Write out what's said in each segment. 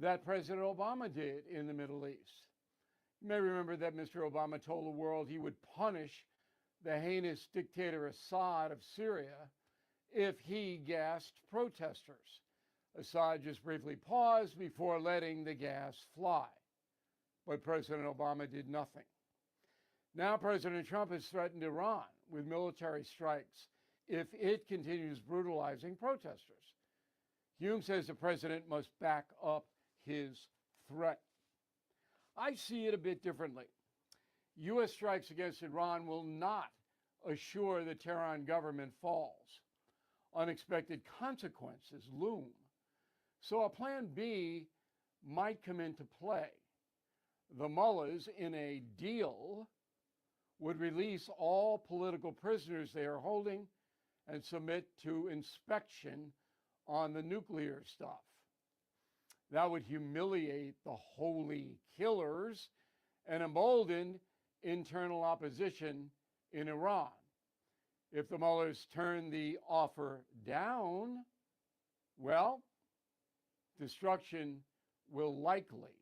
that President Obama did in the Middle East. You may remember that Mr. Obama told the world he would punish the heinous dictator Assad of Syria if he gassed protesters. Assad just briefly paused before letting the gas fly. But President Obama did nothing. Now President Trump has threatened Iran with military strikes if it continues brutalizing protesters. Hume says the president must back up his threat. I see it a bit differently. U.S. strikes against Iran will not assure the Tehran government falls. Unexpected consequences loom. So a plan B might come into play. The mullahs, in a deal, would release all political prisoners they are holding and submit to inspection on the nuclear stuff. That would humiliate the holy killers and embolden internal opposition in Iran. If the mullahs turn the offer down, well, destruction will likely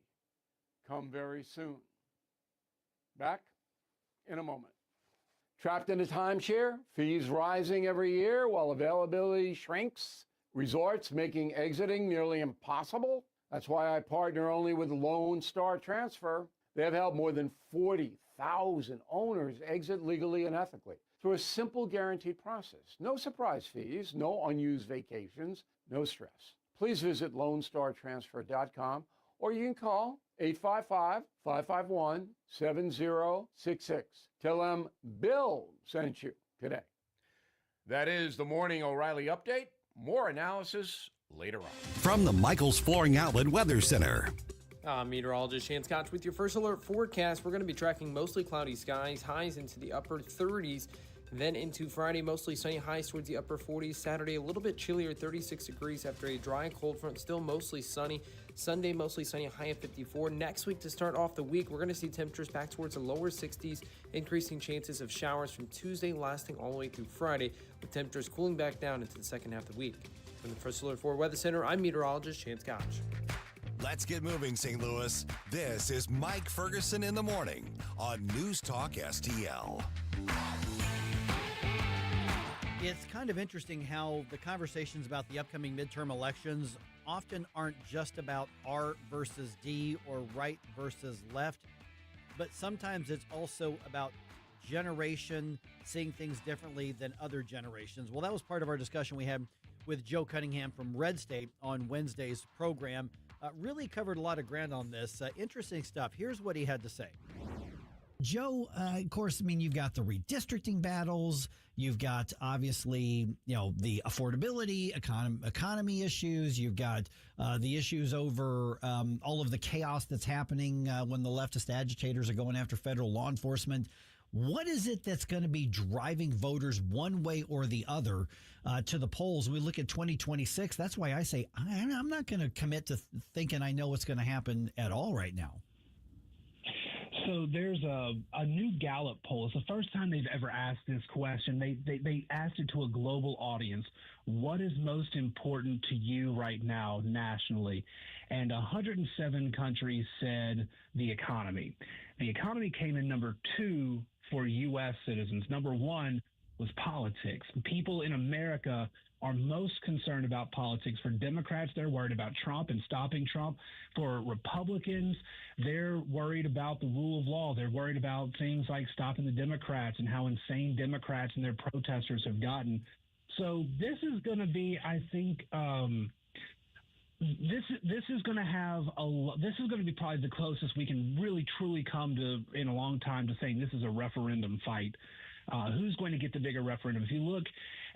come very soon. Back in a moment. Trapped in a timeshare, fees rising every year while availability shrinks, resorts making exiting nearly impossible. That's why I partner only with Lone Star Transfer. They have helped more than 40,000 owners exit legally and ethically through a simple guaranteed process. No surprise fees, no unused vacations, no stress. Please visit LoneStarTransfer.com or you can call 855-551-7066. Tell them Bill sent you today. That is the Morning O'Reilly Update. More analysis later on. From the Michaels Flooring Outlet Weather Center. I'm meteorologist Shane Scotch with your first alert forecast. We're going to be tracking mostly cloudy skies, highs into the upper 30s. Then into Friday, mostly sunny, highs towards the upper 40s. Saturday, a little bit chillier, 36 degrees after a dry, cold front, still mostly sunny. Sunday, mostly sunny, high of 54. Next week, to start off the week, we're going to see temperatures back towards the lower 60s, increasing chances of showers from Tuesday, lasting all the way through Friday, with temperatures cooling back down into the second half of the week. From the First Alert 4 Weather Center, I'm meteorologist Shane Scotch. Let's get moving, St. Louis. This is Mike Ferguson in the morning on News Talk STL. It's kind of interesting how the conversations about the upcoming midterm elections often aren't just about R versus D or right versus left, but sometimes it's also about generation seeing things differently than other generations. Well, that was part of our discussion we had with Joe Cunningham from Red State on Wednesday's program. Really covered a lot of ground on this. Interesting stuff. Here's what he had to say. Joe, of course, I mean, you've got the redistricting battles. You've got, obviously, the affordability, economy issues. You've got the issues over all of the chaos that's happening when the leftist agitators are going after federal law enforcement. What is it that's going to be driving voters one way or the other to the polls? We look at 2026. That's why I say I'm not going to commit to thinking I know what's going to happen at all right now. So there's a new Gallup poll. It's the first time they've ever asked this question. They asked it to a global audience. What is most important to you right now nationally? And 107 countries said the economy. The economy came in number 2 for U.S. citizens. Number 1 was politics. People in America are most concerned about politics. For Democrats, they're worried about Trump and stopping Trump. For Republicans, they're worried about the rule of law. They're worried about things like stopping the Democrats and how insane Democrats and their protesters have gotten. So this is going to be, I think, this is going to be probably the closest we can really truly come to in a long time to saying this is a referendum fight. Who's going to get the bigger referendum? If you look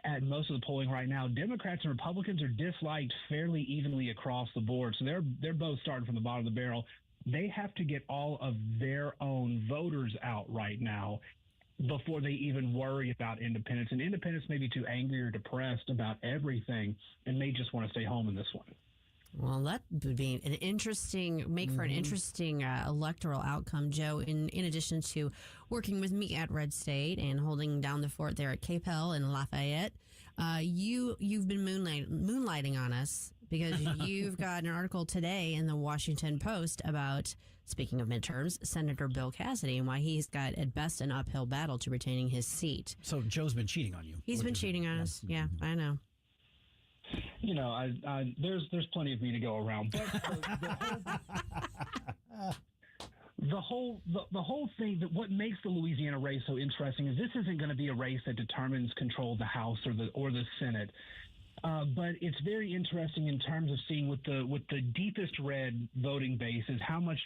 at most of the polling right now, Democrats and Republicans are disliked fairly evenly across the board. So they're both starting from the bottom of the barrel. They have to get all of their own voters out right now before they even worry about independents. And independents may be too angry or depressed about everything and may just want to stay home in this one. Well, that would be an interesting electoral outcome, Joe. In addition to working with me at Red State and holding down the fort there at Capel and Lafayette, you've been moonlighting on us because you've got an article today in the Washington Post about, speaking of midterms, Senator Bill Cassidy and why he's got at best an uphill battle to retaining his seat. So Joe's been cheating on you. He's been cheating on us. Yeah, I know. You know, there's plenty of me to go around, but the whole thing, that what makes the Louisiana race so interesting is this isn't going to be a race that determines control of the House or the Senate. But it's very interesting in terms of seeing with the deepest red voting base is how much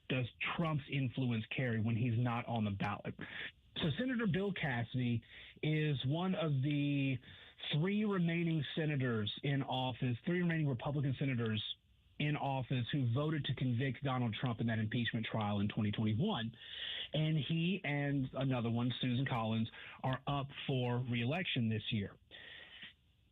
does Trump's influence carry when he's not on the ballot. So Senator Bill Cassidy is one of the three remaining Republican senators in office who voted to convict Donald Trump in that impeachment trial in 2021. And he and another one, Susan Collins, are up for re-election this year.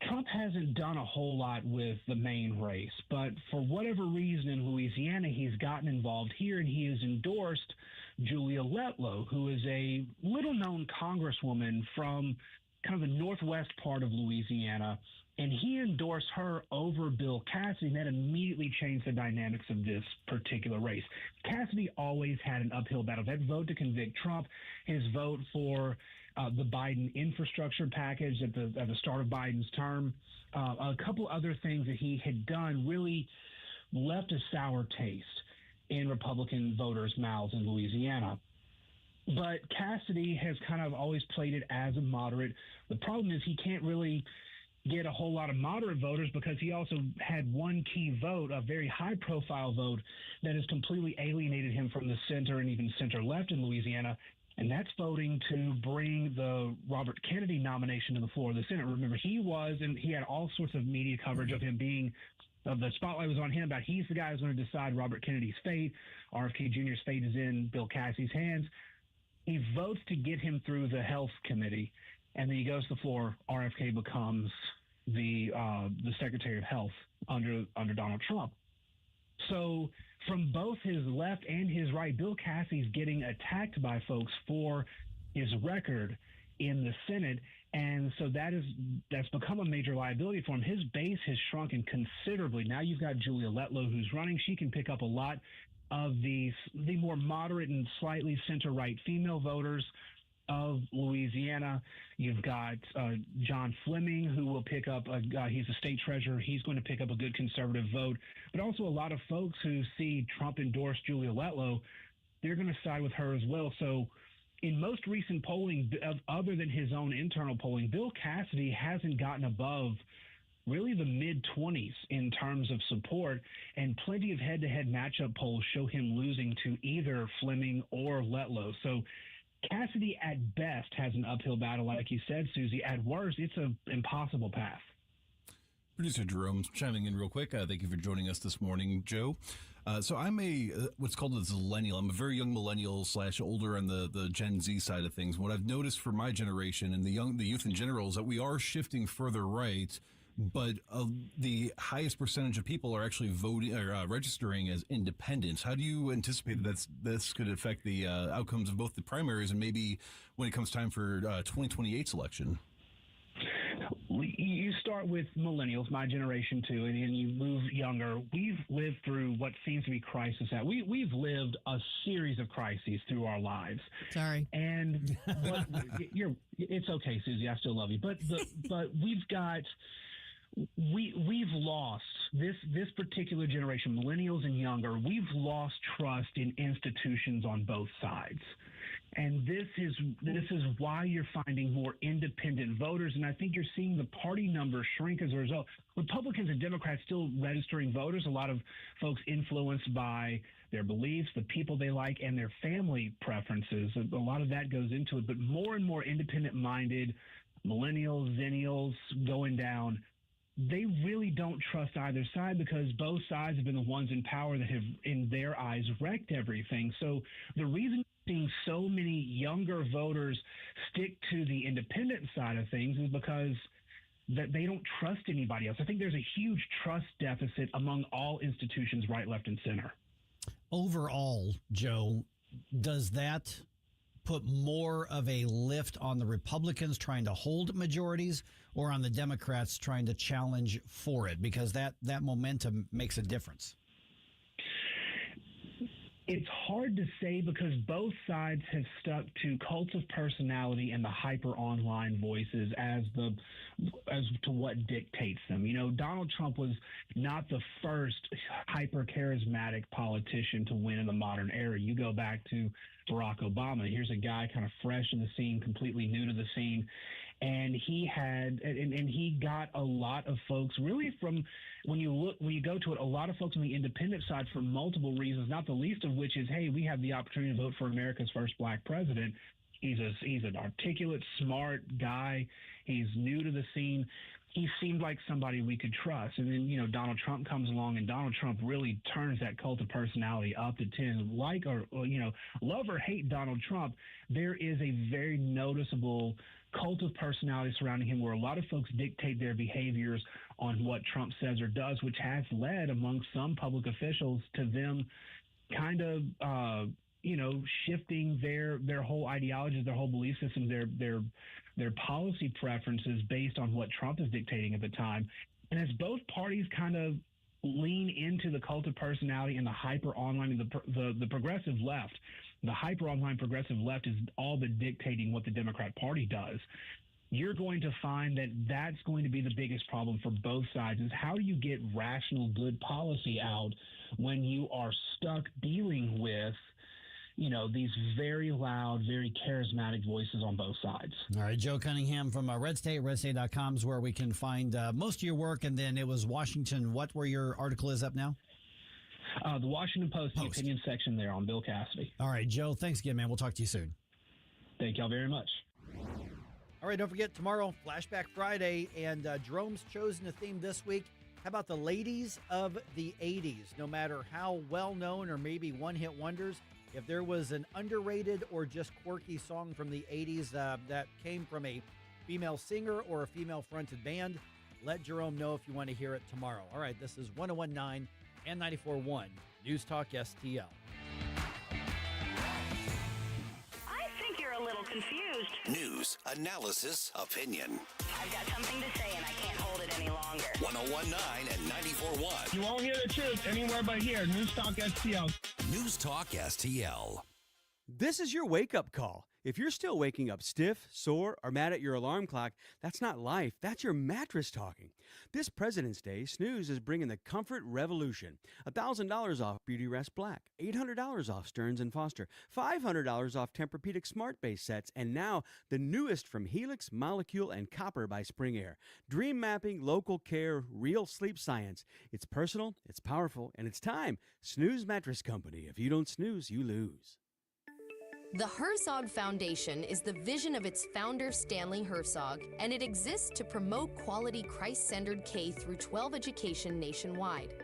Trump hasn't done a whole lot with the main race, but for whatever reason in Louisiana, he's gotten involved here, and he has endorsed Julia Letlow, who is a little-known congresswoman from kind of the northwest part of Louisiana, and he endorsed her over Bill Cassidy, and that immediately changed the dynamics of this particular race. Cassidy always had an uphill battle. That vote to convict Trump, his vote for the Biden infrastructure package at the start of Biden's term, a couple other things that he had done really left a sour taste in Republican voters' mouths in Louisiana. But Cassidy has kind of always played it as a moderate. The problem is he can't really get a whole lot of moderate voters because he also had one key vote, a very high-profile vote that has completely alienated him from the center and even center-left in Louisiana, and that's voting to bring the Robert Kennedy nomination to the floor of the Senate. Remember, he had all sorts of media coverage of him being the spotlight was on him about he's the guy who's going to decide Robert Kennedy's fate. RFK Jr.'s fate is in Bill Cassidy's hands. He votes to get him through the Health Committee, and then he goes to the floor. RFK becomes the Secretary of Health under Donald Trump. So from both his left and his right, Bill Cassidy's getting attacked by folks for his record in the Senate, and so that's become a major liability for him. His base has shrunken considerably. Now you've got Julia Letlow who's running. She can pick up a lot of the more moderate and slightly center-right female voters of Louisiana. You've got John Fleming, who will pick up, he's a state treasurer. He's going to pick up a good conservative vote. But also a lot of folks who see Trump endorse Julia Letlow, they're going to side with her as well. So in most recent polling, other than his own internal polling, Bill Cassidy hasn't gotten above really the mid-20s in terms of support, and plenty of head-to-head matchup polls show him losing to either Fleming or Letlow. So Cassidy, at best, has an uphill battle, like you said, Susie. At worst, it's an impossible path. Producer Jerome chiming in real quick. Thank you for joining us this morning, Joe. So I'm what's called a zillennial. I'm a very young millennial / older on the Gen Z side of things. What I've noticed for my generation and the youth in general is that we are shifting further right, but the highest percentage of people are actually voting or registering as independents. How do you anticipate that this could affect the outcomes of both the primaries and maybe when it comes time for 2028's election? You start with millennials, my generation too, and then you move younger. We've lived through what seems to be crisis. We've lived a series of crises through our lives. Sorry. And it's okay, Susie. I still love you. But we've lost this particular generation, millennials and younger. We've lost trust in institutions on both sides. And this is why you're finding more independent voters. And I think you're seeing the party numbers shrink as a result. Republicans and Democrats still registering voters, a lot of folks influenced by their beliefs, the people they like, and their family preferences. A lot of that goes into it. But more and more independent-minded millennials, zennials going down, they really don't trust either side because both sides have been the ones in power that have, in their eyes, wrecked everything. So the reason seeing so many younger voters stick to the independent side of things is because that they don't trust anybody else. I think there's a huge trust deficit among all institutions, right, left, and center. Overall, Joe, does that put more of a lift on the Republicans trying to hold majorities or on the Democrats trying to challenge for it? Because that momentum makes a difference. It's hard to say because both sides have stuck to cults of personality and the hyper online voices as to what dictates them. You know, Donald Trump was not the first hyper charismatic politician to win in the modern era. You go back to Barack Obama. Here's a guy kind of fresh in the scene, completely new to the scene. And he got a lot of folks really from when you go to it, a lot of folks on the independent side for multiple reasons, not the least of which is, hey, we have the opportunity to vote for America's first black president. He's an articulate, smart guy. He's new to the scene. He seemed like somebody we could trust. And then, you know, Donald Trump comes along, and Donald Trump really turns that cult of personality up to 10. Like or you know, love or hate Donald Trump, there is a very noticeable cult of personality surrounding him where a lot of folks dictate their behaviors on what Trump says or does, which has led among some public officials to them kind of shifting their whole ideologies, their whole belief system, their policy preferences based on what Trump is dictating at the time. And as both parties kind of lean into the cult of personality and the hyper online, the progressive left, the hyper online progressive left is all but dictating what the Democrat Party does. You're going to find that that's going to be the biggest problem for both sides is how do you get rational, good policy out when you are stuck dealing with, you know, these very loud, very charismatic voices on both sides. All right, Joe Cunningham from Red State. RedState.com is where we can find most of your work. And then it was Washington. What, where your article is up now? The Washington Post, the opinion section there on Bill Cassidy. All right, Joe, thanks again, man. We'll talk to you soon. Thank y'all very much. All right, don't forget tomorrow, Flashback Friday, and Jerome's chosen a theme this week. How about the ladies of the 80s? No matter how well-known or maybe one-hit wonders, if there was an underrated or just quirky song from the 80s that came from a female singer or a female-fronted band, let Jerome know if you want to hear it tomorrow. All right, this is 101.9 and 94.1 News Talk STL. I think you're a little confused. News, analysis, opinion. I've got something to say and I can't hold it any longer. 101.9 and 94.1 You won't hear the truth anywhere but here. News Talk STL. News Talk STL. This is your wake-up call. If you're still waking up stiff, sore, or mad at your alarm clock, that's not life. That's your mattress talking. This President's Day, Snooze is bringing the comfort revolution. $1,000 off Beauty Rest Black, $800 off Stearns & Foster, $500 off Tempur-Pedic Smart Base sets, and now the newest from Helix, Molecule, and Copper by Spring Air. Dream mapping, local care, real sleep science. It's personal, it's powerful, and it's time. Snooze Mattress Company. If you don't snooze, you lose. The Herzog Foundation is the vision of its founder, Stanley Herzog, and it exists to promote quality Christ-centered K-12 education nationwide.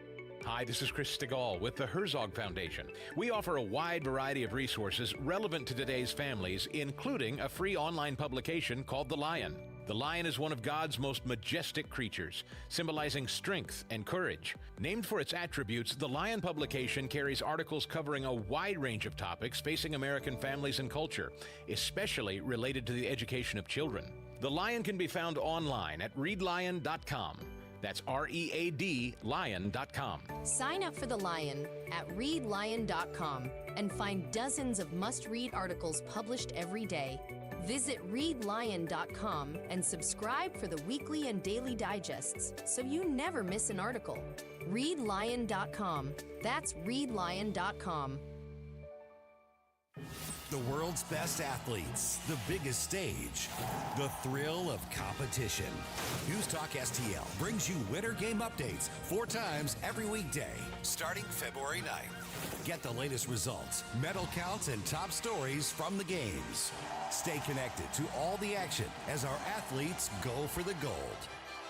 Hi, this is Chris Stegall with the Herzog Foundation. We offer a wide variety of resources relevant to today's families, including a free online publication called The Lion. The lion is one of God's most majestic creatures, symbolizing strength and courage. Named for its attributes, the Lion publication carries articles covering a wide range of topics facing American families and culture, especially related to the education of children. The Lion can be found online at readlion.com. That's READ lion.com. Sign up for The Lion at readlion.com and find dozens of must-read articles published every day. Visit readlion.com and subscribe for the weekly and daily digests so you never miss an article. Readlion.com. That's readlion.com. The world's best athletes, the biggest stage, the thrill of competition. News Talk STL brings you Winter Game updates 4 times every weekday, starting February 9th. Get the latest results, medal counts, and top stories from the games. Stay connected to all the action as our athletes go for the gold.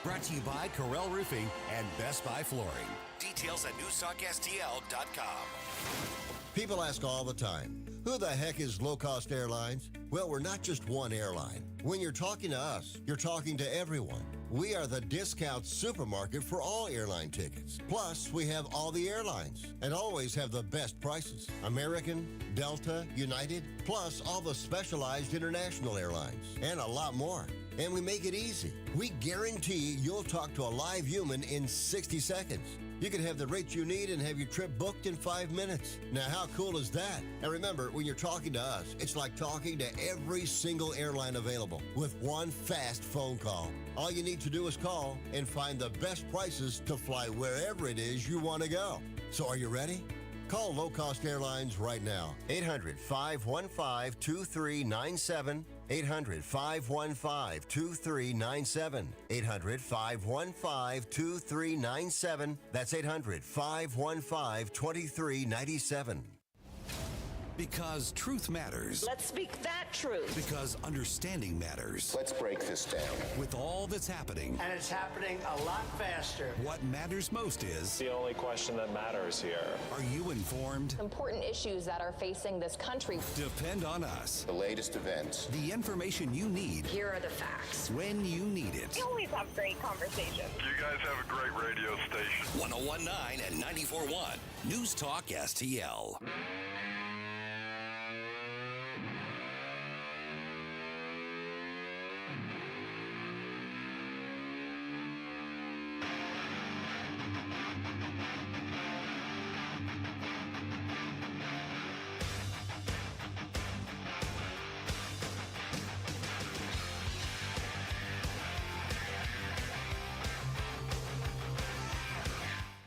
Brought to you by Corel Roofing and Best Buy Flooring. Details at NewsTalkSTL.com. People ask all the time, who the heck is Low Cost Airlines? Well, we're not just one airline. When you're talking to us, you're talking to everyone. We are the discount supermarket for all airline tickets. Plus, we have all the airlines and always have the best prices. American, Delta, United, plus all the specialized international airlines and a lot more. And we make it easy. We guarantee you'll talk to a live human in 60 seconds. You can have the rates you need and have your trip booked in 5 minutes. Now, how cool is that? And remember, when you're talking to us, it's like talking to every single airline available with one fast phone call. All you need to do is call and find the best prices to fly wherever it is you want to go. So are you ready? Call Low Cost Airlines right now. 800-515-2397. 800-515-2397. 800-515-2397. That's 800-515-2397. Because truth matters. Let's speak that truth. Because understanding matters. Let's break this down. With all that's happening. And it's happening a lot faster. What matters most is... the only question that matters here. Are you informed? Important issues that are facing this country. Depend on us. The latest events. The information you need. Here are the facts. When you need it. We always have great conversations. You guys have a great radio station. 101.9 and 94.1. News Talk STL.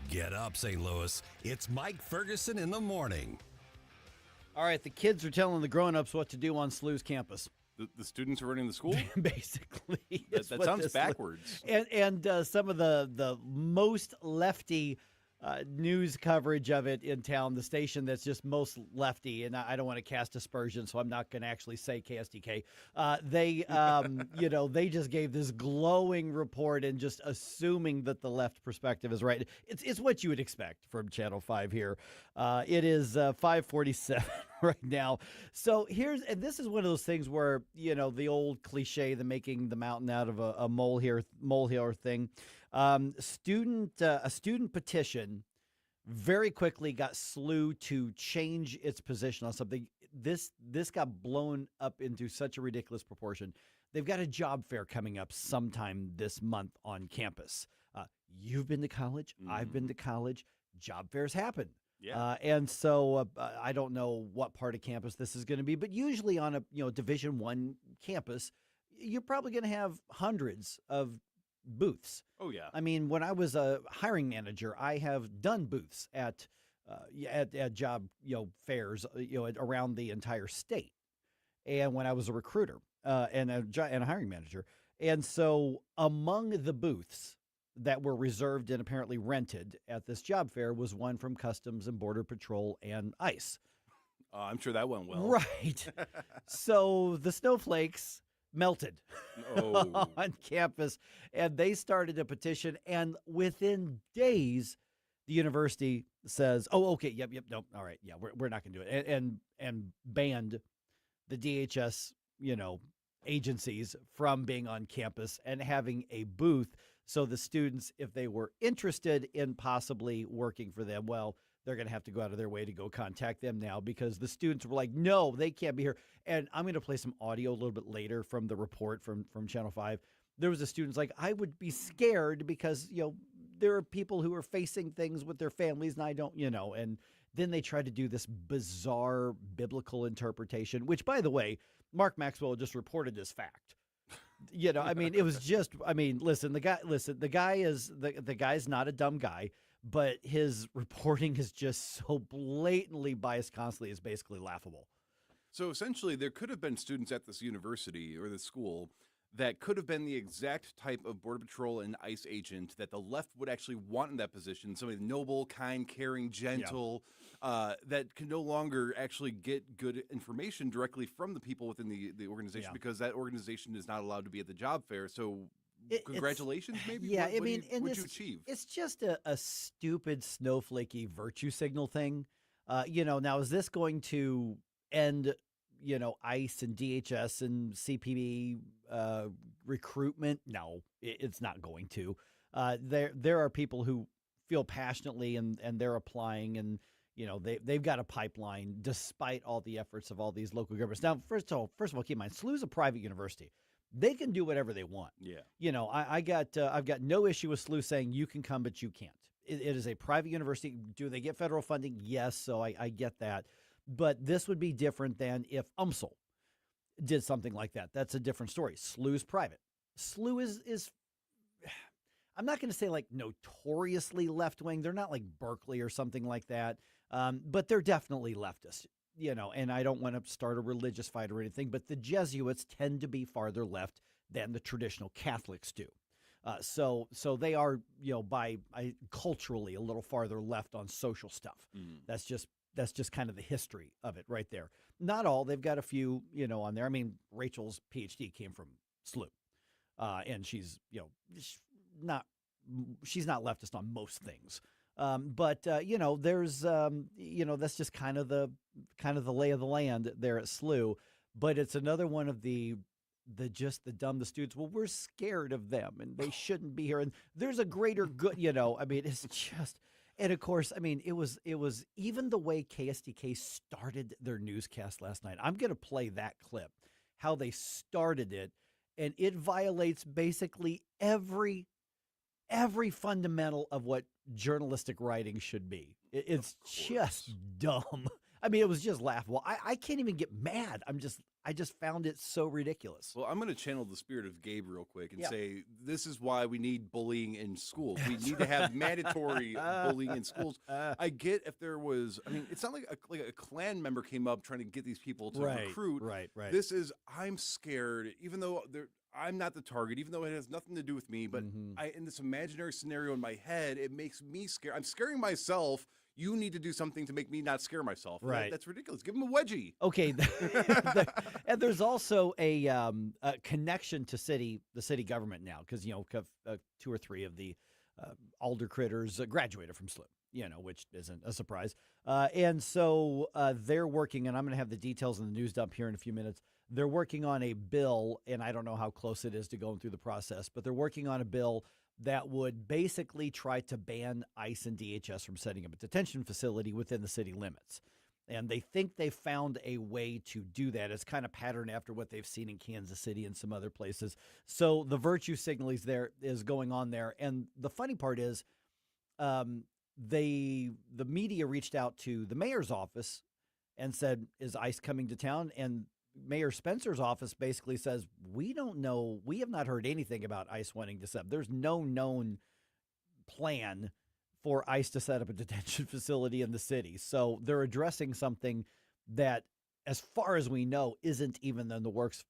Get up, St. Louis. It's Mike Ferguson in the morning. All right, the kids are telling the grown-ups what to do on SLU's campus. The students are running the school? Basically. That sounds backwards. And some of the most lefty news coverage of it in town, the station that's just most lefty, and I don't want to cast aspersions, so I'm not going to actually say KSDK. They just gave this glowing report and just assuming that the left perspective is right. It's what you would expect from Channel 5 here. It is 5:47 right now. So this is one of those things where, the old cliche, the making the mountain out of a molehill thing. A student petition very quickly got SLU to change its position on something. This got blown up into such a ridiculous proportion. They've got a job fair coming up sometime this month on campus. You've been to college. Mm-hmm. I've been to college. Job fairs happen. Yeah. And so I don't know what part of campus this is going to be, but usually on a Division I campus, you're probably going to have hundreds of booths. Oh yeah. I mean, when I was a hiring manager, I have done booths at job fairs around the entire state, and when I was a recruiter and a hiring manager, and so among the booths that were reserved and apparently rented at this job fair was one from Customs and Border Patrol and ICE. I'm sure that went well. Right. So the snowflakes melted on campus, and they started a petition, and within days the university says, oh, okay, yep, nope, all right, yeah, we're not going to do it, and banned the DHS agencies from being on campus and having a booth. So the students, if they were interested in possibly working for them, well, they're going to have to go out of their way to go contact them now, because the students were like, no, they can't be here. And I'm going to play some audio a little bit later from the report from Channel 5. There was a student like, I would be scared because, there are people who are facing things with their families and I don't, and then they tried to do this bizarre biblical interpretation, which, by the way, Mark Maxwell just reported as fact. It was just, listen, the guy's not a dumb guy, but his reporting is just so blatantly biased constantly is basically laughable. So essentially, there could have been students at this university or this school that could have been the exact type of Border Patrol and ICE agent that the left would actually want in that position. Somebody noble, kind, caring, gentle, that can no longer actually get good information directly from the people within the organization because that organization is not allowed to be at the job fair. So congratulations, maybe? Yeah, What'd you achieve? It's just a stupid, snowflakey virtue signal thing. Now, is this going to end ICE and DHS and CPB recruitment? No, it's not going to. There are people who feel passionately and they're applying, and they've got a pipeline despite all the efforts of all these local governments. Now, first of all, keep in mind, SLU's a private university. They can do whatever they want. Yeah. I've got no issue with SLU saying you can come, but you can't. It is a private university. Do they get federal funding? Yes. So I get that. But this would be different than if UMSL did something like that. That's a different story. SLU's private. SLU is I'm not going to say like notoriously left-wing. They're not like Berkeley or something like that. But they're definitely leftist, and I don't want to start a religious fight or anything, but the Jesuits tend to be farther left than the traditional Catholics do. So they are, culturally a little farther left on social stuff. That's just kind of the history of it right there. Not all. They've got a few, on there. I mean, Rachel's PhD came from SLU, and she's, she's not leftist on most things. But there's, that's just kind of the lay of the land there at SLU. But it's another one of the dumb, the students. Well, we're scared of them and they shouldn't be here. And there's a greater good, it's just, and of course, it was even the way KSDK started their newscast last night. I'm going to play that clip, how they started it. And it violates basically every fundamental of what journalistic writing should be. It's just dumb. It was just laughable. I can't even get mad. I just found it so ridiculous. Well, I'm going to channel the spirit of Gabe real quick and say this is why we need bullying in schools. We need to have mandatory bullying in schools. I get if there was, it's not like a Klan member came up trying to get these people to recruit. Right. This is, I'm scared, even though I'm not the target, even though it has nothing to do with me. But in this imaginary scenario in my head, it makes me scared. I'm scaring myself. You need to do something to make me not scare myself. Right. That's ridiculous. Give him a wedgie. Okay. And there's also a connection to the city government now because, 2 or 3 of the alder critters graduated from SLU, which isn't a surprise. And so they're working, and I'm going to have the details in the news dump here in a few minutes. They're working on a bill, and I don't know how close it is to going through the process, but they're working on a bill that would basically try to ban ICE and DHS from setting up a detention facility within the city limits. And they think they've found a way to do that. It's kind of patterned after what they've seen in Kansas City and some other places. So the virtue signaling is going on there. And the funny part is the media reached out to the mayor's office and said, is ICE coming to town? And Mayor Spencer's office basically says, we don't know. We have not heard anything about ICE wanting to set up. There's no known plan for ICE to set up a detention facility in the city. So they're addressing something that, as far as we know, isn't even in the works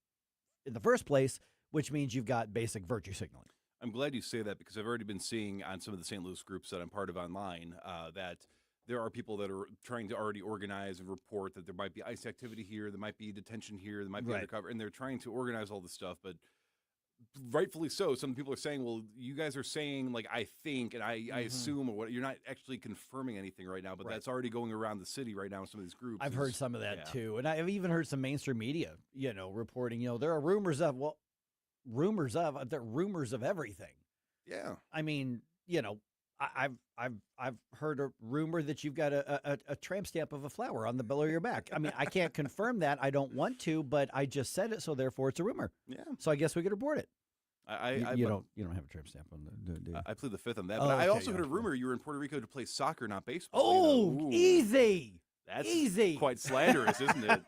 in the first place, which means you've got basic virtue signaling. I'm glad you say that because I've already been seeing on some of the St. Louis groups that I'm part of online that there are people that are trying to already organize and report that there might be ICE activity here, there might be detention here, there might be undercover, and they're trying to organize all this stuff. But rightfully so, some people are saying, well, you guys are saying, like, I think, and I assume, or what, you're not actually confirming anything right now, but that's already going around the city right now in some of these groups. I've heard some of that too. And I've even heard some mainstream media, reporting, there are rumors of everything. Yeah. I've heard a rumor that you've got a tramp stamp of a flower on the below of your back. I can't confirm that. I don't want to, but I just said it, so therefore it's a rumor. Yeah. So I guess we could report it. You don't have a tramp stamp on the. Do you? I plead the fifth on that. But I also heard a rumor you were in Puerto Rico to play soccer, not baseball. Oh, easy. That's easy. Quite slanderous, isn't it?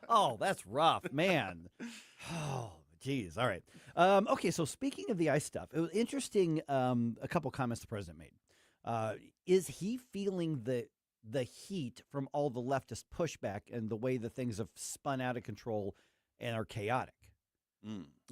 Oh, that's rough, man. Oh. Geez. All right. Okay. So speaking of the ICE stuff, it was interesting. A couple comments the president made. Is he feeling the heat from all the leftist pushback and the way the things have spun out of control and are chaotic?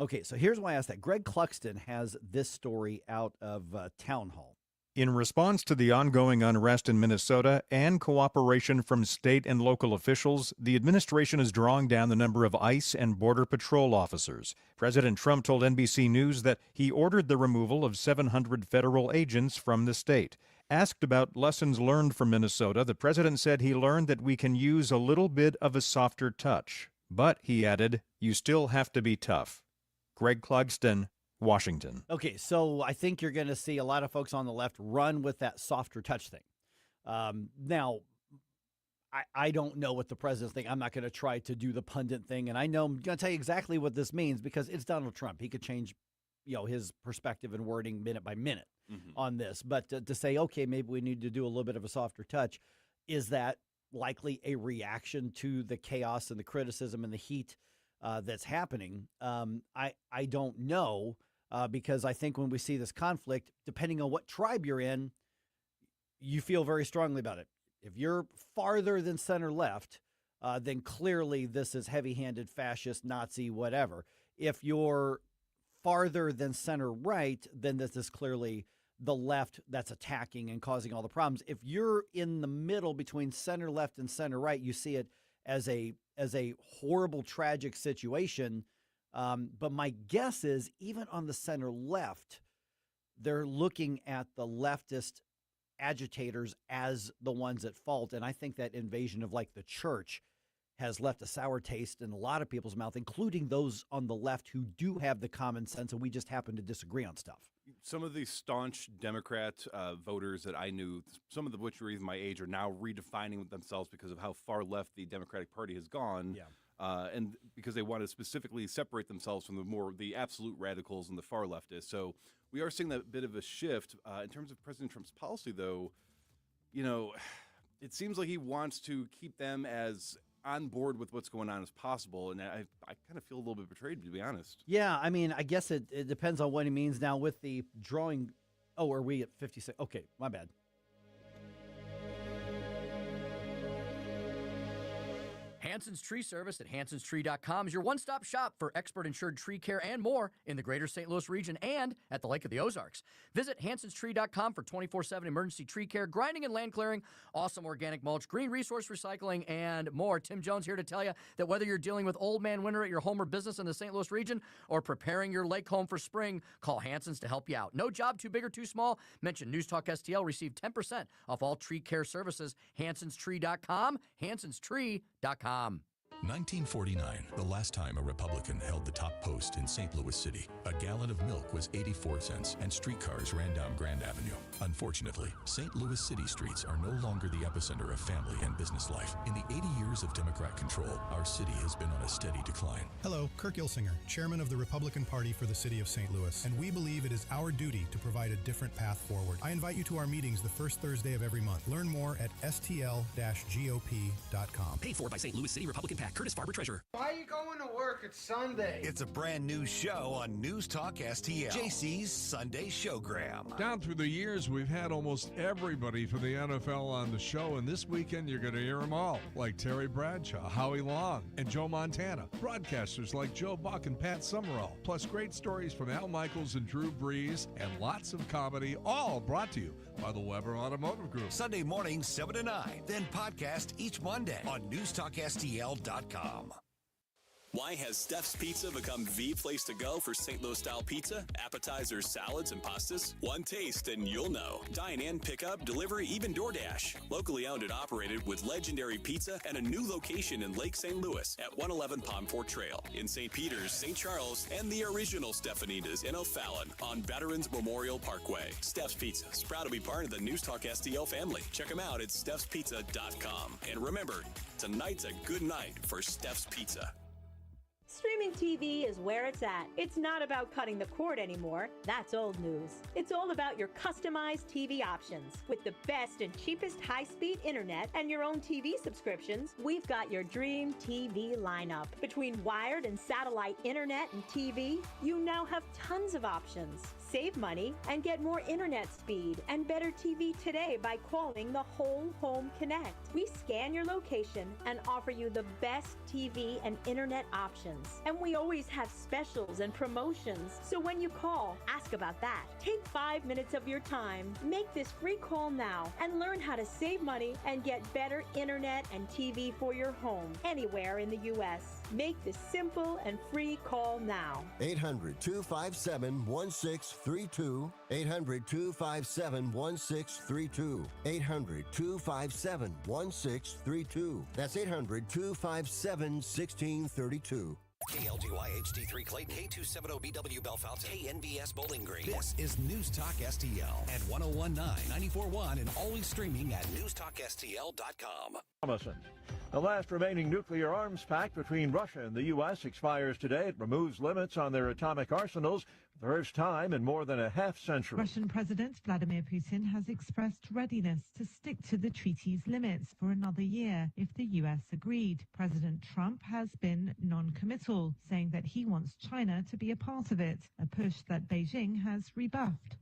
Okay. So here's why I asked that. Greg Cluxton has this story out of Town Hall. In response to the ongoing unrest in Minnesota and cooperation from state and local officials, the administration is drawing down the number of ICE and Border Patrol officers. President Trump told NBC News that he ordered the removal of 700 federal agents from the state. Asked about lessons learned from Minnesota, the president said he learned that we can use a little bit of a softer touch. But, he added, you still have to be tough. Greg Clugston, Washington. Okay, so I think you're going to see a lot of folks on the left run with that softer touch thing. Now, I don't know what the president's thinking. I'm not going to try to do the pundit thing, and I know I'm going to tell you exactly what this means because it's Donald Trump. He could change, his perspective and wording minute by minute on this. But to say, okay, maybe we need to do a little bit of a softer touch, is that likely a reaction to the chaos and the criticism and the heat that's happening? I don't know because I think when we see this conflict, depending on what tribe you're in, you feel very strongly about it. If you're farther than center left, then clearly this is heavy-handed, fascist, Nazi, whatever. If you're farther than center right, then this is clearly the left that's attacking and causing all the problems. If you're in the middle between center left and center right, you see it as a horrible, tragic situation. But my guess is even on the center left, they're looking at the leftist agitators as the ones at fault. And I think that invasion of like the church has left a sour taste in a lot of people's mouth, including those on the left who do have the common sense, and we just happen to disagree on stuff. Some of these staunch Democrat voters that I knew, some of which are even my age, are now redefining themselves because of how far left the Democratic Party has gone. Yeah. And because they want to specifically separate themselves from the absolute radicals and the far leftists. So we are seeing that bit of a shift. In terms of President Trump's policy, though, it seems like he wants to keep them as on board with what's going on as possible. And I kind of feel a little bit betrayed, to be honest. Yeah, I mean, I guess it depends on what he means now with the drawing. Oh, are we at 56? Okay, my bad. Hanson's Tree Service at hansonstree.com is your one-stop shop for expert insured tree care and more in the greater St. Louis region and at the Lake of the Ozarks. Visit hansonstree.com for 24/7 emergency tree care, grinding and land clearing, awesome organic mulch, green resource recycling, and more. Tim Jones here to tell you that whether you're dealing with old man winter at your home or business in the St. Louis region or preparing your lake home for spring, call Hanson's to help you out. No job too big or too small. Mention News Talk STL. Receive 10% off all tree care services. hansonstree.com, hansonstree.com. 1949, the last time a Republican held the top post in St. Louis City. A gallon of milk was 84 cents and streetcars ran down Grand Avenue. Unfortunately, St. Louis City streets are no longer the epicenter of family and business life. In the 80 years of Democrat control, our city has been on a steady decline. Hello, Kirk Ilsinger, chairman of the Republican Party for the city of St. Louis, and we believe it is our duty to provide a different path forward. I invite you to our meetings the first Thursday of every month. Learn more at stl-gop.com. Paid for by St. Louis City Republican PAC. Curtis Farber, Treasurer. Why are you going to work? It's Sunday. It's a brand new show on News Talk STL. JC's Sunday Showgram. Down through the years, we've had almost everybody from the NFL on the show, and this weekend you're going to hear them all, like Terry Bradshaw, Howie Long, and Joe Montana. Broadcasters like Joe Buck and Pat Summerall, plus great stories from Al Michaels and Drew Brees, and lots of comedy, all brought to you by the Weber Automotive Group. Sunday morning, 7 to 9. Then podcast each Monday on NewsTalkSTL.com. Why has Steph's Pizza become the place to go for St. Louis-style pizza, appetizers, salads, and pastas? One taste and you'll know. Dine in, pick up, delivery, even DoorDash. Locally owned and operated with legendary pizza and a new location in Lake St. Louis at 111 Palm Fort Trail, in St. Peters, St. Charles, and the original Stephanitas in O'Fallon on Veterans Memorial Parkway. Steph's Pizza is proud to be part of the News Talk STL family. Check them out at stephspizza.com. And remember, tonight's a good night for Steph's Pizza. Streaming TV is where it's at. It's not about cutting the cord anymore. That's old news. It's all about your customized TV options. With the best and cheapest high-speed internet and your own TV subscriptions, we've got your dream TV lineup. Between wired and satellite internet and TV, you now have tons of options. Save money and get more internet speed and better TV today by calling the Whole Home Connect. We scan your location and offer you the best TV and internet options. And we always have specials and promotions. So when you call, ask about that. Take 5 minutes of your time, make this free call now, and learn how to save money and get better internet and TV for your home anywhere in the U.S. Make the simple and free call now. 800-257-1632. 800-257-1632. 800-257-1632. That's 800-257-1632. KLGY HD3 Clayton, K270BW Bellefonte, KNBS Bowling Green. This is News Talk STL at 1019, 94.1, and always streaming at NewsTalkSTL.com. The last remaining nuclear arms pact between Russia and the U.S. expires today. It removes limits on their atomic arsenals for the first time in more than a half century. Russian President Vladimir Putin has expressed readiness to stick to the treaty's limits for another year if the U.S. agreed. President Trump has been non-committal, saying that he wants China to be a part of it, a push that Beijing has rebuffed.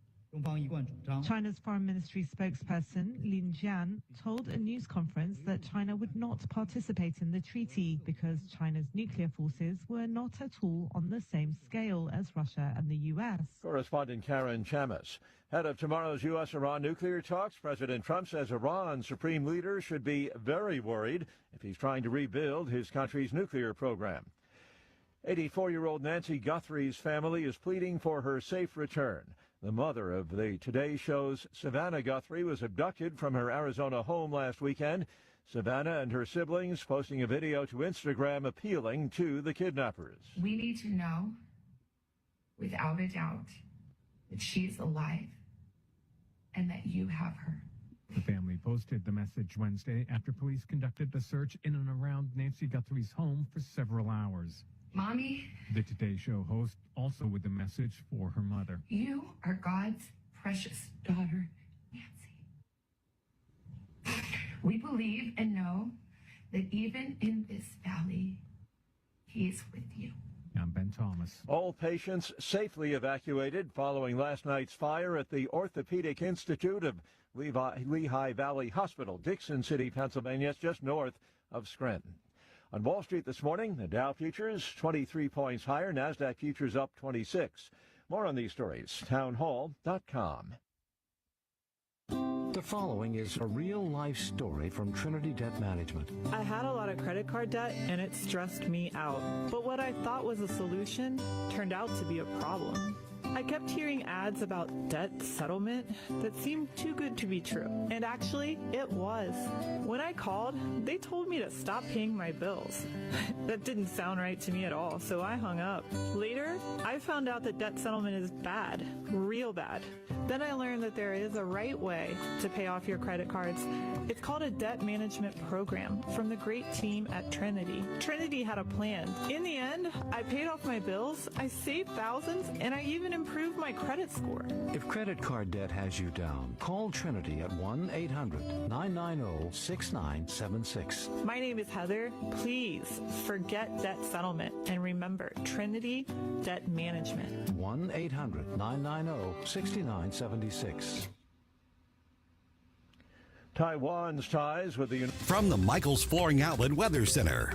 China's Foreign Ministry spokesperson Lin Jian told a news conference that China would not participate in the treaty because China's nuclear forces were not at all on the same scale as Russia and the U.S. Correspondent Karen Chamis. Head of tomorrow's U.S.-Iran nuclear talks, President Trump says Iran's supreme leader should be very worried if he's trying to rebuild his country's nuclear program. 84-year-old Nancy Guthrie's family is pleading for her safe return. The mother of the Today Show's Savannah Guthrie was abducted from her Arizona home last weekend. Savannah and her siblings posting a video to Instagram appealing to the kidnappers. We need to know, without a doubt, that she's alive and that you have her. The family posted the message Wednesday after police conducted a search in and around Nancy Guthrie's home for several hours. Mommy, the Today Show host also with a message for her mother. You are God's precious daughter, Nancy. We believe and know that even in this valley, He is with you. I'm Ben Thomas. All patients safely evacuated following last night's fire at the Orthopedic Institute of Lehigh Valley Hospital, Dixon City, Pennsylvania. It's just north of Scranton. On Wall Street this morning, the Dow futures 23 points higher, NASDAQ futures up 26. More on these stories, townhall.com. The following is a real-life story from Trinity Debt Management. I had a lot of credit card debt, and it stressed me out. But what I thought was a solution turned out to be a problem. I kept hearing ads about debt settlement that seemed too good to be true. And actually, it was. When I called, they told me to stop paying my bills. That didn't sound right to me at all, so I hung up. Later, I found out that debt settlement is bad, real bad. Then I learned that there is a right way to pay off your credit cards. It's called a debt management program from the great team at Trinity. Trinity had a plan. In the end, I paid off my bills, I saved thousands, and I even improved my credit score. If credit card debt has you down, call Trinity at 1-800-990-6976. My name is Heather. Please forget debt settlement and remember Trinity Debt Management. 1-800-990-6976. Taiwan's ties with the... From the Michaels Flooring Outlet Weather Center.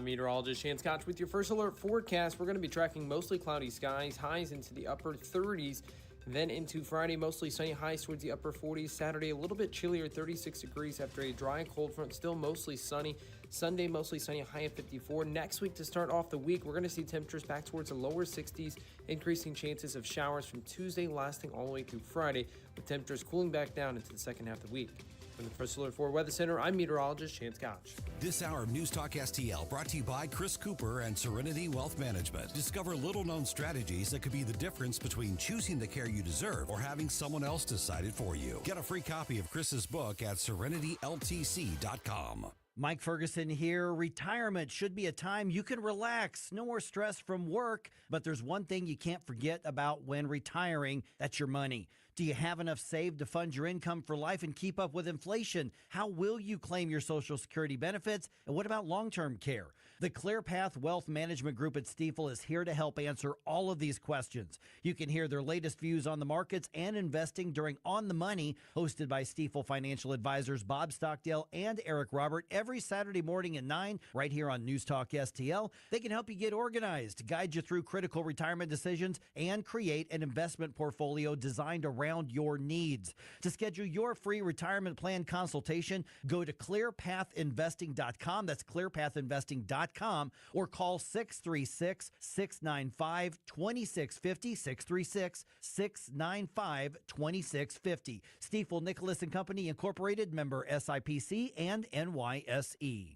Meteorologist Shane Scotch with your first alert forecast. We're going to be tracking mostly cloudy skies, highs into the upper 30s. Then into Friday, mostly sunny, highs towards the upper 40s. Saturday, a little bit chillier, 36 degrees after a dry and cold front, still mostly sunny. Sunday, mostly sunny, high at 54. Next week, to start off the week, we're going to see temperatures back towards the lower 60s, increasing chances of showers from Tuesday lasting all the way through Friday, with temperatures cooling back down into the second half of the week. From the First Alert 4 Weather Center, I'm meteorologist Shane Scotch. This hour of News Talk STL brought to you by Chris Cooper and Serenity Wealth Management. Discover little-known strategies that could be the difference between choosing the care you deserve or having someone else decide it for you. Get a free copy of Chris's book at SerenityLTC.com. Mike Ferguson here. Retirement should be a time you can relax. No more stress from work. But there's one thing you can't forget about when retiring. That's your money. Do you have enough saved to fund your income for life and keep up with inflation? How will you claim your Social Security benefits? And what about long-term care? The ClearPath Wealth Management Group at Stifel is here to help answer all of these questions. You can hear their latest views on the markets and investing during On the Money, hosted by Stifel financial advisors Bob Stockdale and Eric Robert, every Saturday morning at 9, right here on News Talk STL. They can help you get organized, guide you through critical retirement decisions, and create an investment portfolio designed around around your needs. To schedule your free retirement plan consultation, go to clearpathinvesting.com. That's clearpathinvesting.com, or call 636-695-2650, 636-695-2650. Stiefel Nicholas and Company Incorporated, member SIPC and NYSE.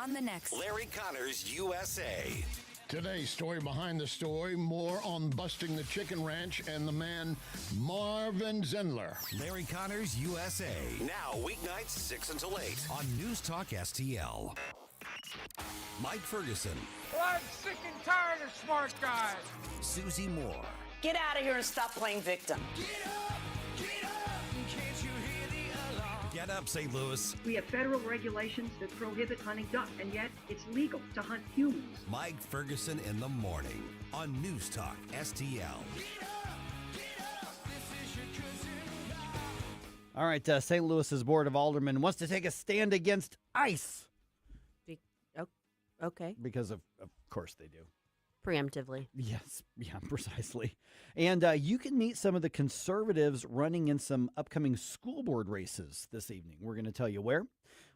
On the next Larry Connors USA. Today's story behind the story, more on busting the chicken ranch and the man Marvin Zindler. Larry Connors USA. Now weeknights 6 until 8 on News Talk STL. Mike Ferguson. Well, I'm sick and tired of smart guys. Susie Moore. Get out of here and stop playing victim. Get up, St. Louis. We have federal regulations that prohibit hunting duck, and yet it's legal to hunt humans. Mike Ferguson in the morning on News Talk STL. All right, St. Louis's Board of Aldermen wants to take a stand against ICE. Okay. Because of course they do. Preemptively. Yes, yeah, precisely. And you can meet some of the conservatives running in some upcoming school board races this evening. We're going to tell you where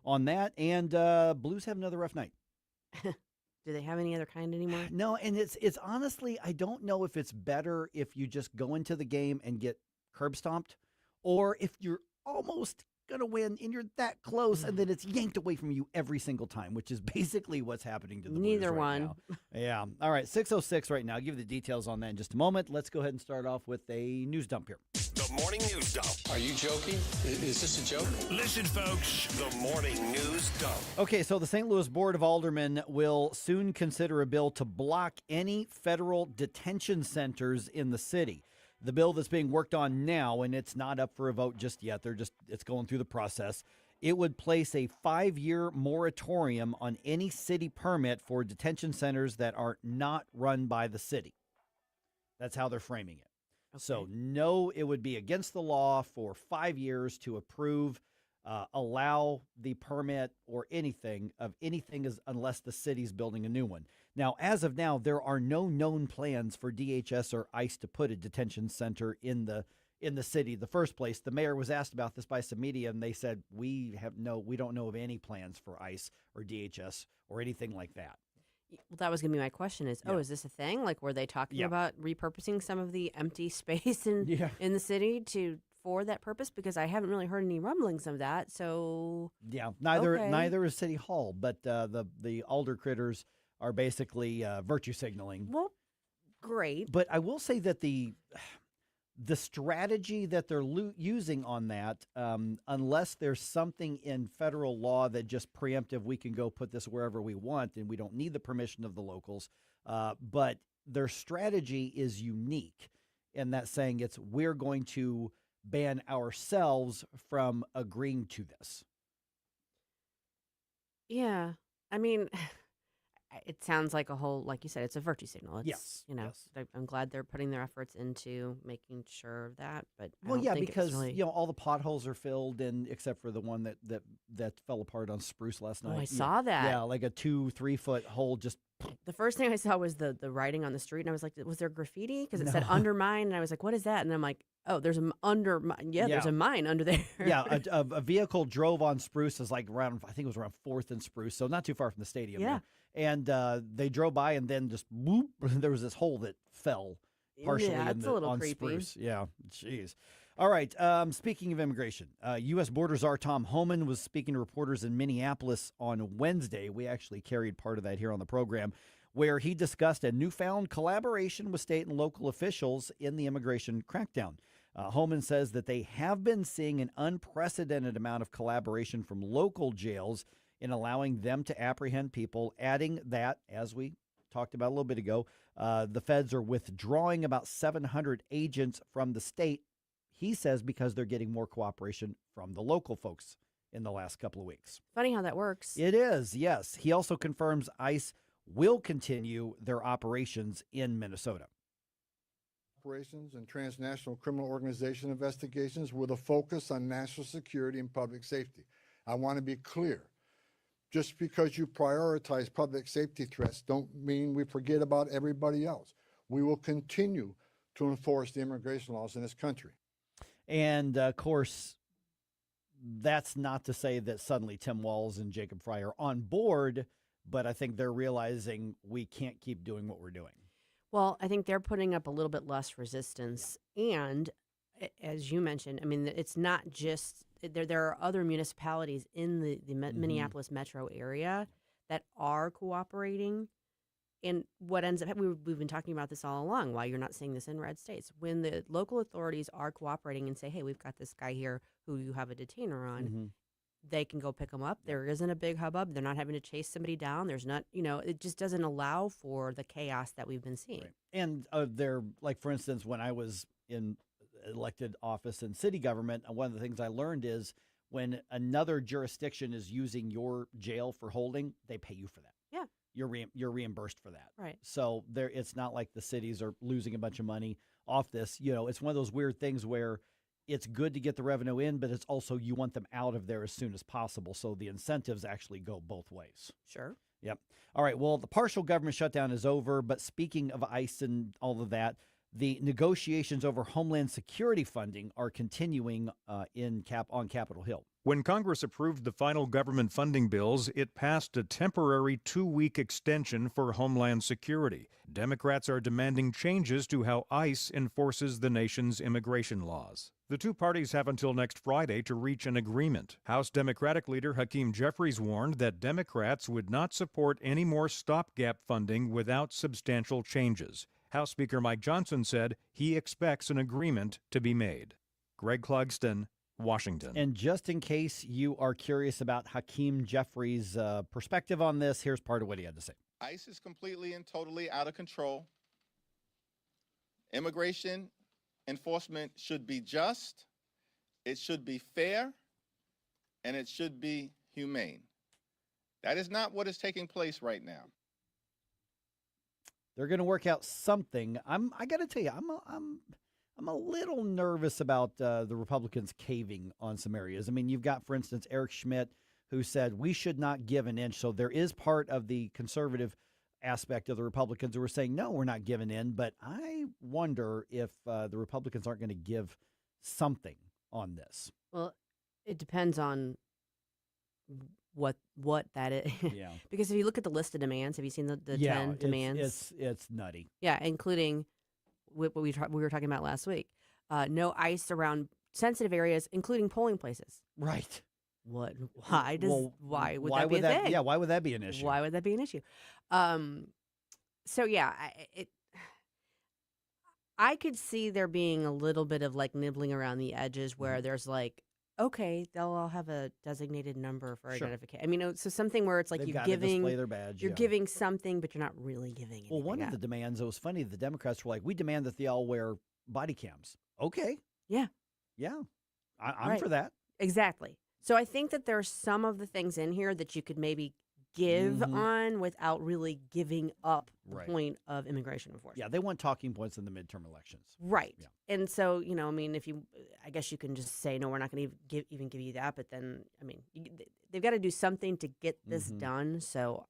on that. And Blues have another rough night. Do they have any other kind anymore? No, and it's honestly, I don't know if it's better if you just go into the game and get curb stomped, or if you're almost going to win and you're that close and then it's yanked away from you every single time, which is basically what's happening to the Blues right one. now. Yeah. All right, 6:06 right now. I'll give you the details on that in just a moment. Let's go ahead and start off with a news dump here. The morning news dump. Are you joking? Is this a joke? Listen, folks. The morning news dump. Okay, so the St. Louis Board of Aldermen will soon consider a bill to block any federal detention centers in the city. The bill that's being worked on now, and it's not up for a vote just yet. It's going through the process. It would place a 5-year moratorium on any city permit for detention centers that are not run by the city. That's how they're framing it. Okay. So no, it would be against the law for 5 years to approve, allow the permit or anything unless the city's building a new one. Now, as of now, there are no known plans for DHS or ICE to put a detention center in the city. The first place, the mayor was asked about this by some media, and they said we don't know of any plans for ICE or DHS or anything like that. Well, that was going to be my question is this a thing? Like, were they talking about repurposing some of the empty space in the city for that purpose? Because I haven't really heard any rumblings of that. So yeah, neither is City Hall, but the alder critters are basically virtue signaling. Well, great. But I will say that the strategy that they're using on that, unless there's something in federal law that just preemptive, we can go put this wherever we want and we don't need the permission of the locals. But their strategy is unique in that saying we're going to ban ourselves from agreeing to this. Yeah. I mean, it sounds like a whole, like you said, it's a virtue signal. It's, yes. I'm glad they're putting their efforts into making sure of that. But because all the potholes are filled, and except for the one that fell apart on Spruce last night. I saw that. Yeah, like a 2-3 foot hole just. The first thing I saw was the writing on the street, and I was like, was there graffiti? Because it said undermine, and I was like, what is that? And I'm like, oh, there's an undermine. Yeah, there's a mine under there. Yeah, a vehicle drove on Spruce, is like around, I think it was around 4th and Spruce, so not too far from the stadium. Yeah. And they drove by, and then just whoop, there was this hole that fell partially on creepy. Spruce. Yeah, jeez. All right, speaking of immigration, U.S. Border Czar Tom Homan was speaking to reporters in Minneapolis on Wednesday. We actually carried part of that here on the program, where he discussed a newfound collaboration with state and local officials in the immigration crackdown. Homan says that they have been seeing an unprecedented amount of collaboration from local jails in allowing them to apprehend people, adding that, as we talked about a little bit ago, the feds are withdrawing about 700 agents from the state, he says, because they're getting more cooperation from the local folks in the last couple of weeks. Funny how that works. It is, yes. He also confirms ICE will continue their operations in Minnesota. Operations and transnational criminal organization investigations with a focus on national security and public safety. I want to be clear. Just because you prioritize public safety threats don't mean we forget about everybody else. We will continue to enforce the immigration laws in this country. And, of course, that's not to say that suddenly Tim Walz and Jacob Fry are on board, but I think they're realizing we can't keep doing what we're doing. Well, I think they're putting up a little bit less resistance. And as you mentioned, I mean, it's not just there are other municipalities in the Minneapolis metro area that are cooperating. And what ends up, we've been talking about this all along, why you're not seeing this in red states. When the local authorities are cooperating and say, hey, we've got this guy here who you have a detainer on, they can go pick him up. There isn't a big hubbub. They're not having to chase somebody down. There's not, it just doesn't allow for the chaos that we've been seeing. Right. And they're, like, for instance, when I was in elected office in city government, one of the things I learned is when another jurisdiction is using your jail for holding, they pay you for that. Yeah. You're reimbursed for that. Right. So it's not like the cities are losing a bunch of money off this. It's one of those weird things where it's good to get the revenue in, but it's also you want them out of there as soon as possible. So the incentives actually go both ways. Sure. Yep. All right. Well, the partial government shutdown is over. But speaking of ICE and all of that, the negotiations over Homeland Security funding are continuing on Capitol Hill. When Congress approved the final government funding bills, it passed a temporary 2-week extension for Homeland Security. Democrats are demanding changes to how ICE enforces the nation's immigration laws. The two parties have until next Friday to reach an agreement. House Democratic leader Hakeem Jeffries warned that Democrats would not support any more stopgap funding without substantial changes. House Speaker Mike Johnson said he expects an agreement to be made. Greg Clugston, Washington. And just in case you are curious about Hakeem Jeffries' perspective on this, here's part of what he had to say. ICE is completely and totally out of control. Immigration enforcement should be just, it should be fair, and it should be humane. That is not what is taking place right now. They're going to work out something. I got to tell you, I'm a little nervous about the Republicans caving on some areas. I mean, you've got, for instance, Eric Schmidt, who said we should not give an inch. So there is part of the conservative aspect of the Republicans who are saying, no, we're not giving in. But I wonder if the Republicans aren't going to give something on this. Well, it depends on what that is. Yeah. Because if you look at the list of demands, have you seen the 10 demands? It's nutty. Yeah, including what we were talking about last week. No ICE around sensitive areas, including polling places. Right. What? Why would that be a thing? Yeah, why would that be an issue? Why would that be an issue? So yeah, I could see there being a little bit of like nibbling around the edges where there's like, okay, they'll all have a designated number for identification. I mean, so something where it's like They've you're got giving, to display their badge, you're giving something, but you're not really giving anything. Well, one of the demands, it was funny, the Democrats were like, we demand that they all wear body cams. Okay. Yeah. Yeah. I'm for that. Exactly. So I think that there's some of the things in here that you could maybe give on without really giving up the point of immigration enforcement. Yeah, they want talking points in the midterm elections. Right. Yeah. And so, I mean, I guess you can just say, no, we're not going to even give you that. But then, I mean, they've got to do something to get this done. So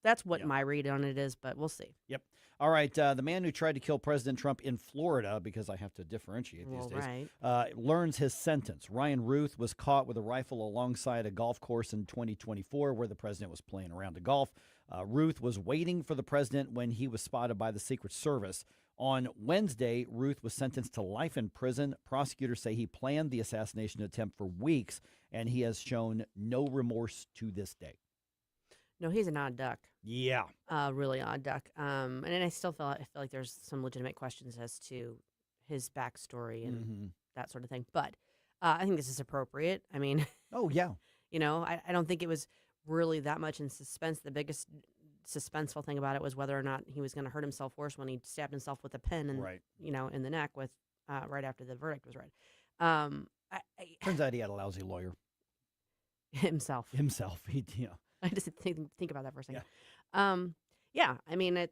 that's what my read on it is, but we'll see. Yep. All right. The man who tried to kill President Trump in Florida, because I have to differentiate these days, learns his sentence. Ryan Ruth was caught with a rifle alongside a golf course in 2024 where the president was playing around to golf. Ruth was waiting for the president when he was spotted by the Secret Service. On Wednesday, Ruth was sentenced to life in prison. Prosecutors say he planned the assassination attempt for weeks, and he has shown no remorse to this day. No, he's an odd duck. Yeah. Really odd duck. And I still feel like there's some legitimate questions as to his backstory and that sort of thing. But I think this is appropriate. I mean, oh, yeah. I don't think it was really that much in suspense. The biggest suspenseful thing about it was whether or not he was going to hurt himself worse when he stabbed himself with a pen and in the neck with right after the verdict was read. Turns out he had a lousy lawyer. Himself. He, I just think about that for a second. Yeah. I mean,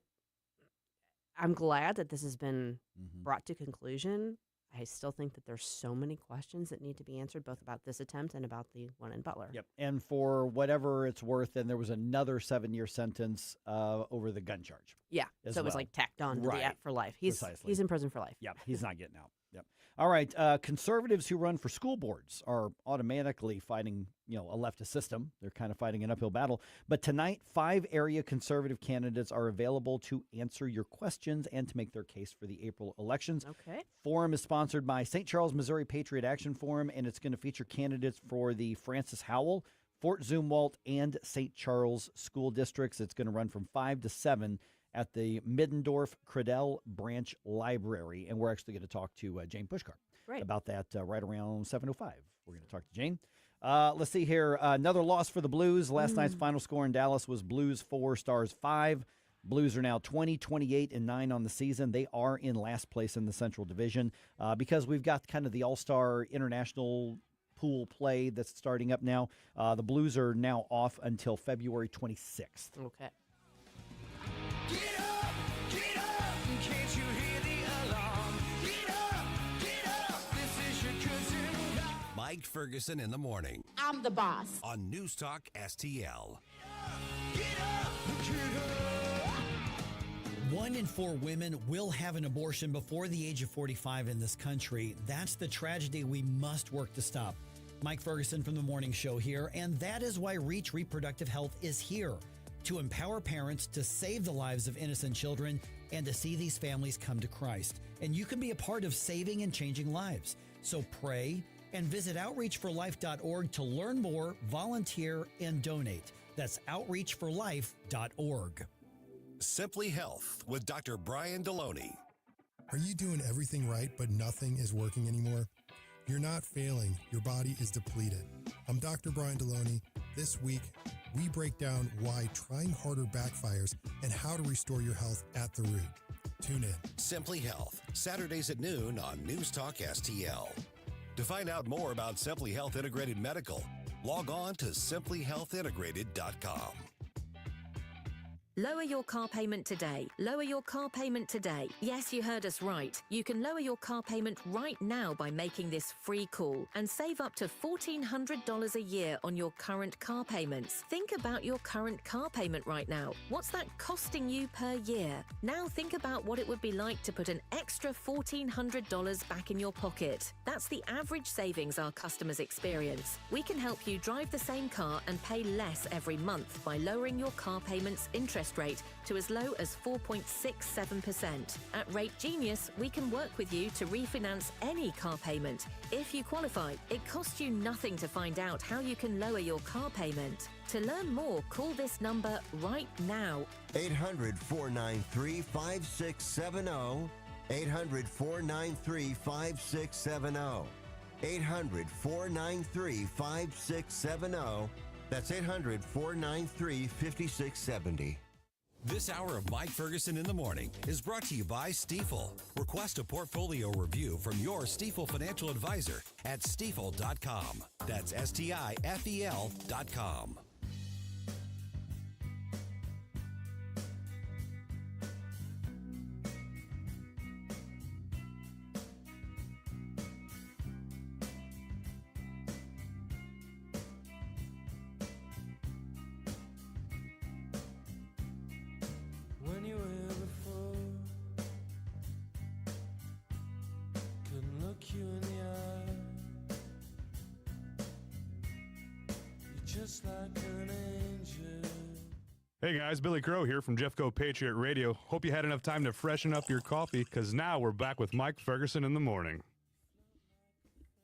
I'm glad that this has been brought to conclusion. I still think that there's so many questions that need to be answered, both about this attempt and about the one in Butler. Yep. And for whatever it's worth, then there was another 7-year sentence over the gun charge. Yeah. So it was like tacked on to the for life. He's in prison for life. Yeah. He's not getting out. Yep. All right, conservatives who run for school boards are automatically fighting, a leftist system. They're kind of fighting an uphill battle. But tonight, 5 area conservative candidates are available to answer your questions and to make their case for the April elections. Okay. Forum is sponsored by St. Charles, Missouri Patriot Action Forum, and it's going to feature candidates for the Francis Howell, Fort Zumwalt, and St. Charles school districts. It's going to run from 5 to 7 at the Middendorf Credell Branch Library. And we're actually going to talk to Jane Puszkar about that right around 7:05. We're going to talk to Jane. Let's see here. Another loss for the Blues. Last night's final score in Dallas was Blues 4, Stars 5. Blues are now 20, 28, and 9 on the season. They are in last place in the Central Division because we've got kind of the all-star international pool play that's starting up now. The Blues are now off until February 26th. Okay. Get up, can't you hear the alarm? Get up, this is your cousin. Mike Ferguson in the morning. I'm the boss. On NewsTalk STL. Get up. 1 in 4 women will have an abortion before the age of 45 in this country. That's the tragedy we must work to stop. Mike Ferguson from The Morning Show here, and that is why Reach Reproductive Health is here, to empower parents to save the lives of innocent children and to see these families come to Christ. And you can be a part of saving and changing lives. So pray and visit outreachforlife.org to learn more, volunteer, and donate. That's outreachforlife.org. Simply Health with Dr. Brian Deloney. Are you doing everything right, but nothing is working anymore? You're not failing. Your body is depleted. I'm Dr. Brian Deloney. This week, we break down why trying harder backfires and how to restore your health at the root. Tune in. Simply Health, Saturdays at noon on NewsTalk STL. To find out more about Simply Health Integrated Medical, log on to simplyhealthintegrated.com. Lower your car payment today. Lower your car payment today. Yes, you heard us right. You can lower your car payment right now by making this free call and save up to $1,400 a year on your current car payments. Think about your current car payment right now. What's that costing you per year? Now think about what it would be like to put an extra $1,400 back in your pocket. That's the average savings our customers experience. We can help you drive the same car and pay less every month by lowering your car payment's interest rate to as low as 4.67%. At Rate Genius, we can work with you to refinance any car payment. If you qualify, it costs you nothing to find out how you can lower your car payment. To learn more, call this number right now. 800-493-5670. 800-493-5670. 800-493-5670. That's 800-493-5670. This hour of Mike Ferguson in the Morning is brought to you by Stifel. Request a portfolio review from your Stifel financial advisor at stifel.com. That's STIFEL.com. Hey guys, Billy Crow here from Jeffco Patriot Radio. Hope you had enough time to freshen up your coffee, because now we're back with Mike Ferguson in the morning.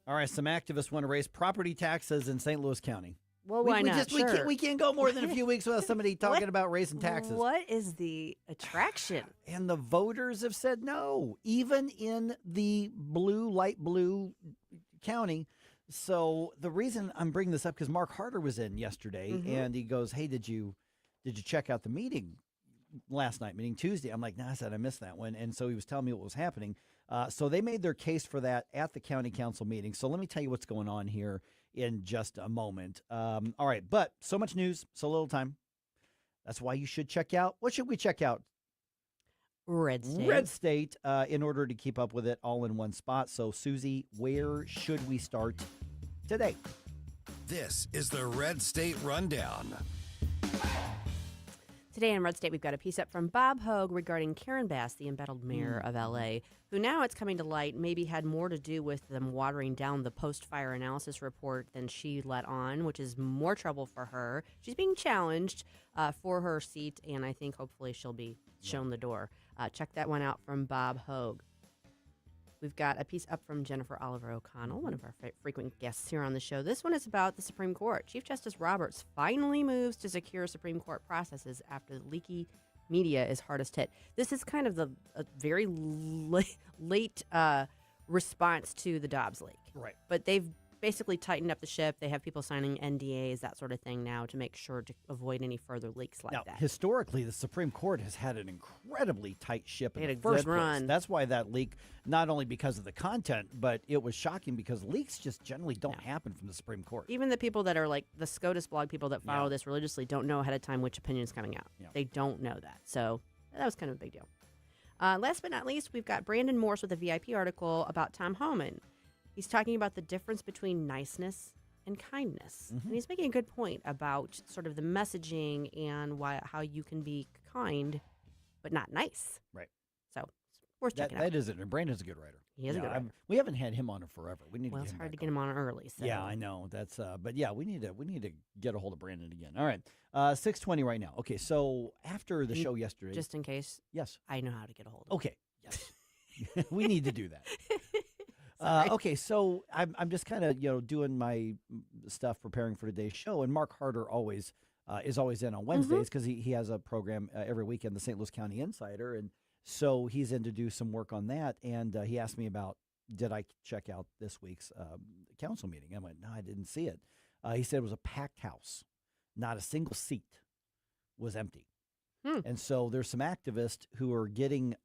All right, some activists want to raise property taxes in St. Louis County. Well, why not? We can't go more than a few weeks without somebody talking about raising taxes. What is the attraction? And the voters have said no, even in the light blue county. So the reason I'm bringing this up, because Mark Harder was in yesterday, and he goes, hey, did you check out the meeting last night, meeting Tuesday? I'm like, nah, I said I missed that one. And so he was telling me what was happening. So they made their case for that at the county council meeting. So let me tell you what's going on here in just a moment. All right, but so much news, so little time. That's why you should check out. What should we check out? Red State. Red State, in order to keep up with it all in one spot. So, Susie, where should we start today? This is the Red State Rundown. Today in Red State, we've got a piece up from Bob Hogue regarding Karen Bass, the embattled mayor of L.A., who now it's coming to light maybe had more to do with them watering down the post-fire analysis report than she let on, which is more trouble for her. She's being challenged for her seat, and I think hopefully she'll be shown the door. Check that one out from Bob Hogue. We've got a piece up from Jennifer Oliver O'Connell, one of our frequent guests here on the show. This one is about the Supreme Court. Chief Justice Roberts finally moves to secure Supreme Court processes after the leaky media is hardest hit. This is kind of a very late response to the Dobbs leak. Right. But they've basically tightened up the ship. They have people signing NDAs, that sort of thing now to make sure to avoid any further leaks like that. Historically, the Supreme Court has had an incredibly tight ship in They the had a first good place. run. That's why that leak, not only because of the content, but it was shocking because leaks just generally don't happen from the Supreme Court. Even the people that are like the SCOTUS blog people that follow this religiously don't know ahead of time which opinion is coming out. They don't know that. So that was kind of a big deal. Last but not least, we've got Brandon Morse with a VIP article about Tom Homan. He's talking about the difference between niceness and kindness. And he's making a good point about sort of the messaging and how you can be kind but not nice. Right. So it's worth checking out. That is it. And Brandon's a good writer. He is a good writer. We haven't had him on in forever. We need to Well, get it's him hard to back get him on early. So. Yeah, I know. That's but yeah, we need to get a hold of Brandon again. All right. 6:20 right now. Okay, so after the show yesterday. Just in case. Yes. I know how to get a hold of Okay. Yes. We need to do that. Sorry. Okay, so I'm just kind of doing my stuff preparing for today's show, and Mark Harder is always in on Wednesdays because he has a program every weekend, the St. Louis County Insider, and so he's in to do some work on that. And he asked me about did I check out this week's council meeting. I went, no, I didn't see it. He said it was a packed house, not a single seat was empty, and so there's some activists who are getting.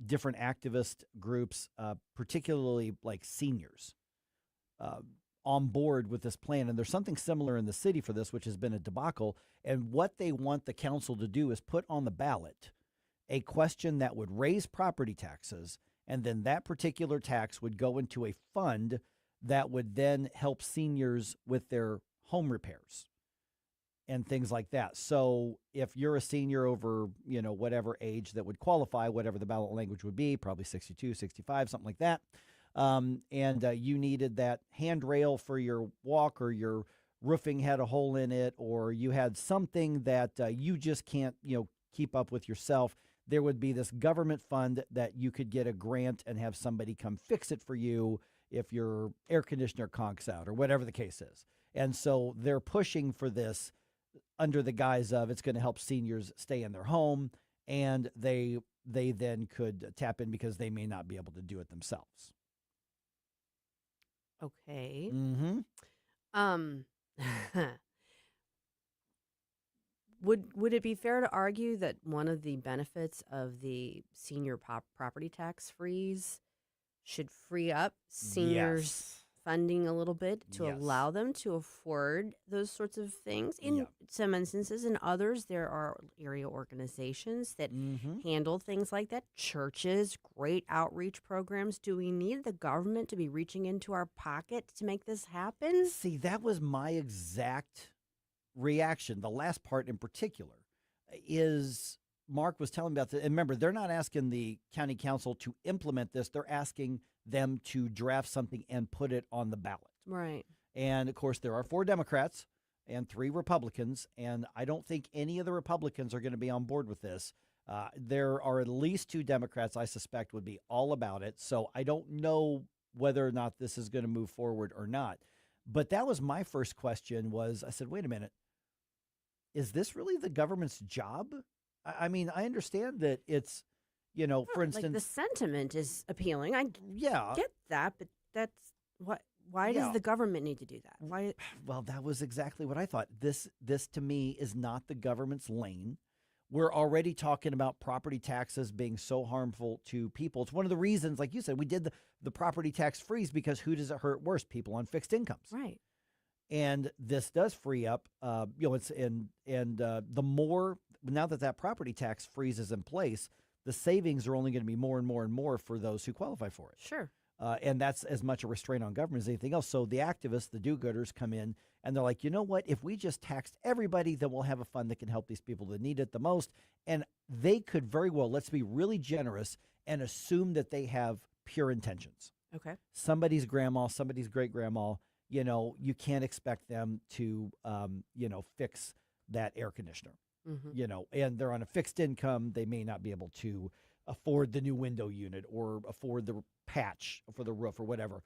Different activist groups, particularly like seniors, on board with this plan. And there's something similar in the city for this, which has been a debacle. And what they want the council to do is put on the ballot a question that would raise property taxes, and then that particular tax would go into a fund that would then help seniors with their home repairs and things like that. So if you're a senior over, whatever age that would qualify, whatever the ballot language would be, probably 62, 65, something like that, and you needed that handrail for your walk, or your roofing had a hole in it, or you had something that you just can't, keep up with yourself, there would be this government fund that you could get a grant and have somebody come fix it for you if your air conditioner conks out or whatever the case is. And so they're pushing for this under the guise of it's going to help seniors stay in their home, and they then could tap in because they may not be able to do it themselves. Okay. Would it be fair to argue that one of the benefits of the senior property tax freeze should free up seniors' funding a little bit to allow them to afford those sorts of things? In some instances, in others, there are area organizations that handle things like that. Churches, great outreach programs. Do we need the government to be reaching into our pocket to make this happen? See, that was my exact reaction. The last part in particular is Mark was telling me about and remember, they're not asking the county council to implement this. They're asking them to draft something and put it on the ballot. Right. And of course, there are 4 Democrats and 3 Republicans, and I don't think any of the Republicans are going to be on board with this. There are at least 2 Democrats I suspect would be all about it. So I don't know whether or not this is going to move forward or not. But that was my first question I said, wait a minute, is this really the government's job? I mean, I understand that it's, for instance, like the sentiment is appealing. I get that, but that's what. Why does the government need to do that? Why? Well, that was exactly what I thought. This to me is not the government's lane. We're already talking about property taxes being so harmful to people. It's one of the reasons, like you said, we did the property tax freeze because who does it hurt worse? People on fixed incomes. Right. And this does free up, it's the more, now that property tax freeze is in place, the savings are only going to be more and more and more for those who qualify for it. Sure. And that's as much a restraint on government as anything else. So the activists, the do-gooders, come in and they're like, you know what? If we just taxed everybody, then we'll have a fund that can help these people that need it the most. And they could very well, let's be really generous and assume that they have pure intentions. Okay. Somebody's grandma, somebody's great-grandma, you can't expect them to, fix that air conditioner. And they're on a fixed income. They may not be able to afford the new window unit or afford the patch for the roof or whatever.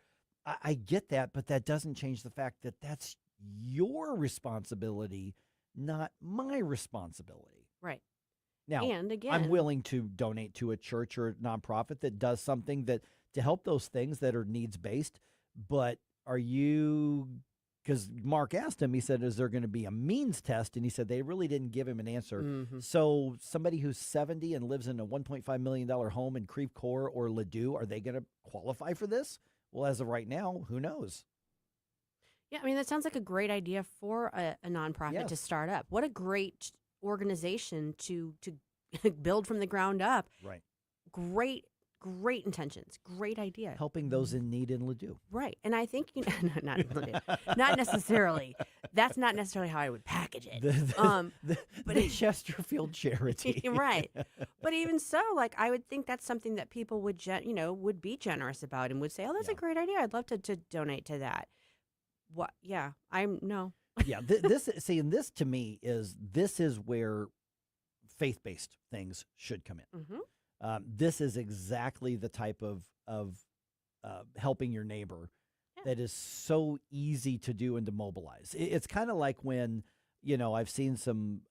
I get that, but that doesn't change the fact that that's your responsibility, not my responsibility. Right. Now, and again, I'm willing to donate to a church or a nonprofit that does something that to help those things that are needs-based, but are you... Because Mark asked him, he said, is there going to be a means test? And he said they really didn't give him an answer. So somebody who's 70 and lives in a $1.5 million home in Creve Coeur or Ladue, are they going to qualify for this? Well, as of right now, who knows? Yeah, I mean, that sounds like a great idea for a nonprofit to start up. What a great organization to build from the ground up. Right. Great intentions. Great idea. Helping those in need in Ladue. Right. And I think, not in Ladue. Not necessarily. That's not necessarily how I would package it. The Chesterfield charity. Right. But even so, I would think that's something that people would, would be generous about and would say, oh, that's a great idea. I'd love to donate to that. What? Yeah. No. Yeah. This to me this is where faith-based things should come in. This is exactly the type of helping your neighbor that is so easy to do and to mobilize. It's kind of like when, I've seen some,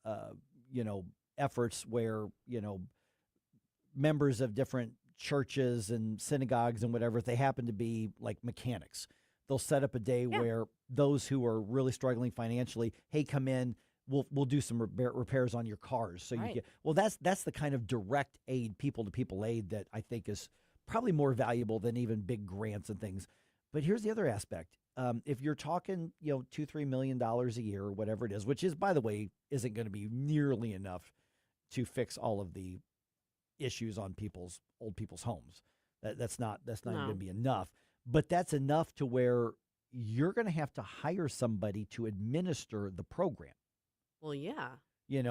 efforts where, members of different churches and synagogues and whatever, if they happen to be like mechanics, they'll set up a day where those who are really struggling financially, hey, come in. We'll do some repairs on your cars. So you get, that's the kind of direct aid, people-to-people aid that I think is probably more valuable than even big grants and things. But here's the other aspect. If you're talking, $2-3 million a year or whatever it is, which is, by the way, isn't going to be nearly enough to fix all of the issues on old people's homes. That's not going to be enough. But that's enough to where you're going to have to hire somebody to administer the program. Well, yeah.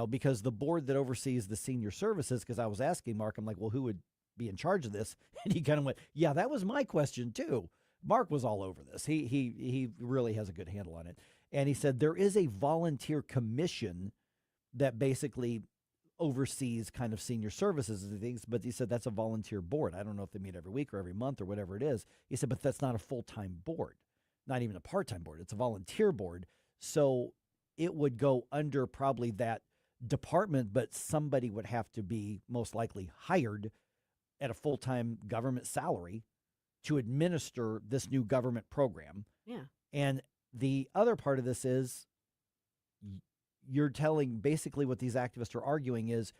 Because the board that oversees the senior services, because I was asking Mark, I'm like, well, who would be in charge of this? And he kind of went, yeah, that was my question too. Mark was all over this. He really has a good handle on it. And he said there is a volunteer commission that basically oversees kind of senior services and things, but he said that's a volunteer board. I don't know if they meet every week or every month or whatever it is. He said, but that's not a full-time board, not even a part-time board. It's a volunteer board. So it would go under probably that department, but somebody would have to be most likely hired at a full-time government salary to administer this new government program. Yeah. And the other part of this is you're telling basically what these activists are arguing is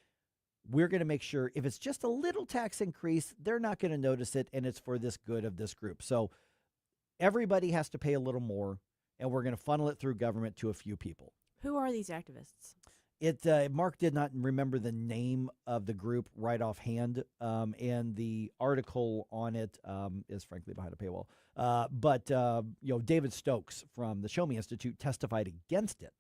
we're going to make sure if it's just a little tax increase, they're not going to notice it, and it's for this good of this group. So everybody has to pay a little more, and we're going to funnel it through government to a few people. Who are these activists? Mark did not remember the name of the group right offhand, and the article on it is frankly behind a paywall. But David Stokes from the Show Me Institute testified against it,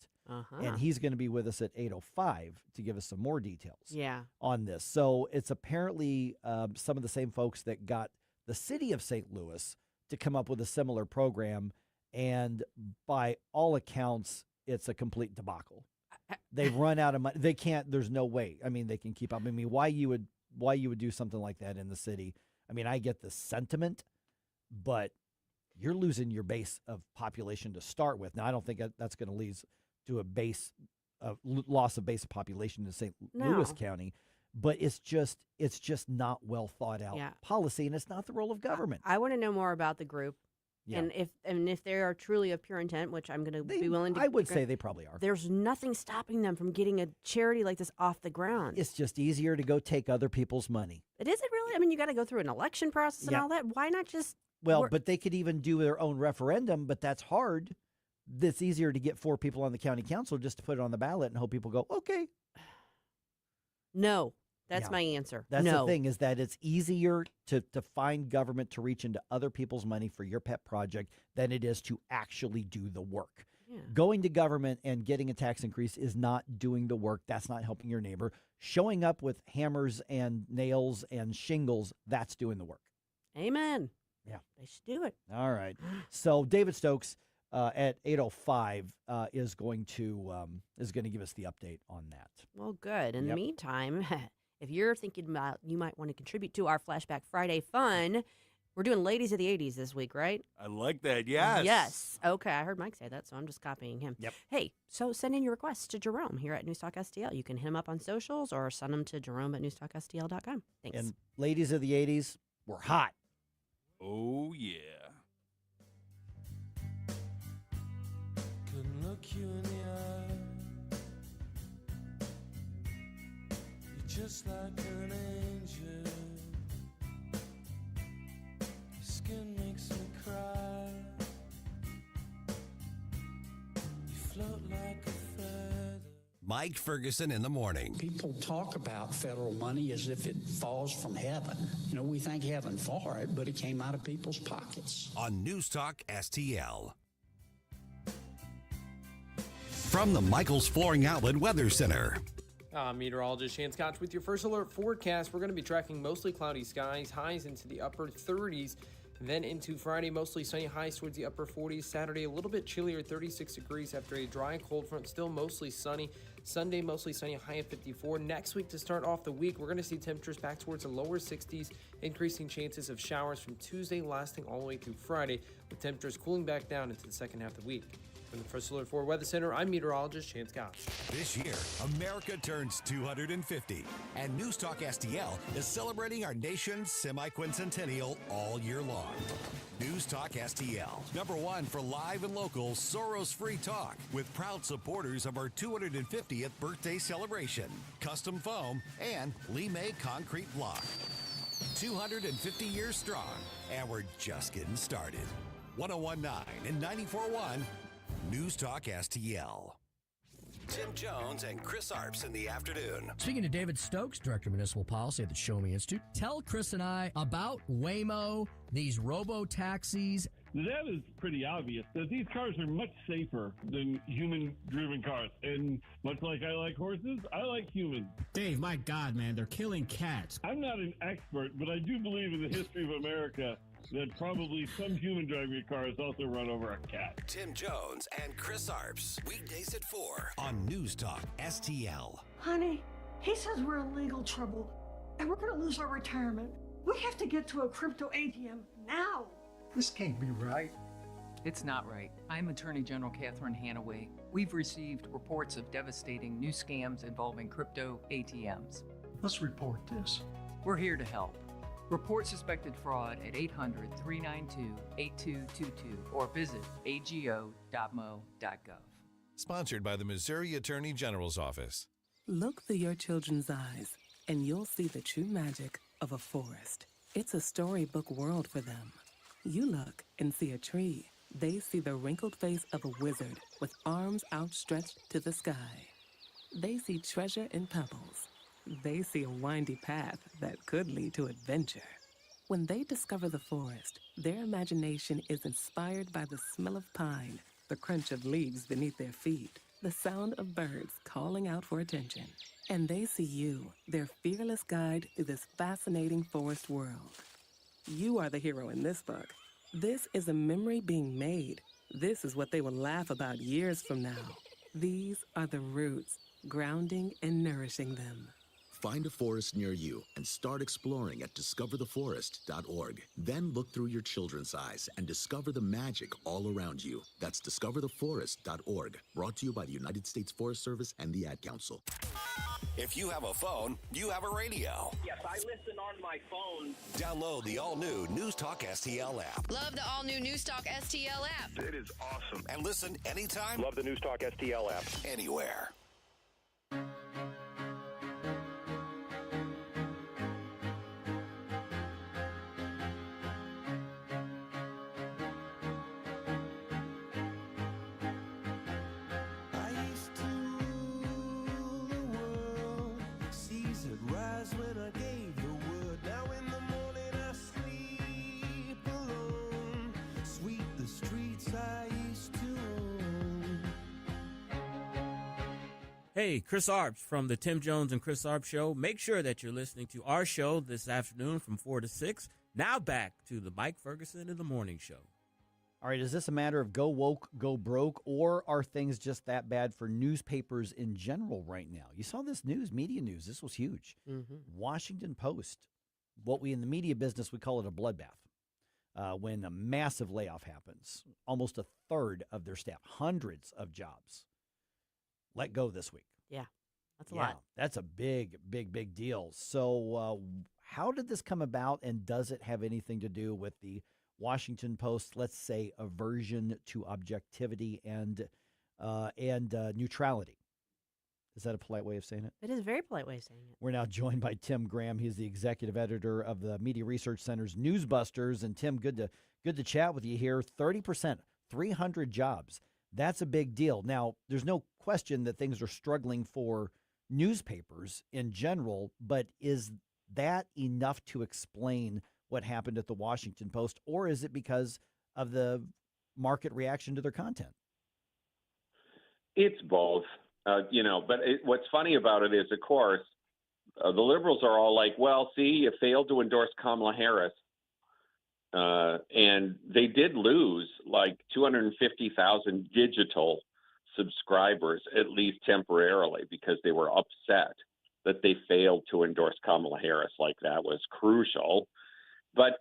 and he's going to be with us at 8:05 to give us some more details on this. So it's apparently some of the same folks that got the city of St. Louis to come up with a similar program. And by all accounts, it's a complete debacle. They've run out of money. They can't. There's no way. I mean, they can keep up. I mean, why you would do something like that in the city? I mean, I get the sentiment, but you're losing your base of population to start with. Now, I don't think that's going to lead to a loss of base of population in St. Louis County. But it's just not well thought out policy, and it's not the role of government. I want to know more about the group. Yeah. And if they are truly of pure intent, which I'm going to be willing to, I would say they probably are. There's nothing stopping them from getting a charity like this off the ground. It's just easier to go take other people's money. Is it really? I mean, you got to go through an election process and all that. Why not just? Well, but they could even do their own referendum, but that's hard. It's easier to get 4 people on the county council just to put it on the ballot and hope people go, okay. No. That's my answer. That's no. the thing, is that it's easier to find government to reach into other people's money for your pet project than it is to actually do the work. Yeah. Going to government and getting a tax increase is not doing the work. That's not helping your neighbor. Showing up with hammers and nails and shingles, that's doing the work. Amen. Yeah. They should do it. All right. So David Stokes at 8:05 is going to give us the update on that. Well, good. In the meantime, if you're thinking about you might want to contribute to our Flashback Friday fun, we're doing Ladies of the 80s this week, right? I like that. Yes. Yes. Okay. I heard Mike say that, so I'm just copying him. Yep. Hey, so send in your requests to Jerome here at NewsTalkSTL. You can hit him up on socials or send them to Jerome at NewsTalkSTL.com. Thanks. And Ladies of the 80s were hot. Oh, yeah. Couldn't look you in the eye. You're just like an angel. Your skin makes me cry. You float like a feather. Mike Ferguson in the morning. People talk about federal money as if it falls from heaven. You know, we thank heaven for it, but it came out of people's pockets. On News Talk STL. From the Michaels Flooring Outlet Weather Center. Meteorologist Shan Scotch with your first alert forecast. We're going to be tracking mostly cloudy skies, highs into the upper 30s. Then into Friday, mostly sunny, highs towards the upper 40s. Saturday, a little bit chillier, 36 degrees after a dry, cold front. Still mostly sunny. Sunday, mostly sunny, high at 54. Next week, to start off the week, we're going to see temperatures back towards the lower 60s, increasing chances of showers from Tuesday, lasting all the way through Friday, with temperatures cooling back down into the second half of the week. From the First Alert 4 Weather Center, I'm meteorologist Shan Scott. This year, America turns 250, and News Talk STL is celebrating our nation's semi-quincentennial all year long. News Talk STL, #1 for live and local Soros-free talk, with proud supporters of our 250th birthday celebration, custom foam, and Lee May concrete block. 250 years strong, and we're just getting started. 101.9 and 94.1 News Talk STL. Tim Jones and Chris Arps in the afternoon. Speaking to David Stokes, Director of Municipal Policy at the Show Me Institute, tell Chris and I about Waymo, these robo-taxis. That is pretty obvious that these cars are much safer than human-driven cars. And much like I like horses, I like humans. Dave, my God, man, they're killing cats. I'm not an expert, but I do believe in the history of America that probably some human driving a car has also run over a cat. Tim Jones and Chris Arps, weekdays at 4 on News Talk STL. Honey, he says we're in legal trouble and we're going to lose our retirement. We have to get to a crypto ATM now. This can't be right. It's not right. I'm Attorney General Catherine Hanaway. We've received reports of devastating new scams involving crypto ATMs. Let's report this. We're here to help. Report suspected fraud at 800-392-8222 or visit ago.mo.gov. Sponsored by the Missouri Attorney General's Office. Look through your children's eyes, and you'll see the true magic of a forest. It's a storybook world for them. You look and see a tree. They see the wrinkled face of a wizard with arms outstretched to the sky. They see treasure in pebbles. They see a windy path that could lead to adventure. When they discover the forest, their imagination is inspired by the smell of pine, the crunch of leaves beneath their feet, the sound of birds calling out for attention. And they see you, their fearless guide through this fascinating forest world. You are the hero in this book. This is a memory being made. This is what they will laugh about years from now. These are the roots, grounding and nourishing them. Find a forest near you and start exploring at discovertheforest.org. Then look through your children's eyes and discover the magic all around you. That's discovertheforest.org. Brought to you by the United States Forest Service and the Ad Council. If you have a phone, you have a radio. Yes, I listen on my phone. Download the all-new News Talk STL app. Love the all-new News Talk STL app. It is awesome. And listen anytime. Love the News Talk STL app. Anywhere. I used to rule the world, seas that rise when Hey, Chris Arps from the Tim Jones and Chris Arps Show. Make sure that you're listening to our show this afternoon from 4 to 6. Now back to the Mike Ferguson in the Morning Show. All right, is this a matter of go woke, go broke, or are things just that bad for newspapers in general right now? You saw this news, media news. This was huge. Washington Post, what we in the media business, we call it a bloodbath. When a massive layoff happens, almost a third of their staff, hundreds of jobs, let go this week. Yeah, that's a lot. That's a big, big, big deal. So how did this come about, and does it have anything to do with the Washington Post, let's say, aversion to objectivity and neutrality? Is that a polite way of saying it? It is a very polite way of saying it. We're now joined by Tim Graham. He's the executive editor of the Media Research Center's Newsbusters. And Tim, good to chat with you here. 30%, 300 jobs. That's a big deal. Now, there's no question that things are struggling for newspapers in general, but is that enough to explain what happened at the Washington Post, or is it because of the market reaction to their content? It's both, but what's funny about it is, of course, the liberals are all like, well, see, you failed to endorse Kamala Harris. And they did lose like 250,000 digital subscribers, at least temporarily, because they were upset that they failed to endorse Kamala Harris. Like, that was crucial. But,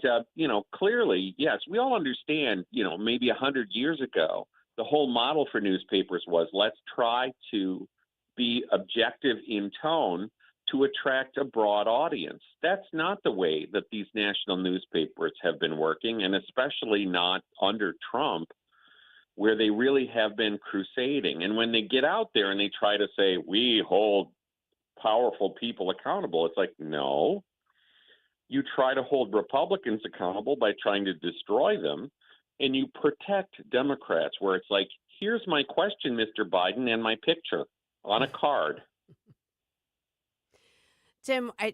clearly, yes, we all understand, maybe 100 years ago, the whole model for newspapers was let's try to be objective in tone to attract a broad audience. That's not the way that these national newspapers have been working, and especially not under Trump, where they really have been crusading. And when they get out there and they try to say, we hold powerful people accountable, it's like, no. You try to hold Republicans accountable by trying to destroy them, and you protect Democrats, where it's like, here's my question, Mr. Biden, and my picture on a card. Tim, I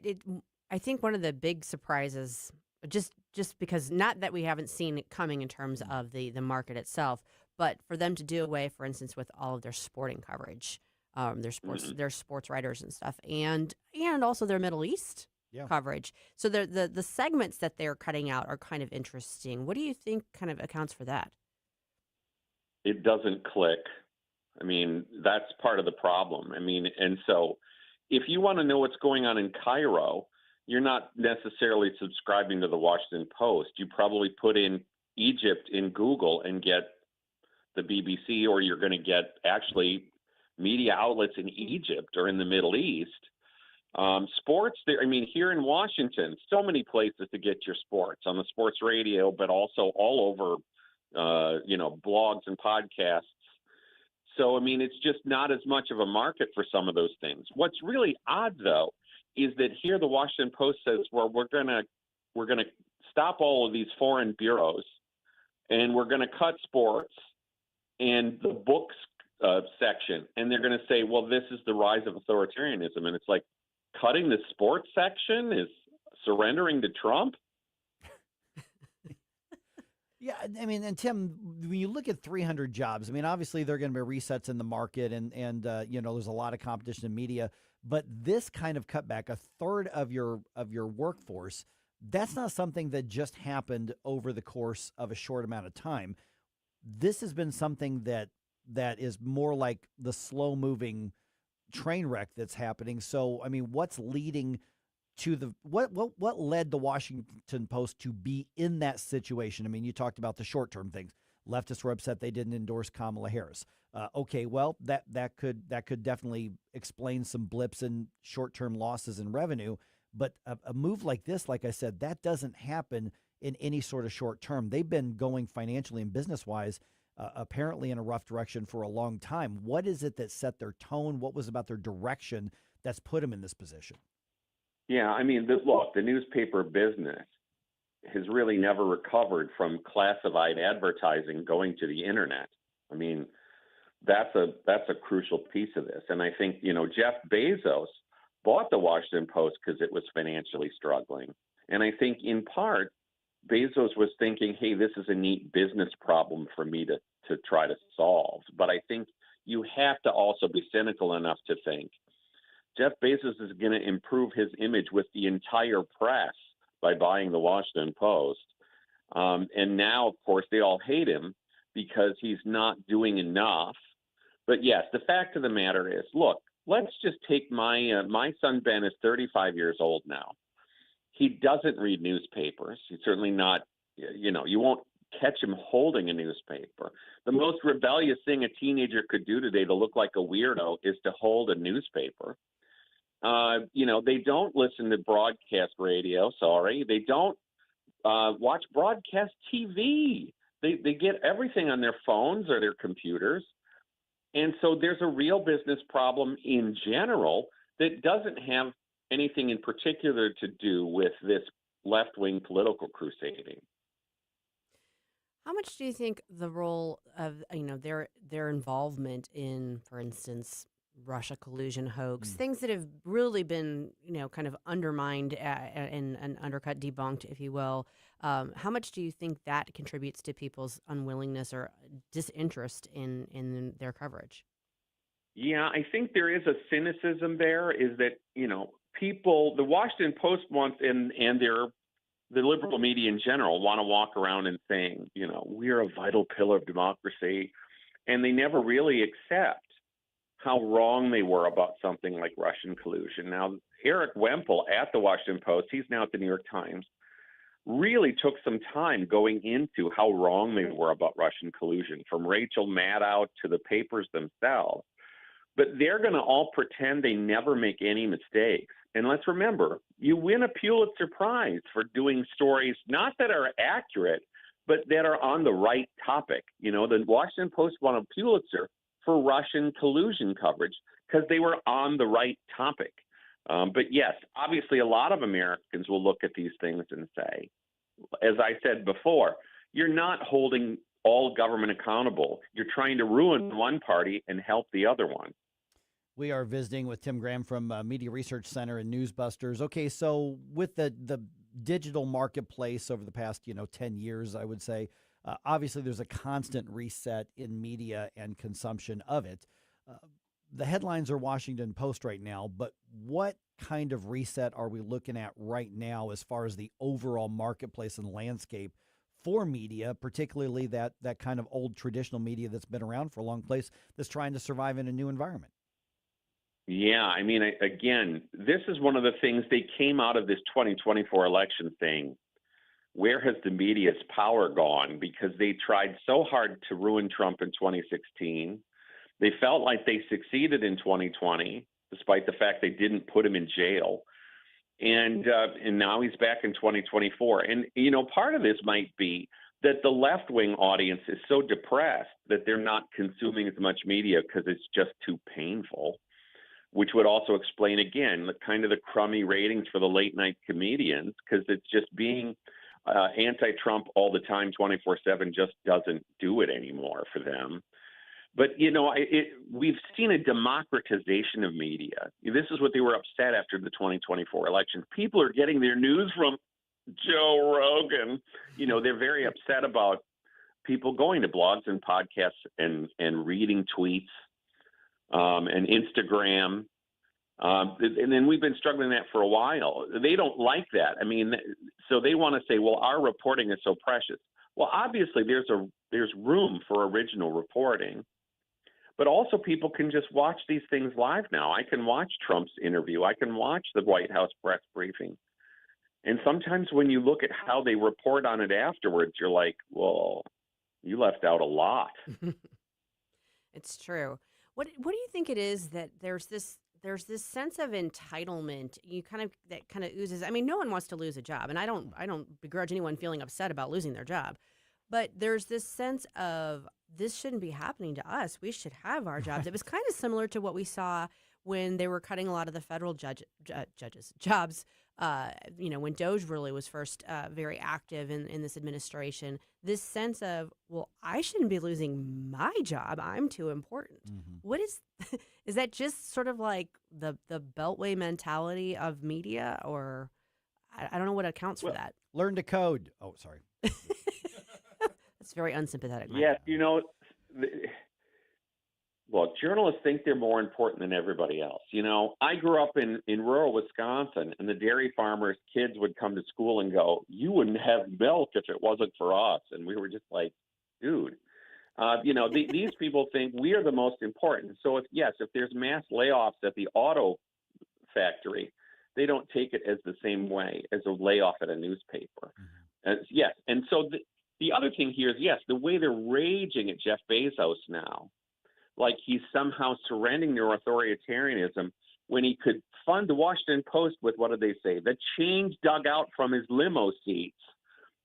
think one of the big surprises, just because, not that we haven't seen it coming in terms of the market itself, but for them to do away, for instance, with all of their sporting coverage, their sports writers and stuff, and also their Middle East coverage. So the segments that they're cutting out are kind of interesting. What do you think kind of accounts for that? It doesn't click. I mean, that's part of the problem. I mean, and so if you want to know what's going on in Cairo, you're not necessarily subscribing to the Washington Post. You probably put in Egypt in Google and get the BBC, or you're going to get actually media outlets in Egypt or in the Middle East. Sports, here in Washington, so many places to get your sports on the sports radio, but also all over, blogs and podcasts. So, it's just not as much of a market for some of those things. What's really odd, though, is that here the Washington Post says, well, we're gonna stop all of these foreign bureaus, and we're going to cut sports and the books section, and they're going to say, well, this is the rise of authoritarianism, and it's like, cutting the sports section is surrendering to Trump? Yeah, and Tim, when you look at 300 jobs, obviously there are going to be resets in the market, and there's a lot of competition in media. But this kind of cutback, a third of your workforce, that's not something that just happened over the course of a short amount of time. This has been something that is more like the slow-moving train wreck that's happening. So, what's leading to what led the Washington Post to be in that situation? You talked about the short-term things. Leftists were upset they didn't endorse Kamala Harris. Okay, well, that could definitely explain some blips in short-term losses in revenue. But a move like this, like I said, that doesn't happen in any sort of short term. They've been going financially and business-wise apparently in a rough direction for a long time. What is it that set their tone? What was about their direction that's put them in this position? Yeah, the newspaper business has really never recovered from classified advertising going to the internet. That's a crucial piece of this. And I think, Jeff Bezos bought the Washington Post because it was financially struggling. And I think in part, Bezos was thinking, hey, this is a neat business problem for me to try to solve. But I think you have to also be cynical enough to think Jeff Bezos is going to improve his image with the entire press by buying the Washington Post. And now, of course, they all hate him because he's not doing enough. But yes, the fact of the matter is, look, let's just take my son Ben is 35 years old now. He doesn't read newspapers. He's certainly not, you won't catch him holding a newspaper. The most rebellious thing a teenager could do today to look like a weirdo is to hold a newspaper. They don't listen to broadcast radio. Sorry. They don't watch broadcast TV. They get everything on their phones or their computers. And so there's a real business problem in general that doesn't have anything in particular to do with this left-wing political crusading. How much do you think the role of their involvement in, for instance, Russia collusion hoax, things that have really been kind of undermined and undercut, debunked, if you will? How much do you think that contributes to people's unwillingness or disinterest in their coverage? Yeah, I think there is a cynicism there. Is that people, the Washington Post wants and the liberal media in general want to walk around and saying, we're a vital pillar of democracy, and they never really accept how wrong they were about something like Russian collusion. Now, Eric Wemple at the Washington Post, he's now at the New York Times, really took some time going into how wrong they were about Russian collusion, from Rachel Maddow to the papers themselves. But they're going to all pretend they never make any mistakes. And let's remember, you win a Pulitzer Prize for doing stories not that are accurate, but that are on the right topic. The Washington Post won a Pulitzer for Russian collusion coverage because they were on the right topic. But yes, obviously a lot of Americans will look at these things and say, as I said before, you're not holding all government accountable. You're trying to ruin one party and help the other one. We are visiting with Tim Graham from Media Research Center and Newsbusters. Okay, so with the digital marketplace over the past 10 years, I would say, obviously there's a constant reset in media and consumption of it. The headlines are Washington Post right now, but what kind of reset are we looking at right now as far as the overall marketplace and landscape for media, particularly that kind of old traditional media that's been around for a long place that's trying to survive in a new environment? Yeah, I mean, again, this is one of the things they came out of this 2024 election saying, where has the media's power gone? Because they tried so hard to ruin Trump in 2016. They felt like they succeeded in 2020, despite the fact they didn't put him in jail. And now he's back in 2024. And, part of this might be that the left-wing audience is so depressed that they're not consuming as much media because it's just too painful, which would also explain, again, the kind of the crummy ratings for the late-night comedians, because it's just being anti-Trump all the time, 24/7, just doesn't do it anymore for them. But, we've seen a democratization of media. This is what they were upset after the 2024 election. People are getting their news from Joe Rogan. They're very upset about people going to blogs and podcasts and reading tweets and Instagram. And then we've been struggling with that for a while. They don't like that. I mean, so they want to say, well, our reporting is so precious. Well, obviously there's room for original reporting, but also people can just watch these things live now. I can watch Trump's interview. I can watch the White House press briefing. And sometimes when you look at how they report on it afterwards, you're like, well, you left out a lot. It's true. What do you think it is that there's this sense of entitlement that kind of oozes? I mean, no one wants to lose a job, and I don't begrudge anyone feeling upset about losing their job, but there's this sense of this shouldn't be happening to us. We should have our jobs. It was kind of similar to what we saw when they were cutting a lot of the federal judges' jobs. When Doge really was first very active in this administration, this sense of, well, I shouldn't be losing my job. I'm too important. Mm-hmm. What is that just sort of like the Beltway mentality of media, or I don't know what accounts for that. Learn to code. Oh, sorry. That's very unsympathetic. Yes, look, journalists think they're more important than everybody else. You know, I grew up in rural Wisconsin, and the dairy farmers' kids would come to school and go, "You wouldn't have milk if it wasn't for us." And we were just like, dude. These people think we are the most important. So if there's mass layoffs at the auto factory, they don't take it as the same way as a layoff at a newspaper. And so the other thing here is, the way they're raging at Jeff Bezos now, like he's somehow surrendering to authoritarianism when he could fund the Washington Post with, what did they say, the change dug out from his limo seats.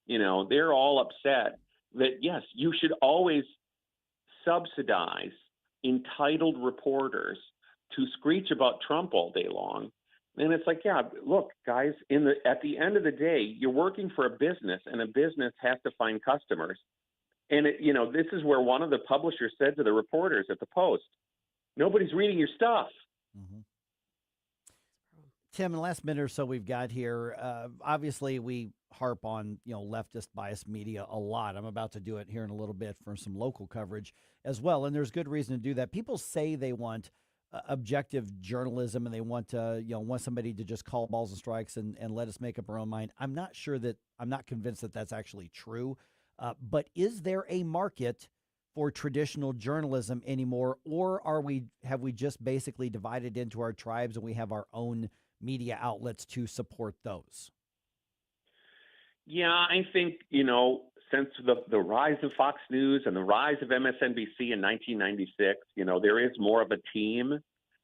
They're all upset that, yes, you should always subsidize entitled reporters to screech about Trump all day long. And it's like, look, guys, at the end of the day, you're working for a business, and a business has to find customers. And, this is where one of the publishers said to the reporters at the Post, nobody's reading your stuff. Mm-hmm. Tim, in the last minute or so we've got here, obviously we harp on, leftist biased media a lot. I'm about to do it here in a little bit for some local coverage as well. And there's good reason to do that. People say they want objective journalism, and they want somebody to just call balls and strikes and let us make up our own mind. I'm not convinced that that's actually true. But is there a market for traditional journalism anymore, or have we just basically divided into our tribes and we have our own media outlets to support those? Yeah, I think, since the rise of Fox News and the rise of MSNBC in 1996, there is more of a team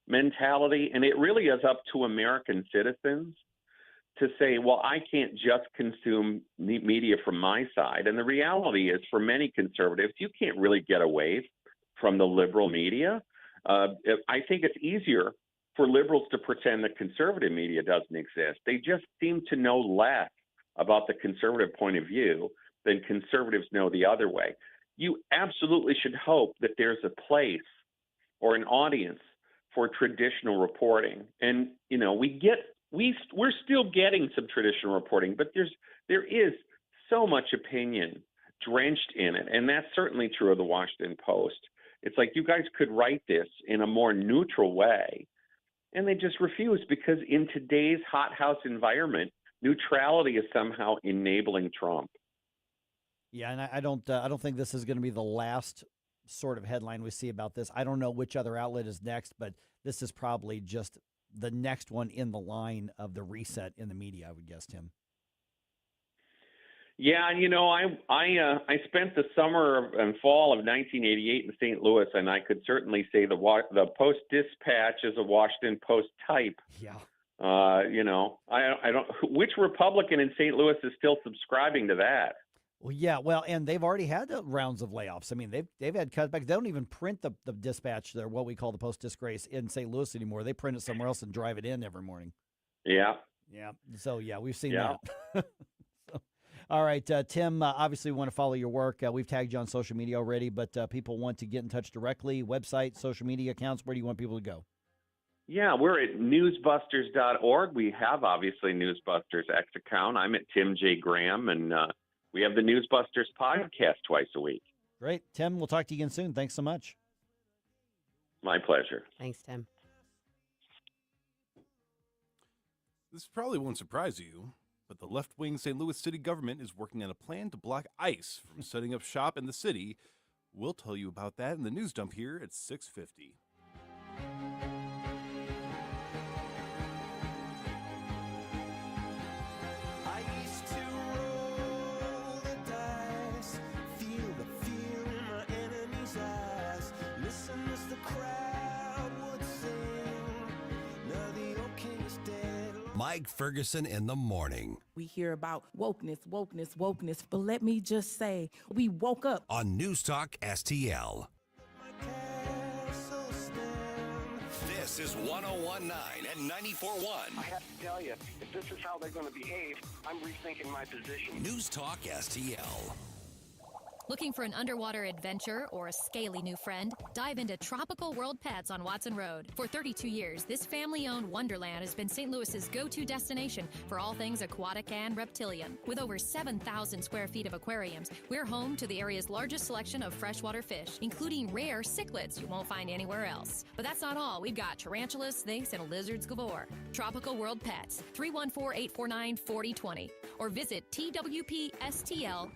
mentality, and it really is up to American citizens to say, well, I can't just consume media from my side. And the reality is, for many conservatives, you can't really get away from the liberal media. I think it's easier for liberals to pretend that conservative media doesn't exist. They just seem to know less about the conservative point of view than conservatives know the other way. You absolutely should hope that there's a place or an audience for traditional reporting. And, we're still getting some traditional reporting, but there is so much opinion drenched in it. And that's certainly true of the Washington Post. It's like, you guys could write this in a more neutral way. And they just refuse, because in today's hothouse environment, neutrality is somehow enabling Trump. Yeah, and I don't think this is going to be the last sort of headline we see about this. I don't know which other outlet is next, but this is probably just the next one in the line of the reset in the media, I would guess, Tim. Yeah, I spent the summer and fall of 1988 in St. Louis, and I could certainly say the Post-Dispatch is a Washington Post type. Yeah. I don't. Which Republican in St. Louis is still subscribing to that? Well, yeah, and they've already had rounds of layoffs. I mean, they've had cutbacks. They don't even print the Dispatch, there, what we call the Post-Disgrace, in St. Louis anymore. They print it somewhere else and drive it in every morning. Yeah. Yeah. So, we've seen that. All right, Tim, obviously we want to follow your work. We've tagged you on social media already, but people want to get in touch directly, website, social media accounts. Where do you want people to go? Yeah, we're at newsbusters.org. We have, obviously, Newsbusters X account. I'm at Tim J. Graham, and we have the Newsbusters podcast twice a week. Great. Tim, we'll talk to you again soon. Thanks so much. My pleasure. Thanks, Tim. This probably won't surprise you, but the left-wing St. Louis city government is working on a plan to block ICE from setting up shop in the city. We'll tell you about that in the news dump here at 6:50. Mike Ferguson in the morning. We hear about wokeness, but let me just say, we woke up. On NewsTalk-STL. This is 101.9 and 94.1. I have to tell you, if this is how they're going to behave, I'm rethinking my position. NewsTalk-STL. Looking for an underwater adventure or a scaly new friend? Dive into Tropical World Pets on Watson Road. For 32 years, this family-owned wonderland has been St. Louis's go-to destination for all things aquatic and reptilian. With over 7,000 square feet of aquariums, we're home to the area's largest selection of freshwater fish, including rare cichlids you won't find anywhere else. But that's not all. We've got tarantulas, snakes, and lizards galore. Tropical World Pets, 314-849-4020, or visit twpstl.com.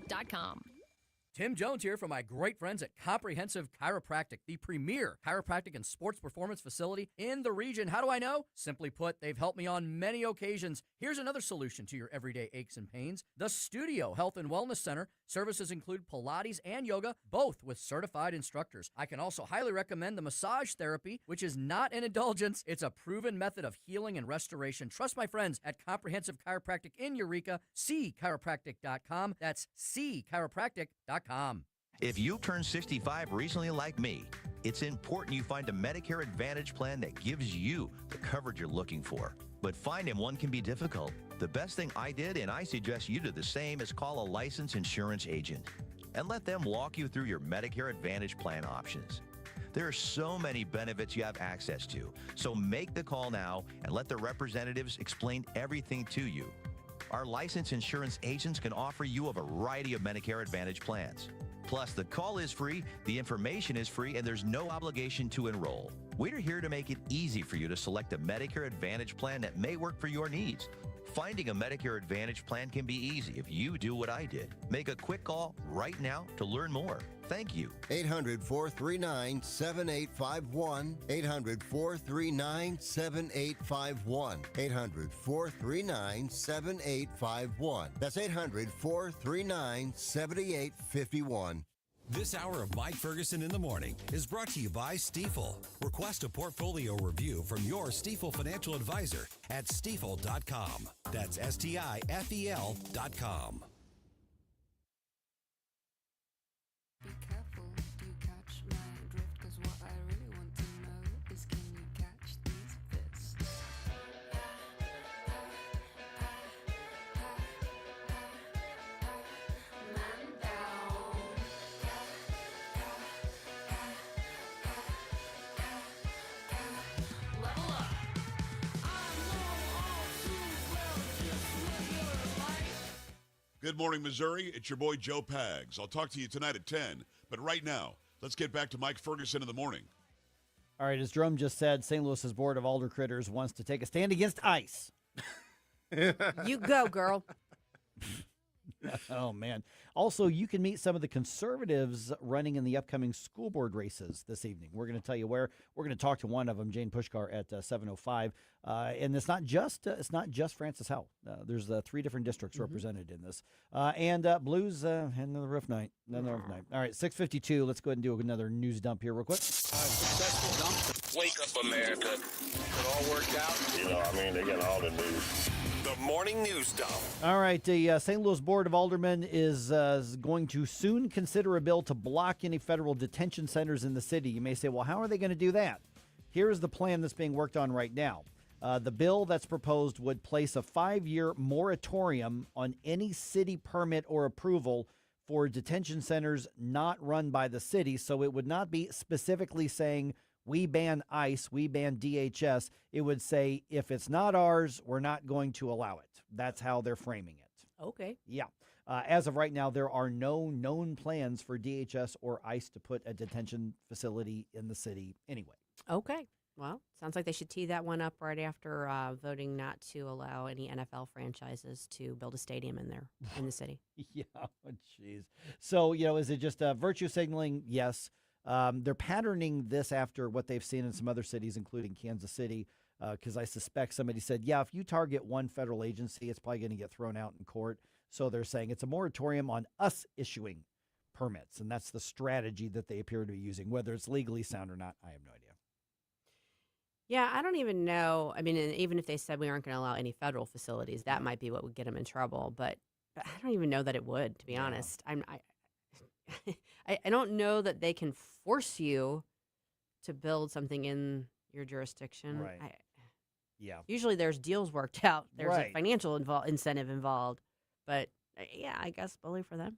Tim Jones here from my great friends at Comprehensive Chiropractic, the premier chiropractic and sports performance facility in the region. How do I know? Simply put, they've helped me on many occasions. Here's another solution to your everyday aches and pains. The Studio Health and Wellness Center. Services include Pilates and yoga, both with certified instructors. I can also highly recommend the massage therapy, which is not an indulgence. It's a proven method of healing and restoration. Trust my friends at Comprehensive Chiropractic in Eureka. cchiropractic.com. That's cchiropractic.com. If you turned 65 recently like me, it's important you find a Medicare Advantage plan that gives you the coverage you're looking for. But finding one can be difficult. The best thing I did, and I suggest you do the same, is call a licensed insurance agent and let them walk you through your Medicare Advantage plan options. There are so many benefits you have access to, so make the call now and let the representatives explain everything to you. Our licensed insurance agents can offer you a variety of Medicare Advantage plans. Plus, the call is free, the information is free, and there's no obligation to enroll. We're here to make it easy for you to select a Medicare Advantage plan that may work for your needs. Finding a Medicare Advantage plan can be easy if you do what I did. Make a quick call right now to learn more. Thank you. 800-439-7851. 800-439-7851. 800-439-7851. That's 800-439-7851. This hour of Mike Ferguson in the Morning is brought to you by Stifel. Request a portfolio review from your Stifel financial advisor at stifel.com. That's STIFEL.com. Be careful, do you catch my drift? Cause what I really want to know is, can you catch these fits? Man down. Level up. I know all too well just what you're like. Good morning, Missouri. It's your boy Joe Pags. I'll talk to you tonight at 10. But right now, let's get back to Mike Ferguson in the morning. All right, as Jerome just said, St. Louis's Board of Alder Critters wants to take a stand against ICE. You go, girl. Oh, man. Also, you can meet some of the conservatives running in the upcoming school board races this evening. We're going to tell you where. We're going to talk to one of them, Jane Puszkar, at 7:05. And it's not just Francis Howell. There's 3 different districts represented in this. And Blues and another rough night. Another rough night. All right, 6:52. Let's go ahead and do another news dump here real quick. Successful dump. Wake up, America. It all worked out. You know, I mean, they got all the news. The Morning News Dump. All right, the St. Louis Board of Aldermen is going to soon consider a bill to block any federal detention centers in the city. You may say, well, how are they going to do that? Here is the plan that's being worked on right now. The bill that's proposed would place a 5-year moratorium on any city permit or approval for detention centers not run by the city. So it would not be specifically saying we ban ICE, we ban DHS. It would say, if it's not ours, we're not going to allow it. That's how they're framing it. Okay. Yeah. As of right now, there are no known plans for DHS or ICE to put a detention facility in the city anyway. Okay. Well, sounds like they should tee that one up right after voting not to allow any NFL franchises to build a stadium in the city. Yeah. Jeez. So, is it just virtue signaling? Yes. They're patterning this after what they've seen in some other cities, including Kansas City, because I suspect somebody said, yeah, if you target one federal agency, it's probably going to get thrown out in court. So they're saying it's a moratorium on us issuing permits, and that's the strategy that they appear to be using. Whether it's legally sound or not, I have no idea. Yeah, I don't even know. I mean, even if they said we aren't going to allow any federal facilities, that might be what would get them in trouble. But I don't even know that it would, to be honest. I don't know that they can force you to build something in your jurisdiction. Right. Yeah. Usually there's deals worked out. There's Right. a financial incentive involved. But yeah, I guess bully for them.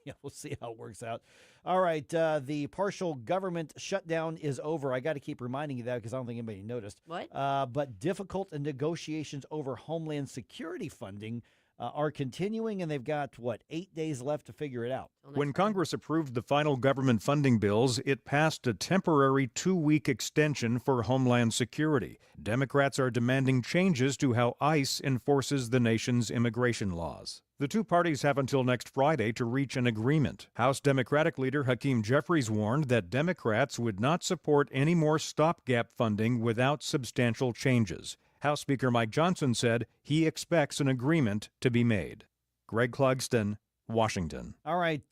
Yeah, we'll see how it works out. All right, the partial government shutdown is over. I got to keep reminding you that because I don't think anybody noticed. What? But difficult negotiations over Homeland Security funding are continuing, and they've got, 8 days left to figure it out. When Congress approved the final government funding bills, it passed a temporary 2-week extension for Homeland Security. Democrats are demanding changes to how ICE enforces the nation's immigration laws. The two parties have until next Friday to reach an agreement. House Democratic leader Hakeem Jeffries warned that Democrats would not support any more stopgap funding without substantial changes. House Speaker Mike Johnson said he expects an agreement to be made. Greg Clugston, Washington. All right,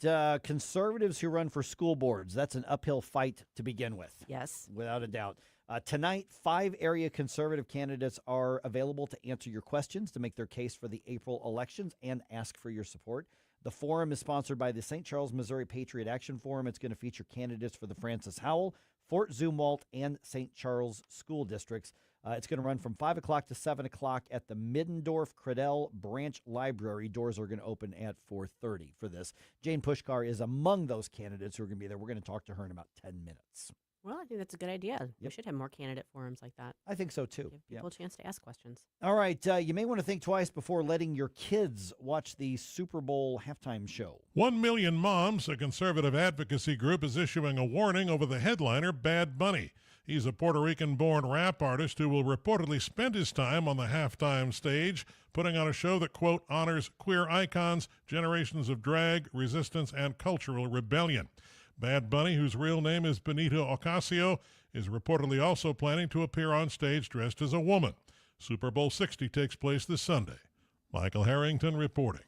conservatives who run for school boards, that's an uphill fight to begin with. Yes. Without a doubt. Tonight, 5 area conservative candidates are available to answer your questions, to make their case for the April elections, and ask for your support. The forum is sponsored by the St. Charles, Missouri Patriot Action Forum. It's going to feature candidates for the Francis Howell, Fort Zumwalt, and St. Charles school districts. It's going to run from 5 o'clock to 7 o'clock at the Middendorf-Credell Branch Library. Doors are going to open at 4:30 for this. Jane Puszkar is among those candidates who are going to be there. We're going to talk to her in about 10 minutes. Well, I think that's a good idea. We should have more candidate forums like that. I think so, too. Give people a chance to ask questions. All right. You may want to think twice before letting your kids watch the Super Bowl halftime show. 1 Million Moms, a conservative advocacy group, is issuing a warning over the headliner Bad Bunny. He's a Puerto Rican-born rap artist who will reportedly spend his time on the halftime stage, putting on a show that, quote, honors queer icons, generations of drag, resistance, and cultural rebellion. Bad Bunny, whose real name is Benito Ocasio, is reportedly also planning to appear on stage dressed as a woman. Super Bowl 60 takes place this Sunday. Michael Harrington reporting.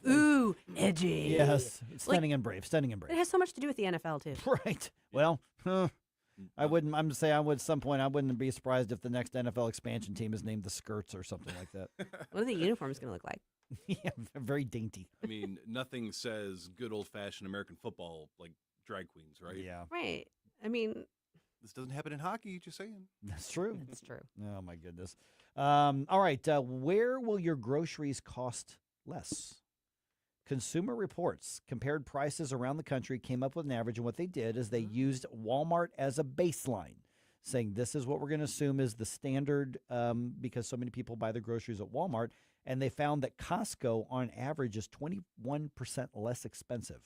Ooh, edgy. Yes, stunning and brave, stunning and brave. It has so much to do with the NFL, too. Right. Well, I wouldn't, I'm going to say at some point, I wouldn't be surprised if the next NFL expansion team is named the Skirts or something like that. What are the uniforms going to look like? Yeah, very dainty. I mean, nothing says good old-fashioned American football like drag queens, right? Yeah. Right. I mean, this doesn't happen in hockey, just saying. That's true. It's true. Oh, my goodness. All right. Where will your groceries cost less? Consumer Reports compared prices around the country, came up with an average, and what they did is they used Walmart as a baseline, saying this is what we're going to assume is the standard because so many people buy their groceries at Walmart, and they found that Costco, on average, is 21% less expensive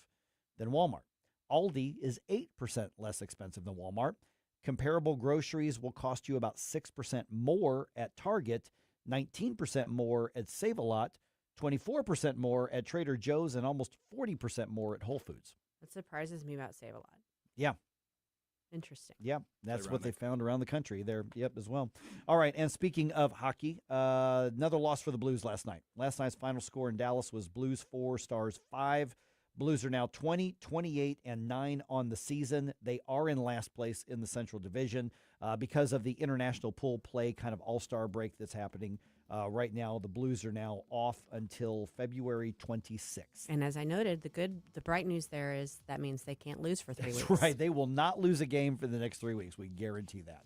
than Walmart. Aldi is 8% less expensive than Walmart. Comparable groceries will cost you about 6% more at Target, 19% more at Save-A-Lot, 24% more at Trader Joe's, and almost 40% more at Whole Foods. That surprises me about Save-A-Lot. Yeah. Interesting. Yeah, that's what they found around the country there, as well. All right, and speaking of hockey, another loss for the Blues last night. Last night's final score in Dallas was Blues 4, Stars 5. Blues are now 20, 28, and 9 on the season. They are in last place in the Central Division because of the international pool play kind of all-star break that's happening right now. The Blues are now off until February 26th. And as I noted, the bright news there is that means they can't lose for 3 weeks. That's right. They will not lose a game for the next 3 weeks. We guarantee that.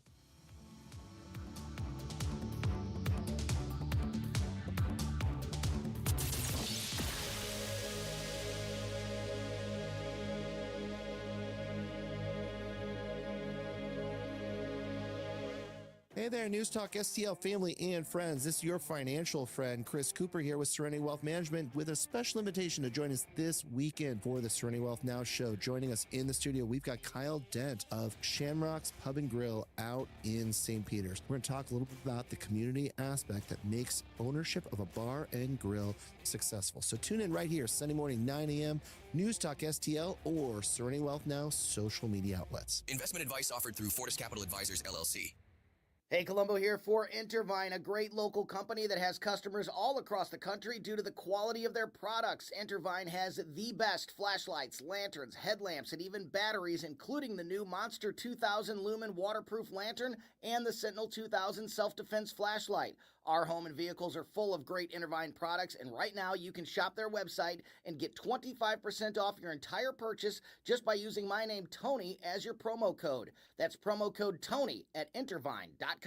Hey there, News Talk STL family and friends. This is your financial friend, Chris Cooper, here with Serenity Wealth Management with a special invitation to join us this weekend for the Serenity Wealth Now show. Joining us in the studio, we've got Kyle Dent of Shamrock's Pub and Grill out in St. Peters. We're going to talk a little bit about the community aspect that makes ownership of a bar and grill successful. So tune in right here, Sunday morning, 9 a.m., News Talk STL or Serenity Wealth Now social media outlets. Investment advice offered through Fortis Capital Advisors, LLC. Hey, Colombo here for Intervine, a great local company that has customers all across the country due to the quality of their products. Intervine has the best flashlights, lanterns, headlamps, and even batteries, including the new Monster 2000 Lumen waterproof lantern and the Sentinel 2000 self-defense flashlight. Our home and vehicles are full of great Intervine products, and right now you can shop their website and get 25% off your entire purchase just by using my name, Tony, as your promo code. That's promo code Tony at Intervine.com.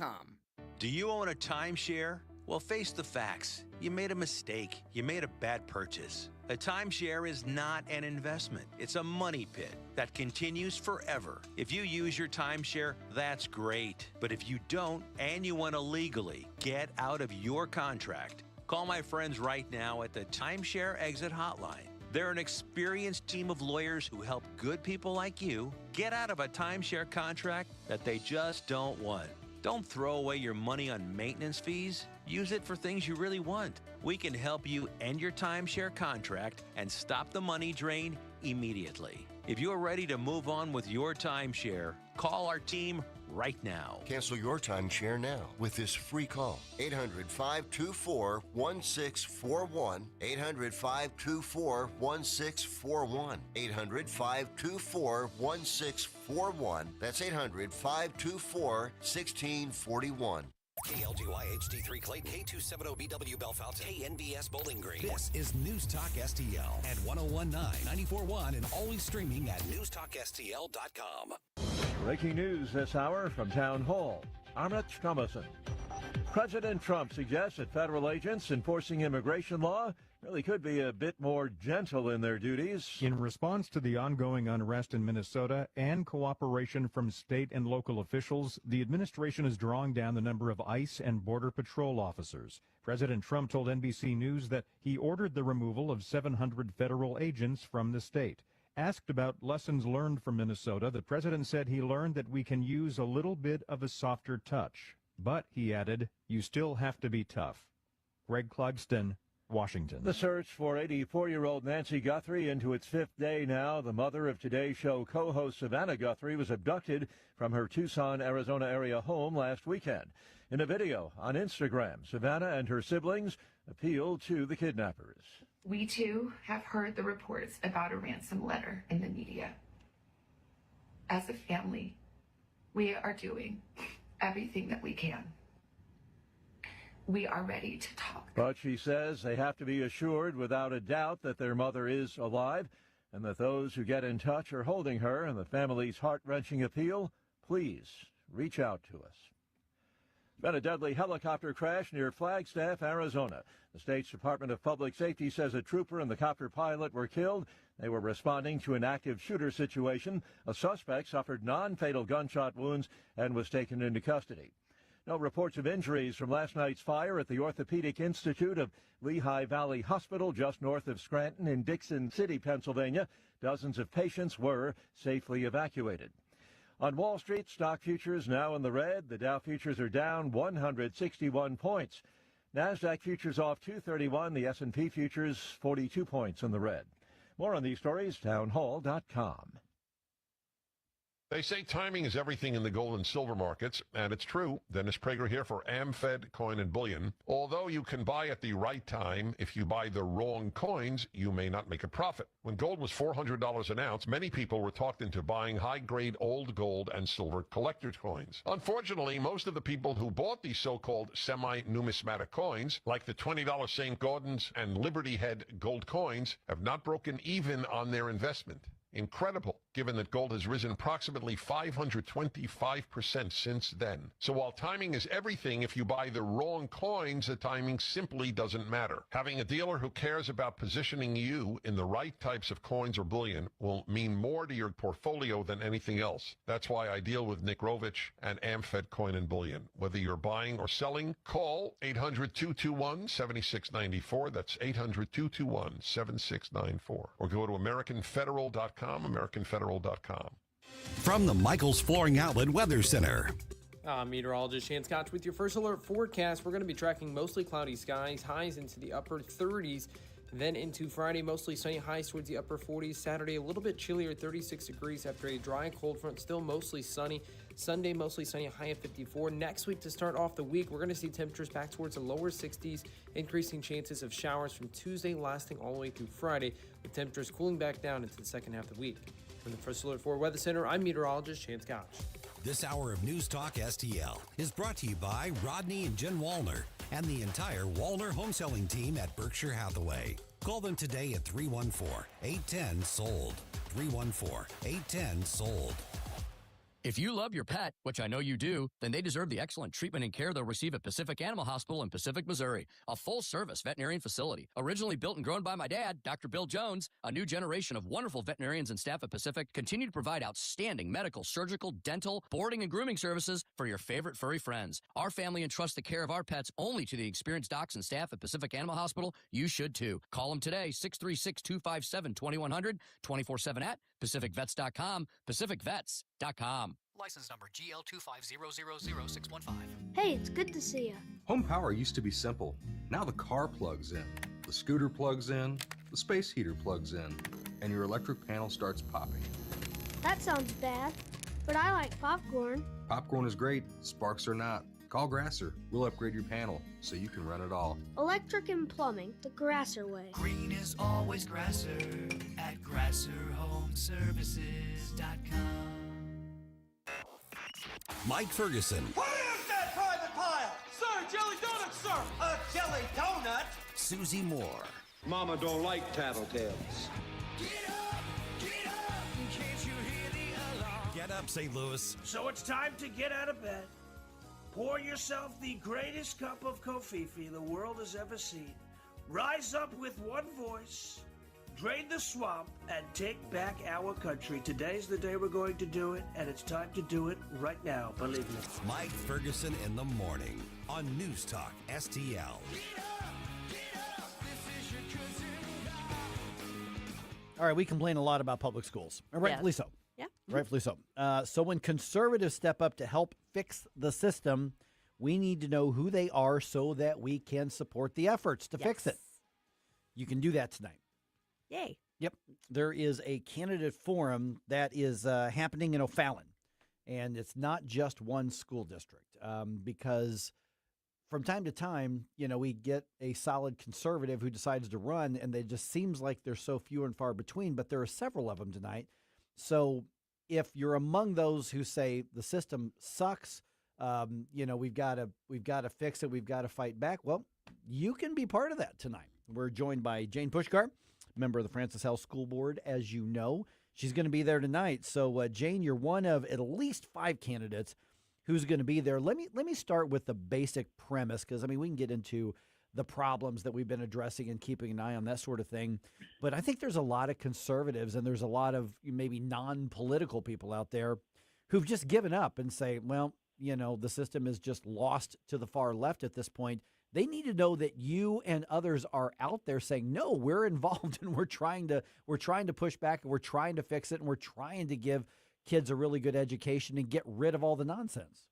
Do you own a timeshare? Well, face the facts. You made a mistake. You made a bad purchase. A timeshare is not an investment. It's a money pit that continues forever. If you use your timeshare, that's great. But if you don't and you want to legally get out of your contract, call my friends right now at the Timeshare Exit Hotline. They're an experienced team of lawyers who help good people like you get out of a timeshare contract that they just don't want. Don't throw away your money on maintenance fees. Use it for things you really want. We can help you end your timeshare contract and stop the money drain immediately. If you're ready to move on with your timeshare, call our team right now. Cancel your timeshare now with this free call. 800-524-1641. 800-524-1641. 800-524-1641. That's 800-524-1641. KLGY HD3 Clayton, K270BW Bellefonte, KNBS Bowling Green. This is News Talk STL at 1019, 94.1, and always streaming at NewsTalkSTL.com. Breaking news this hour from Town Hall. Amit Thomason. President Trump suggests that federal agents enforcing immigration law really could be a bit more gentle in their duties. In response to the ongoing unrest in Minnesota and cooperation from state and local officials, the administration is drawing down the number of ICE and Border Patrol officers. President Trump told NBC News that he ordered the removal of 700 federal agents from the state. Asked about lessons learned from Minnesota, the president said he learned that we can use a little bit of a softer touch. But, he added, you still have to be tough. Greg Clugston, Washington. The search for 84-year-old Nancy Guthrie into its fifth day now. The mother of Today's Show co-host Savannah Guthrie was abducted from her Tucson, Arizona area home last weekend. In a video on Instagram, Savannah and her siblings appeal to the kidnappers. We, too, have heard the reports about a ransom letter in the media. As a family, we are doing everything that we can. We are ready to talk. But she says they have to be assured without a doubt that their mother is alive and that those who get in touch are holding her. And the family's heart-wrenching appeal, please reach out to us. Been a deadly helicopter crash near Flagstaff, Arizona. The state's Department of Public Safety says a trooper and the copter pilot were killed. They were responding to an active shooter situation. A suspect suffered non-fatal gunshot wounds and was taken into custody. No reports of injuries from last night's fire at the Orthopedic Institute of Lehigh Valley Hospital just north of Scranton in Dixon City, Pennsylvania. Dozens of patients were safely evacuated. On Wall Street, stock futures now in the red. The Dow futures are down 161 points. NASDAQ futures off 231. The S&P futures 42 points in the red. More on these stories, townhall.com. They say timing is everything in the gold and silver markets, and it's true. Dennis Prager here for AmFed Coin and Bullion. Although you can buy at the right time, if you buy the wrong coins, you may not make a profit. When gold was $400 an ounce, many people were talked into buying high-grade old gold and silver collector's coins. Unfortunately, most of the people who bought these so-called semi-numismatic coins, like the $20 St. Gaudens and Liberty Head gold coins, have not broken even on their investment. Incredible, given that gold has risen approximately 525% since then. So while timing is everything, if you buy the wrong coins, the timing simply doesn't matter. Having a dealer who cares about positioning you in the right types of coins or bullion will mean more to your portfolio than anything else. That's why I deal with Nick Rovich and AmFed Coin and Bullion. Whether you're buying or selling, call 800-221-7694. That's 800-221-7694. Or go to AmericanFederal.com. AmericanFederal.com. From the Michaels Flooring Outlet Weather Center. I'm meteorologist Shane Scott with your first alert forecast. We're going to be tracking mostly cloudy skies, highs into the upper 30s. Then into Friday, mostly sunny, highs towards the upper 40s. Saturday, a little bit chillier, 36 degrees after a dry, cold front, still mostly sunny. Sunday, mostly sunny, high of 54. Next week, to start off the week, we're going to see temperatures back towards the lower 60s, increasing chances of showers from Tuesday, lasting all the way through Friday, with temperatures cooling back down into the second half of the week. From the First Alert 4 Weather Center, I'm meteorologist Shane Scott. This hour of News Talk STL is brought to you by Rodney and Jen Wallner and the entire Wallner home selling team at Berkshire Hathaway. Call them today at 314-810-SOLD. 314-810-SOLD. If you love your pet, which I know you do, then they deserve the excellent treatment and care they'll receive at Pacific Animal Hospital in Pacific, Missouri, a full-service veterinarian facility. Originally built and grown by my dad, Dr. Bill Jones, a new generation of wonderful veterinarians and staff at Pacific continue to provide outstanding medical, surgical, dental, boarding, and grooming services for your favorite furry friends. Our family entrusts the care of our pets only to the experienced docs and staff at Pacific Animal Hospital. You should too. Call them today, 636-257-2100, 24/7 at PacificVets.com, PacificVets.com. License number GL250000615. Hey, it's good to see you. Home power used to be simple. Now the car plugs in, the scooter plugs in, the space heater plugs in, and your electric panel starts popping. That sounds bad, but I like popcorn. Popcorn is great, sparks are not. Call Grasser. We'll upgrade your panel so you can run it all. Electric and plumbing, the Grasser way. Green is always Grasser at GrasserHomeServices.com. Mike Ferguson, What is that private pile? Sir, jelly donut, sir! A jelly donut? Susie Moore, Mama don't like tattletales. Get up, St. Louis. So it's time to get out of bed. Pour yourself the greatest cup of kofifi the world has ever seen. Rise up with one voice, drain the swamp, and take back our country. Today's the day we're going to do it, and it's time to do it right now, believe me. Mike Ferguson in the morning on News Talk STL. All right, we complain a lot about public schools, and rightfully so. Yeah. Rightfully so. So when conservatives step up to help fix the system, we need to know who they are so that we can support the efforts to fix it. You can do that tonight. Yay. Yep. There is a candidate forum that is happening in O'Fallon, and it's not just one school district because from time to time, we get a solid conservative who decides to run, and it just seems like they're so few and far between, but there are several of them tonight. So if you're among those who say the system sucks, we've got to fix it, we've got to fight back, well, you can be part of that tonight. We're joined by Jane Puszkar, member of the Francis Howell School Board, as you know. She's going to be there tonight. So, Jane, you're one of at least 5 candidates who's going to be there. Let me start with the basic premise, because, we can get into the problems that we've been addressing and keeping an eye on, that sort of thing. But I think there's a lot of conservatives and there's a lot of maybe non-political people out there who've just given up and say, well, the system is just lost to the far left at this point. They need to know that you and others are out there saying, no, we're involved and we're trying to push back and we're trying to fix it and we're trying to give kids a really good education and get rid of all the nonsense.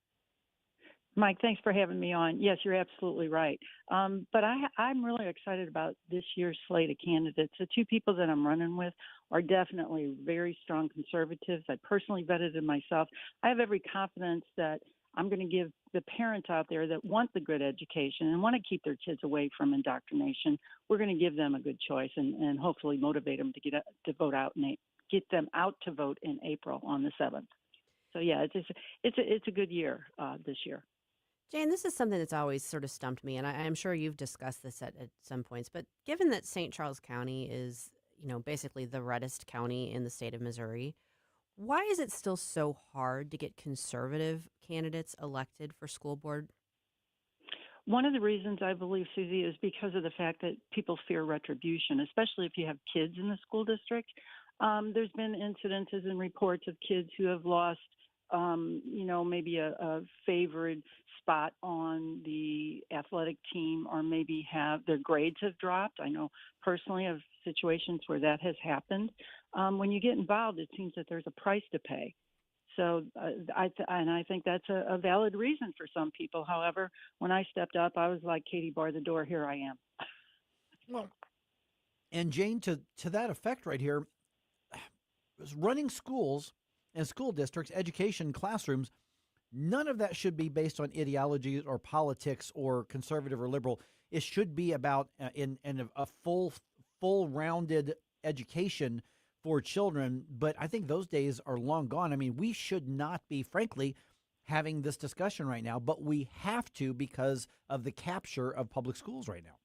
Mike, thanks for having me on. Yes, you're absolutely right. But I'm really excited about this year's slate of candidates. The 2 people that I'm running with are definitely very strong conservatives. I personally vetted them myself. I have every confidence that I'm going to give the parents out there that want the good education and want to keep their kids away from indoctrination, we're going to give them a good choice and hopefully motivate them to vote out and get them out to vote in April on the 7th. So, yeah, it's a good year this year. Jane, this is something that's always sort of stumped me, and I'm sure you've discussed this at some points, but given that St. Charles County is, basically the reddest county in the state of Missouri, why is it still so hard to get conservative candidates elected for school board? One of the reasons I believe, Susie, is because of the fact that people fear retribution, especially if you have kids in the school district. There's been incidences and reports of kids who have lost maybe a favored spot on the athletic team, or maybe their grades have dropped. I know personally of situations where that has happened. When you get involved, it seems that there's a price to pay. So I think that's a valid reason for some people. However, when I stepped up, I was like, Katie, bar the door, here I am. Well, and Jane, to that effect right here, running schools and school districts, education, classrooms, none of that should be based on ideologies or politics or conservative or liberal. It should be about in a full-rounded education for children. But I think those days are long gone. We should not be, frankly, having this discussion right now, but we have to because of the capture of public schools right now.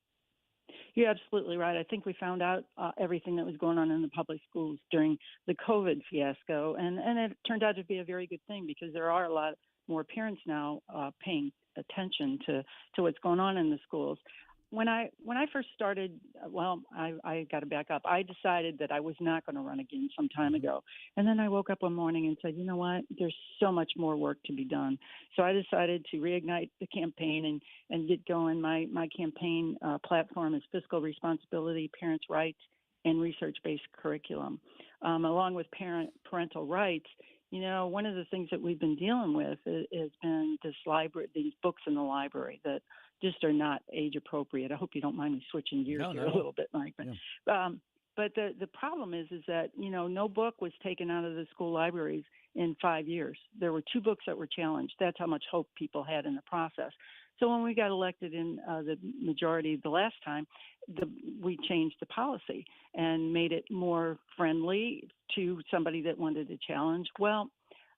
You're absolutely right. I think we found out everything that was going on in the public schools during the COVID fiasco, and it turned out to be a very good thing because there are a lot more parents now paying attention to what's going on in the schools. When I first started, I got to back up. I decided that I was not going to run again some time ago. And then I woke up one morning and said, you know what, there's so much more work to be done. So I decided to reignite the campaign and get going. My campaign platform is fiscal responsibility, parents' rights, and research-based curriculum. Along with parental rights, you know, one of the things that we've been dealing with has been these books in the library that just are not age appropriate. I hope you don't mind me switching gears here a little bit, Mike. But the problem is that, you know, no book was taken out of the school libraries in 5 years. There were 2 books that were challenged. That's how much hope people had in the process. So when we got elected in the majority the last time, we changed the policy and made it more friendly to somebody that wanted to challenge. Well,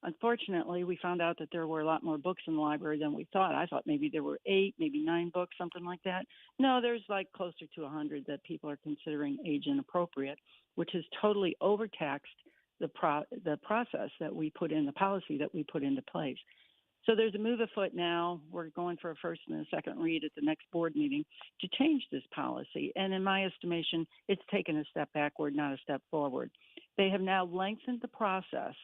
unfortunately, we found out that there were a lot more books in the library than we thought. I thought maybe there were 8, maybe 9 books, something like that. No, there's like closer to 100 that people are considering age inappropriate, which has totally overtaxed the process that we put in, the policy that we put into place. So there's a move afoot now. We're going for a first and a second read at the next board meeting to change this policy. And in my estimation, it's taken a step backward, not a step forward. They have now lengthened the process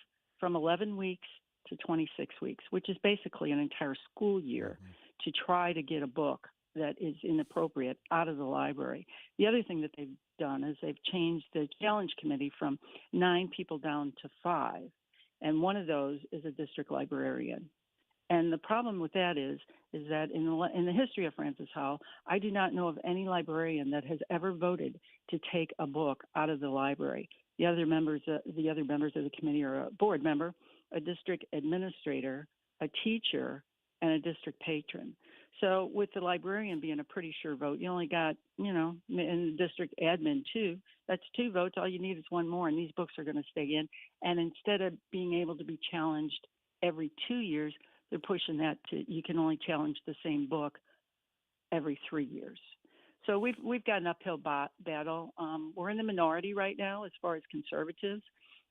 from 11 weeks to 26 weeks, which is basically an entire school year to try to get a book that is inappropriate out of the library. The other thing that they've done is they've changed the challenge committee from 9 people down to 5, and one of those is a district librarian. And the problem with that is that in the history of Francis Howell, I do not know of any librarian that has ever voted to take a book out of the library. The other members of the committee are a board member, a district administrator, a teacher, and a district patron. So with the librarian being a pretty sure vote, you only got, you know, and the district admin too, that's 2 votes. All you need is 1 more, and these books are going to stay in. And instead of being able to be challenged every 2 years, they're pushing that to you can only challenge the same book every 3 years. So we've got an uphill battle. We're in the minority right now as far as conservatives,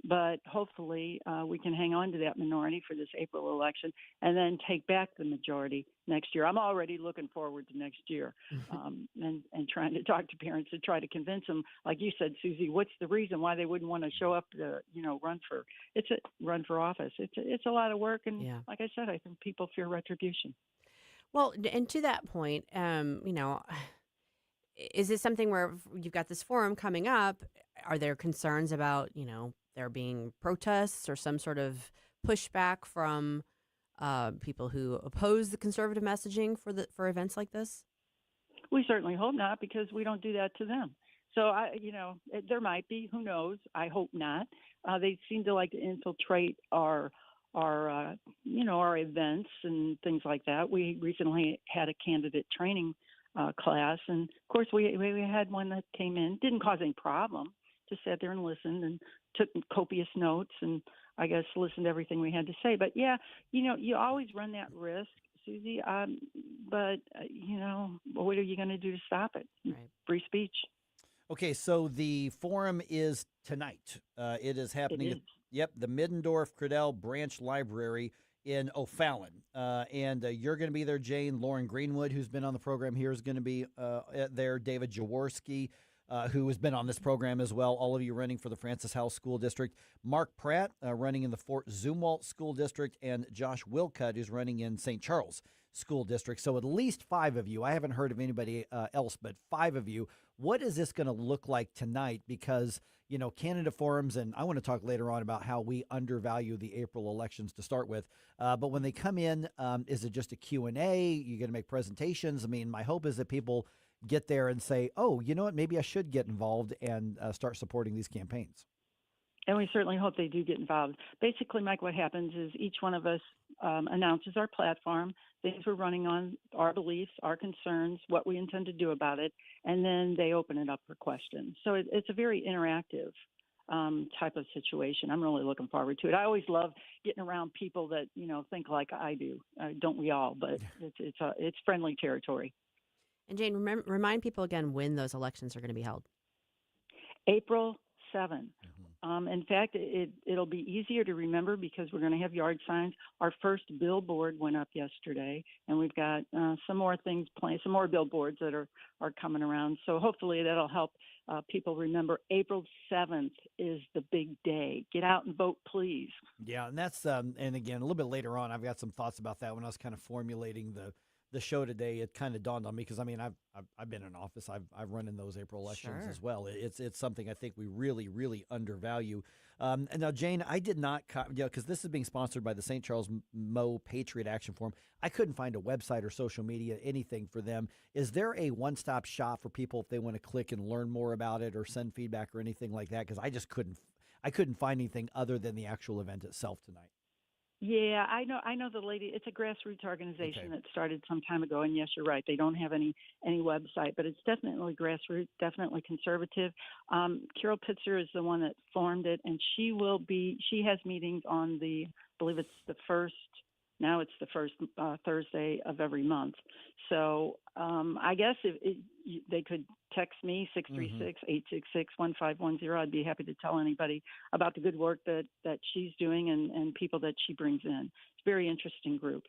but hopefully we can hang on to that minority for this April election and then take back the majority next year. I'm already looking forward to next year and trying to talk to parents to try to convince them, like you said, Susie, what's the reason why they wouldn't want to show up to, run for office. It's a lot of work. And like I said, I think people fear retribution. Well, and to that point, is this something where you've got this forum coming up? Are there concerns about, there being protests or some sort of pushback from people who oppose the conservative messaging for events like this? We certainly hope not, because we don't do that to them. So there might be. Who knows? I hope not. They seem to like to infiltrate our events and things like that. We recently had a candidate training class, and of course we had one that came in, didn't cause any problem, just sat there and listened and took copious notes, and I guess listened to everything we had to say. But you always run that risk, Susie. But what are you going to do to stop it? Right. Free speech. Okay, so the forum is tonight. It is happening at the Middendorf-Credell Branch Library in O'Fallon. And you're going to be there, Jane. Lauren Greenwood, who's been on the program here, is going to be there. David Jaworski, who has been on this program as well. All of you running for the Francis Howell School District. Mark Pratt, running in the Fort Zumwalt School District. And Josh Wilcutt, who's running in St. Charles School District. So at least 5 of you. I haven't heard of anybody else, but 5 of you. What is this going to look like tonight? Because, candidate forums, and I want to talk later on about how we undervalue the April elections to start with. But when they come in, is it just a Q&A? You're going to make presentations? I mean, my hope is that people get there and say, oh, you know what, maybe I should get involved and start supporting these campaigns. And we certainly hope they do get involved. Basically, Mike, what happens is each one of us announces our platform, things we're running on, our beliefs, our concerns, what we intend to do about it, and then they open it up for questions. So it's a very interactive type of situation. I'm really looking forward to it. I always love getting around people that, think like I do. Don't we all? But it's friendly territory. And Jane, remind people again when those elections are going to be held. April 7th. In fact, it'll be easier to remember because we're going to have yard signs. Our first billboard went up yesterday, and we've got some more things planned, some more billboards that are coming around. So hopefully that'll help people remember April 7th is the big day. Get out and vote, please. Yeah, and that's and again, a little bit later on, I've got some thoughts about that when I was kind of formulating the show today. It kind of dawned on me because I mean I've been in office. I've run in those April elections as well. It's something I think we really undervalue. And now Jane, I did not because this is being sponsored by the St. Charles Mo Patriot Action Forum. I couldn't find a website or social media anything for them. Is there a one-stop shop for people if they want to click and learn more about it or send feedback or anything like that? Because I just couldn't find anything other than the actual event itself tonight. Yeah, I know the lady. It's a grassroots organization that started some time ago, and yes, you're right. They don't have any website, but it's definitely grassroots, definitely conservative. Carol Pitzer is the one that formed it, and she has meetings on I believe it's the first. Now it's the first Thursday of every month. So I guess if they could text me, 636-866-1510. I'd be happy to tell anybody about the good work that she's doing and people that she brings in. It's a very interesting group.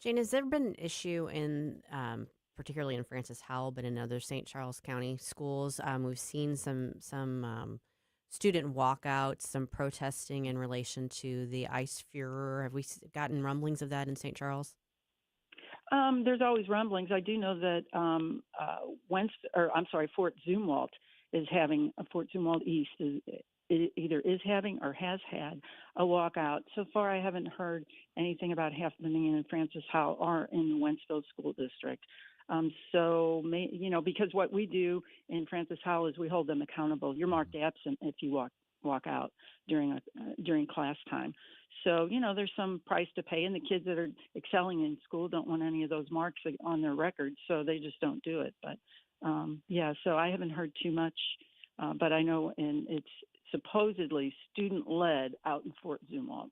Jane, has there been an issue in particularly in Francis Howell, but in other St. Charles County schools? We've seen some student walkouts, some protesting in relation to the ice furor. Have we gotten rumblings of that in St. Charles? There's always rumblings. I do know that Fort Zumwalt is having Fort Zumwalt East either is having or has had a walkout. So far, I haven't heard anything about happening in Francis Howell or in the Wentzville School District. Because what we do in Francis Howell is we hold them accountable. You're marked absent if you walk out during class time. So, there's some price to pay, and the kids that are excelling in school don't want any of those marks on their records, so they just don't do it. But, so I haven't heard too much, but I know it's supposedly student-led out in Fort Zumwalt.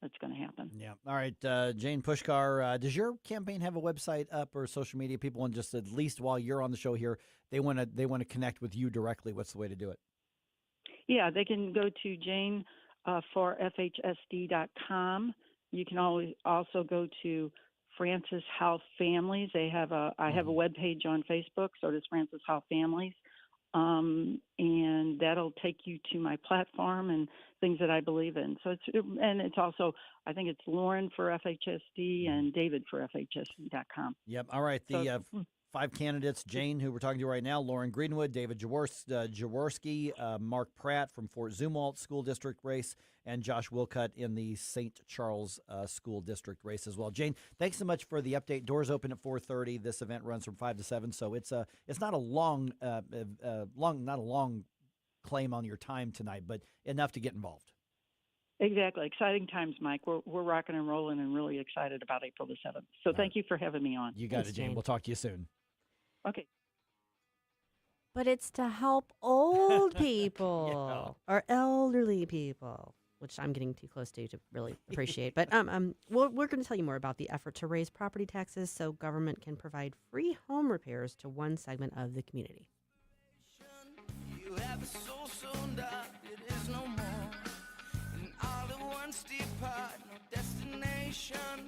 That's going to happen. Yeah. All right, Jane Puszkar, does your campaign have a website up or social media? People want just at least while you're on the show here, they want to connect with you directly. What's the way to do it? Yeah, they can go to jane4fhsd.com. You can also go to Francis Howell Families. I have a webpage on Facebook, so does Francis Howell Families. And that'll take you to my platform and things that I believe in. So it's also, I think it's Lauren for FHSD and David for FHSD.com. Yep. All right. The 5 candidates, Jane, who we're talking to right now, Lauren Greenwood, David Jaworski, Mark Pratt from Fort Zumwalt School District race, and Josh Wilcutt in the St. Charles School District race as well. Jane, thanks so much for the update. Doors open at 4:30. This event runs from 5 to 7, so it's not a long claim on your time tonight, but enough to get involved. Exactly. Exciting times, Mike. We're rocking and rolling and really excited about April the 7th. So thank you for having me on. You got it, Jane. We'll talk to you soon. Okay. But it's to help old people or elderly people, which I'm getting too close to really appreciate. But we're going to tell you more about the effort to raise property taxes so government can provide free home repairs to one segment of the community. You have a soul so dark it is no more. And all at once depart, no destination.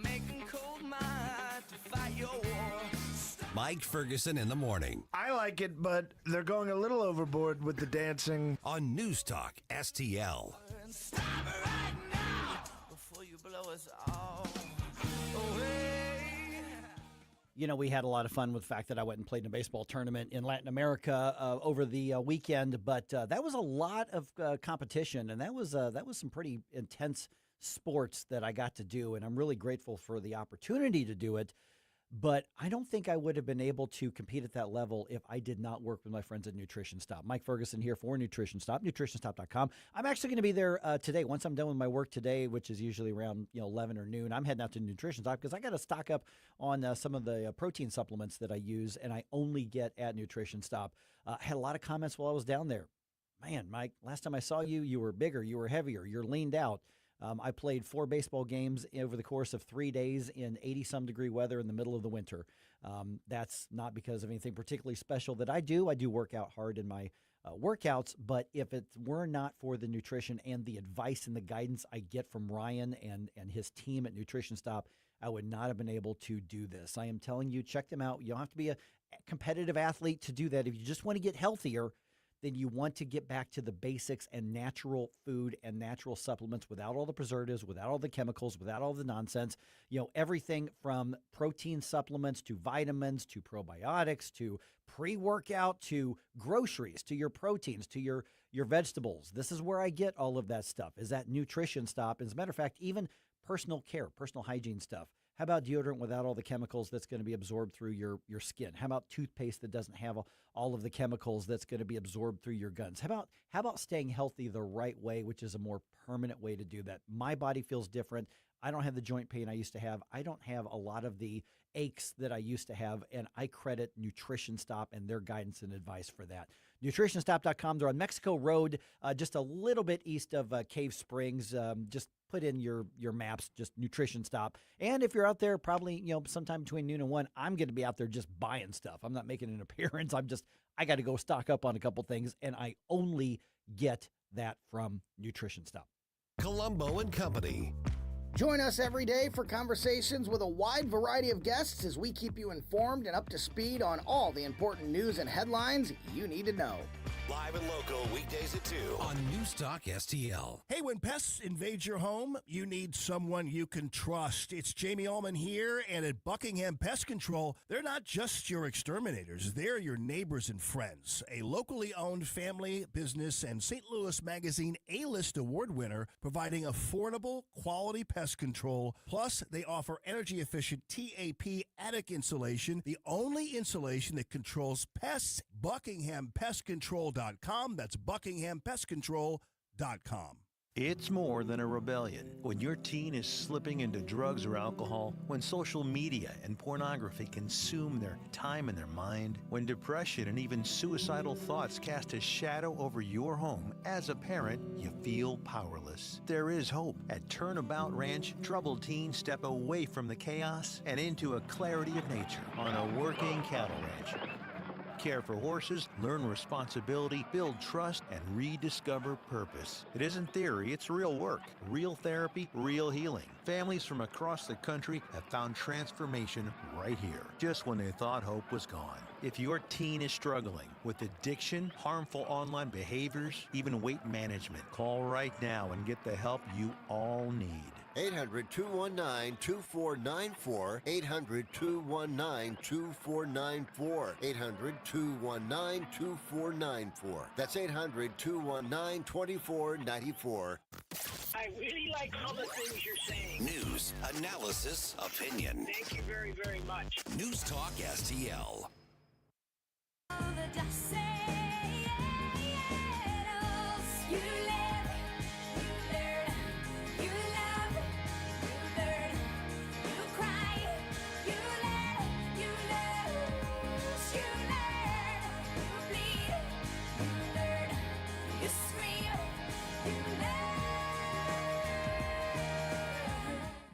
Making cold my heart to fight your war. Mike Ferguson in the morning. I like it, but they're going a little overboard with the dancing. On News Talk STL. Stop it right now before you blow us all away. We had a lot of fun with the fact that I went and played in a baseball tournament in Latin America over the weekend, but that was a lot of competition, and that was some pretty intense sports that I got to do, and I'm really grateful for the opportunity to do it. But I don't think I would have been able to compete at that level if I did not work with my friends at Nutrition Stop. Mike Ferguson here for Nutrition Stop, nutritionstop.com. I'm actually going to be there today. Once I'm done with my work today, which is usually around 11 or noon, I'm heading out to Nutrition Stop because I got to stock up on some of the protein supplements that I use and I only get at Nutrition Stop. I had a lot of comments while I was down there. Man, Mike, last time I saw you, you were bigger, you were heavier, you're leaned out. I played 4 baseball games over the course of 3 days in 80-some degree weather in the middle of the winter. That's not because of anything particularly special that I do. I do work out hard in my workouts, but if it were not for the nutrition and the advice and the guidance I get from Ryan and his team at Nutrition Stop, I would not have been able to do this. I am telling you, check them out. You don't have to be a competitive athlete to do that. If you just want to get healthier, then you want to get back to the basics and natural food and natural supplements without all the preservatives, without all the chemicals, without all the nonsense. Everything from protein supplements to vitamins to probiotics to pre-workout to groceries to your proteins to your vegetables. This is where I get all of that stuff, is at Nutrition Stop. As a matter of fact, even personal care, personal hygiene stuff. How about deodorant without all the chemicals that's going to be absorbed through your skin? How about toothpaste that doesn't have all of the chemicals that's going to be absorbed through your guns? How about staying healthy the right way, which is a more permanent way to do that? My body feels different. I don't have the joint pain I used to have. I don't have a lot of the aches that I used to have, and I credit Nutrition Stop and their guidance and advice for that. NutritionStop.com. They're on Mexico Road, just a little bit east of Cave Springs. Just put in your maps, just Nutrition Stop. And if you're out there, probably sometime between noon and 1, I'm going to be out there just buying stuff. I'm not making an appearance. I got to go stock up on a couple things, and I only get that from Nutrition Stop. Columbo and Company. Join us every day for conversations with a wide variety of guests as we keep you informed and up to speed on all the important news and headlines you need to know. Live and local, weekdays at 2 on NewsTalkSTL. Hey, when pests invade your home, you need someone you can trust. It's Jamie Allman here, and at Buckingham Pest Control, they're not just your exterminators. They're your neighbors and friends. A locally owned family business and St. Louis Magazine A-List award winner, providing affordable, quality pest control. Plus, they offer energy-efficient TAP attic insulation, the only insulation that controls pests. BuckinghamPestControl.com. That's BuckinghamPestControl.com. It's more than a rebellion. When your teen is slipping into drugs or alcohol, when social media and pornography consume their time and their mind, when depression and even suicidal thoughts cast a shadow over your home, as a parent, you feel powerless. There is hope. At Turnabout Ranch, troubled teens step away from the chaos and into a clarity of nature on a working cattle ranch. Care for horses, learn responsibility, build trust, and rediscover purpose. It isn't theory, it's real work. Real therapy, real healing. Families from across the country have found transformation right here, just when they thought hope was gone. If your teen is struggling with addiction, harmful online behaviors, even weight management, call right now and get the help you all need. 800-219-2494. 800-219-2494. 800-219-2494. That's 800-219-2494. I really like all the things you're saying. News, analysis, opinion. Thank you very, very much. News Talk STL.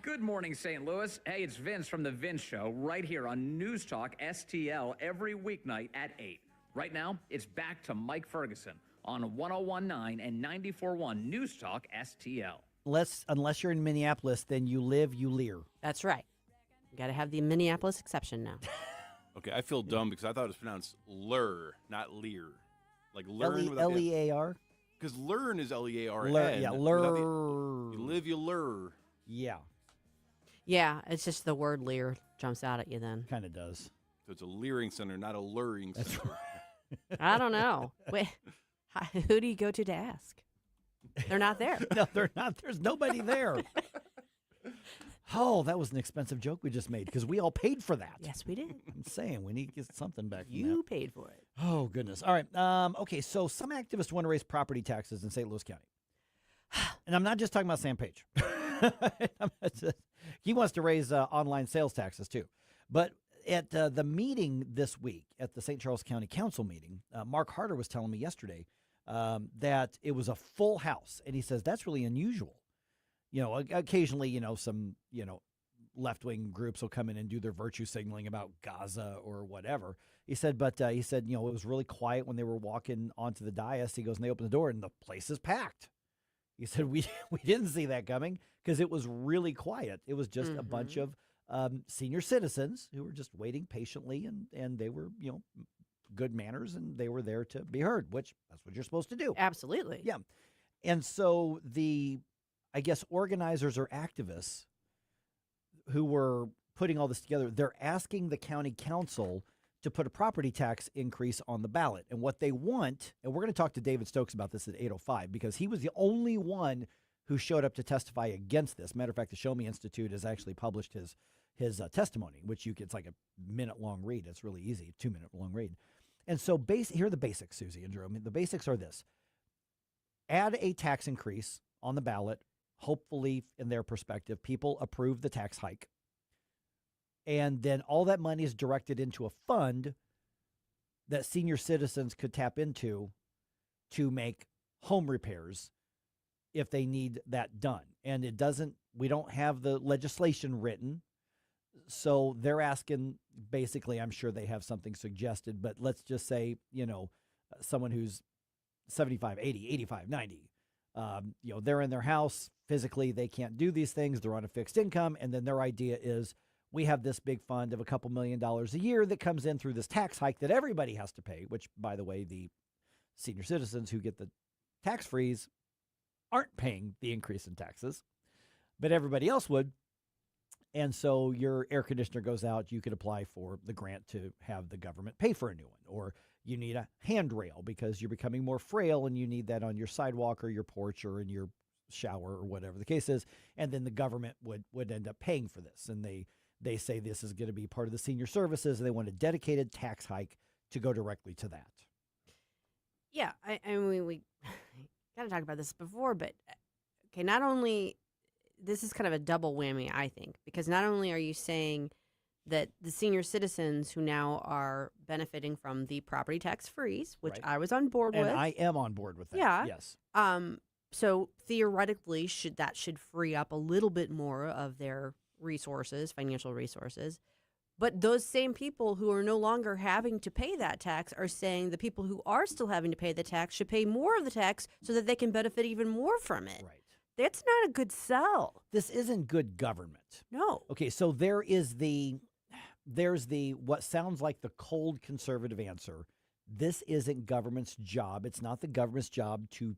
Good morning, St. Louis. Hey, it's Vince from The Vince Show right here on News Talk STL every weeknight at 8. Right now, it's back to Mike Ferguson on 101.9 and 94.1 News Talk STL. Unless you're in Minneapolis, then you live, you Lear. That's right. You got to have the Minneapolis exception now. Okay, I feel dumb because I thought it was pronounced Lur, not Lear. Like learn L-E-A-R? Because learn is L-E-A-R-N. Yeah, lur. You live, you lure. Yeah. Yeah, it's just the word Lear jumps out at you then. Kind of does. So it's a leering center, not a luring center. That's right. I don't know. Wait, who do you go to ask? They're not there. No, they're not. There's nobody there. Oh, that was an expensive joke we just made because we all paid for that. Yes, we did. I'm saying we need to get something back from You that. paid for it. Oh, goodness. All right. Okay, so some activists want to raise property taxes in St. Louis County. And I'm not just talking about Sam Page. He wants to raise online sales taxes, too. But at the meeting this week, at the St. Charles County Council meeting, Mark Harder was telling me yesterday that it was a full house. And he says that's really unusual. Occasionally, some, left-wing groups will come in and do their virtue signaling about Gaza or whatever. He said, it was really quiet when they were walking onto the dais. He goes, and they open the door and the place is packed. He said, we didn't see that coming because it was really quiet. It was just a bunch of senior citizens who were just waiting patiently, and they were, good manners, and they were there to be heard, which that's what you're supposed to do. Absolutely. Yeah. And so I guess organizers or activists who were putting all this together, they're asking the county council to put a property tax increase on the ballot. And what they want, and we're going to talk to David Stokes about this at 8:05, because he was the only one who showed up to testify against this. Matter of fact, the Show Me Institute has actually published his testimony, which it's like a minute-long read. It's really easy, 2-minute-long read. And so here are the basics, Susie and Jerome. The basics are this. Add a tax increase on the ballot. Hopefully, in their perspective, people approve the tax hike. And then all that money is directed into a fund that senior citizens could tap into to make home repairs if they need that done. And we don't have the legislation written. So they're asking, basically, I'm sure they have something suggested, but let's just say, someone who's 75, 80, 85, 90, they're in their house. Physically, they can't do these things. They're on a fixed income. And then their idea is, we have this big fund of a couple $1 million a year that comes in through this tax hike that everybody has to pay, which, by the way, the senior citizens who get the tax freeze aren't paying the increase in taxes, but everybody else would. And so your air conditioner goes out, you could apply for the grant to have the government pay for a new one, or you need a handrail because you're becoming more frail and you need that on your sidewalk or your porch or in your shower or whatever the case is. And then the government would end up paying for this. And they say this is going to be part of the senior services, and they want a dedicated tax hike to go directly to that. Yeah, I mean, we got to talk about this before, but okay, not only, this is kind of a double whammy, I think, because not only are you saying that the senior citizens who now are benefiting from the property tax freeze, which I was on board with. And I am on board with that. Yeah. Yes. So theoretically, should free up a little bit more of their resources, financial resources. But those same people who are no longer having to pay that tax are saying the people who are still having to pay the tax should pay more of the tax so that they can benefit even more from it. Right. That's not a good sell. This isn't good government. No. Okay, so there's the what sounds like the cold conservative answer. This isn't government's job. It's not the government's job to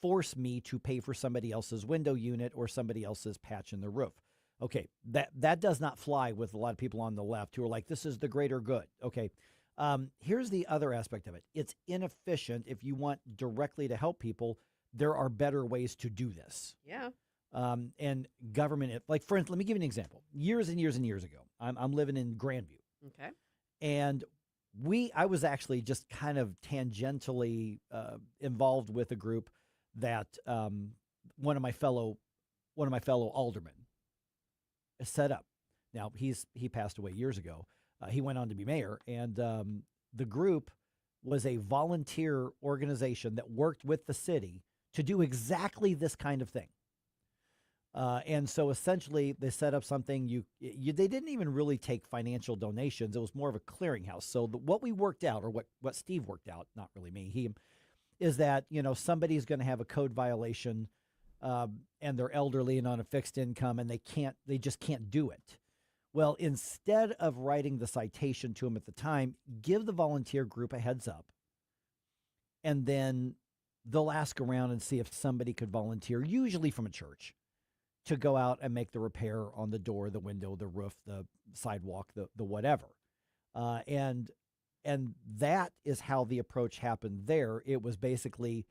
force me to pay for somebody else's window unit or somebody else's patch in the roof. Okay, that does not fly with a lot of people on the left who are like, this is the greater good. Okay, here's the other aspect of it. It's inefficient. If you want directly to help people, there are better ways to do this. Yeah. And government, like, for instance, let me give you an example. Years and years and years ago, I'm living in Grandview. Okay. And I was actually just kind of tangentially involved with a group that one of my fellow aldermen set up. Now, he passed away years ago. He went on to be mayor, and the group was a volunteer organization that worked with the city to do exactly this kind of thing. And so essentially they set up something they didn't even really take financial donations. It was more of a clearinghouse. So what we worked out, or what Steve worked out, not really me, is that, somebody's going to have a code violation and they're elderly and on a fixed income and they just can't do it. Well, instead of writing the citation to them at the time, give the volunteer group a heads up, and then they'll ask around and see if somebody could volunteer, usually from a church, to go out and make the repair on the door, the window, the roof, the sidewalk, the whatever. And that is how the approach happened there. It was basically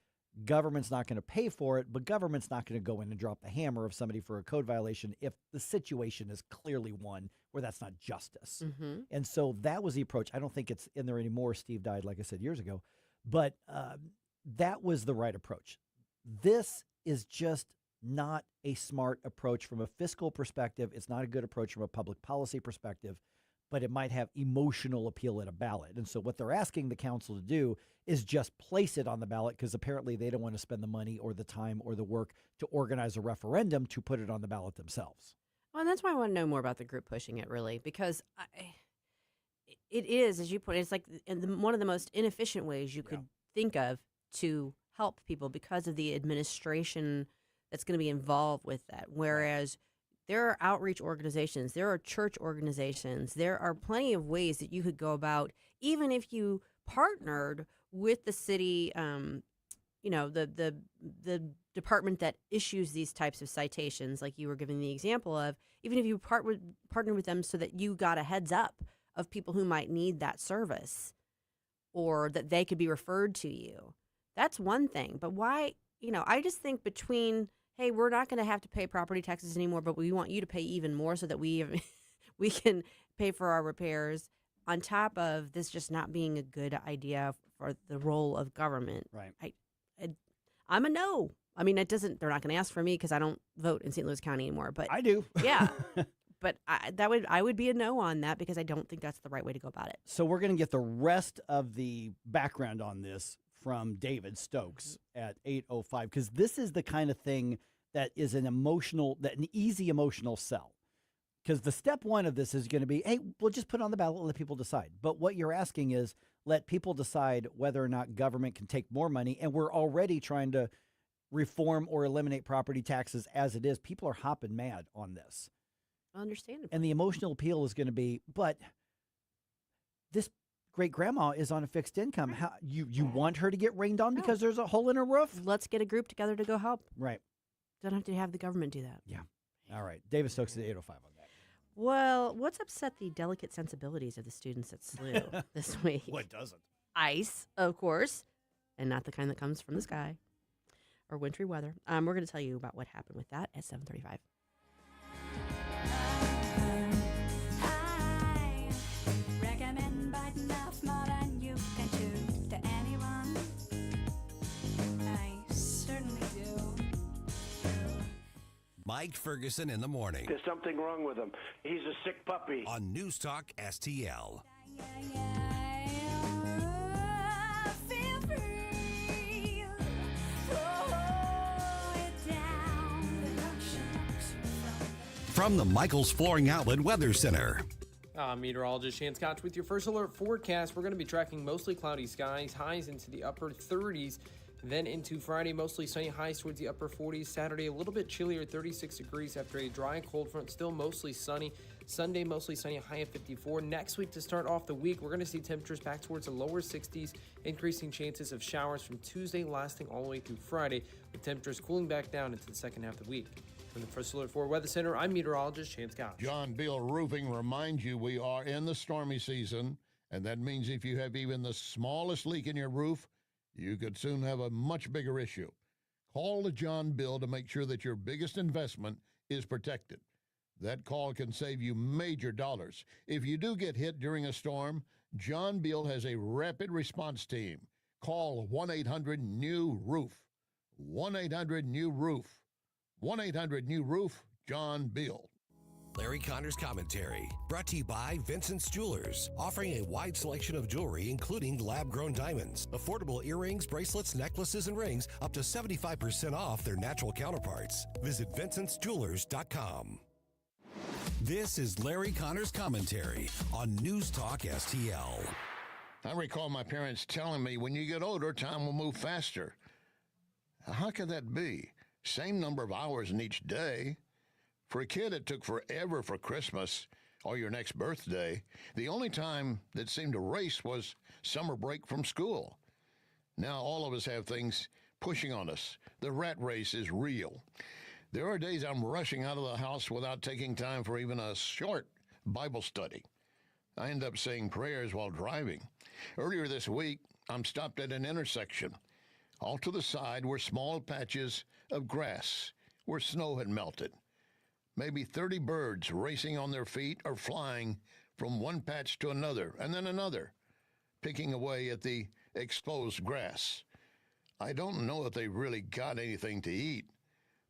government's not going to pay for it, but government's not going to go in and drop the hammer of somebody for a code violation if the situation is clearly one where that's not justice. Mm-hmm. And so that was the approach. I don't think it's in there anymore. Steve died, like I said, years ago. But that was the right approach. This is just not a smart approach from a fiscal perspective. It's not a good approach from a public policy perspective. but it might have emotional appeal at a ballot. And so what they're asking the council to do is just place it on the ballot, because apparently they don't want to spend the money or the time or the work to organize a referendum to put it on the ballot themselves. Well, and that's why I want to know more about the group pushing it, really, because it is, as you put it, it's like one of the most inefficient ways you could think of to help people because of the administration that's going to be involved with that. Whereas there are outreach organizations, there are church organizations, there are plenty of ways that you could go about, even if you partnered with the city, the department that issues these types of citations, like you were giving the example of, even if you partner with them so that you got a heads up of people who might need that service or that they could be referred to you. That's one thing. But why, I just think between, hey, we're not going to have to pay property taxes anymore, but we want you to pay even more so that we can pay for our repairs, on top of this just not being a good idea for the role of government. Right. I'm a no. I mean, they're not going to ask for me because I don't vote in St. Louis County anymore. But I do. Yeah. But I would be a no on that, because I don't think that's the right way to go about it. So we're going to get the rest of the background on this from David Stokes at 8:05, because this is the kind of thing that is an easy emotional sell. Because the step one of this is going to be, hey, we'll just put it on the ballot and let people decide. But what you're asking is, let people decide whether or not government can take more money. And we're already trying to reform or eliminate property taxes as it is. People are hopping mad on this. Understandable. And the emotional appeal is going to be, but this great grandma is on a fixed income. How you want her to get rained on because there's a hole in her roof? Let's get a group together to go help. Right. Don't have to have the government do that. Yeah. All right. David Stokes at 8:05 on that. Well, what's upset the delicate sensibilities of the students at SLU this week? What doesn't? Ice, of course, and not the kind that comes from the sky or wintry weather. We're going to tell you about what happened with that at 7:35. Recommend biting off more than you can chew to anyone. I certainly do. Mike Ferguson in the morning. There's something wrong with him. He's a sick puppy. On News Talk STL. Feel free. Throw it down. From the Michaels Flooring Outlet Weather Center. I'm meteorologist Shane Scotch with your first alert forecast. We're going to be tracking mostly cloudy skies, highs into the upper 30s. Then into Friday, mostly sunny, highs towards the upper 40s. Saturday, a little bit chillier, 36 degrees after a dry, cold front, still mostly sunny. Sunday, mostly sunny, high of 54. Next week, to start off the week, we're going to see temperatures back towards the lower 60s, increasing chances of showers from Tuesday, lasting all the way through Friday, with temperatures cooling back down into the second half of the week. From the First Alert 4 Weather Center, I'm meteorologist Shane Scott. John Beal Roofing reminds you we are in the stormy season, and that means if you have even the smallest leak in your roof, you could soon have a much bigger issue. Call the John Bill to make sure that your biggest investment is protected. That call can save you major dollars. If you do get hit during a storm, John Bill has a rapid response team. Call 1-800-NEW-ROOF. 1-800-NEW-ROOF. 1-800-NEW-ROOF, John Bill. Larry Connor's commentary, brought to you by Vincent's Jewelers, offering a wide selection of jewelry, including lab-grown diamonds, affordable earrings, bracelets, necklaces, and rings, up to 75% off their natural counterparts. Visit vincentsjewelers.com. This is Larry Connor's commentary on News Talk STL. I recall my parents telling me, when you get older, time will move faster. How could that be? Same number of hours in each day. For a kid, it took forever for Christmas or your next birthday. The only time that seemed to race was summer break from school. Now all of us have things pushing on us. The rat race is real. There are days I'm rushing out of the house without taking time for even a short Bible study. I end up saying prayers while driving. Earlier this week, I'm stopped at an intersection. All to the side were small patches of grass where snow had melted. Maybe 30 birds racing on their feet or flying from one patch to another and then another, picking away at the exposed grass. I don't know if they really got anything to eat,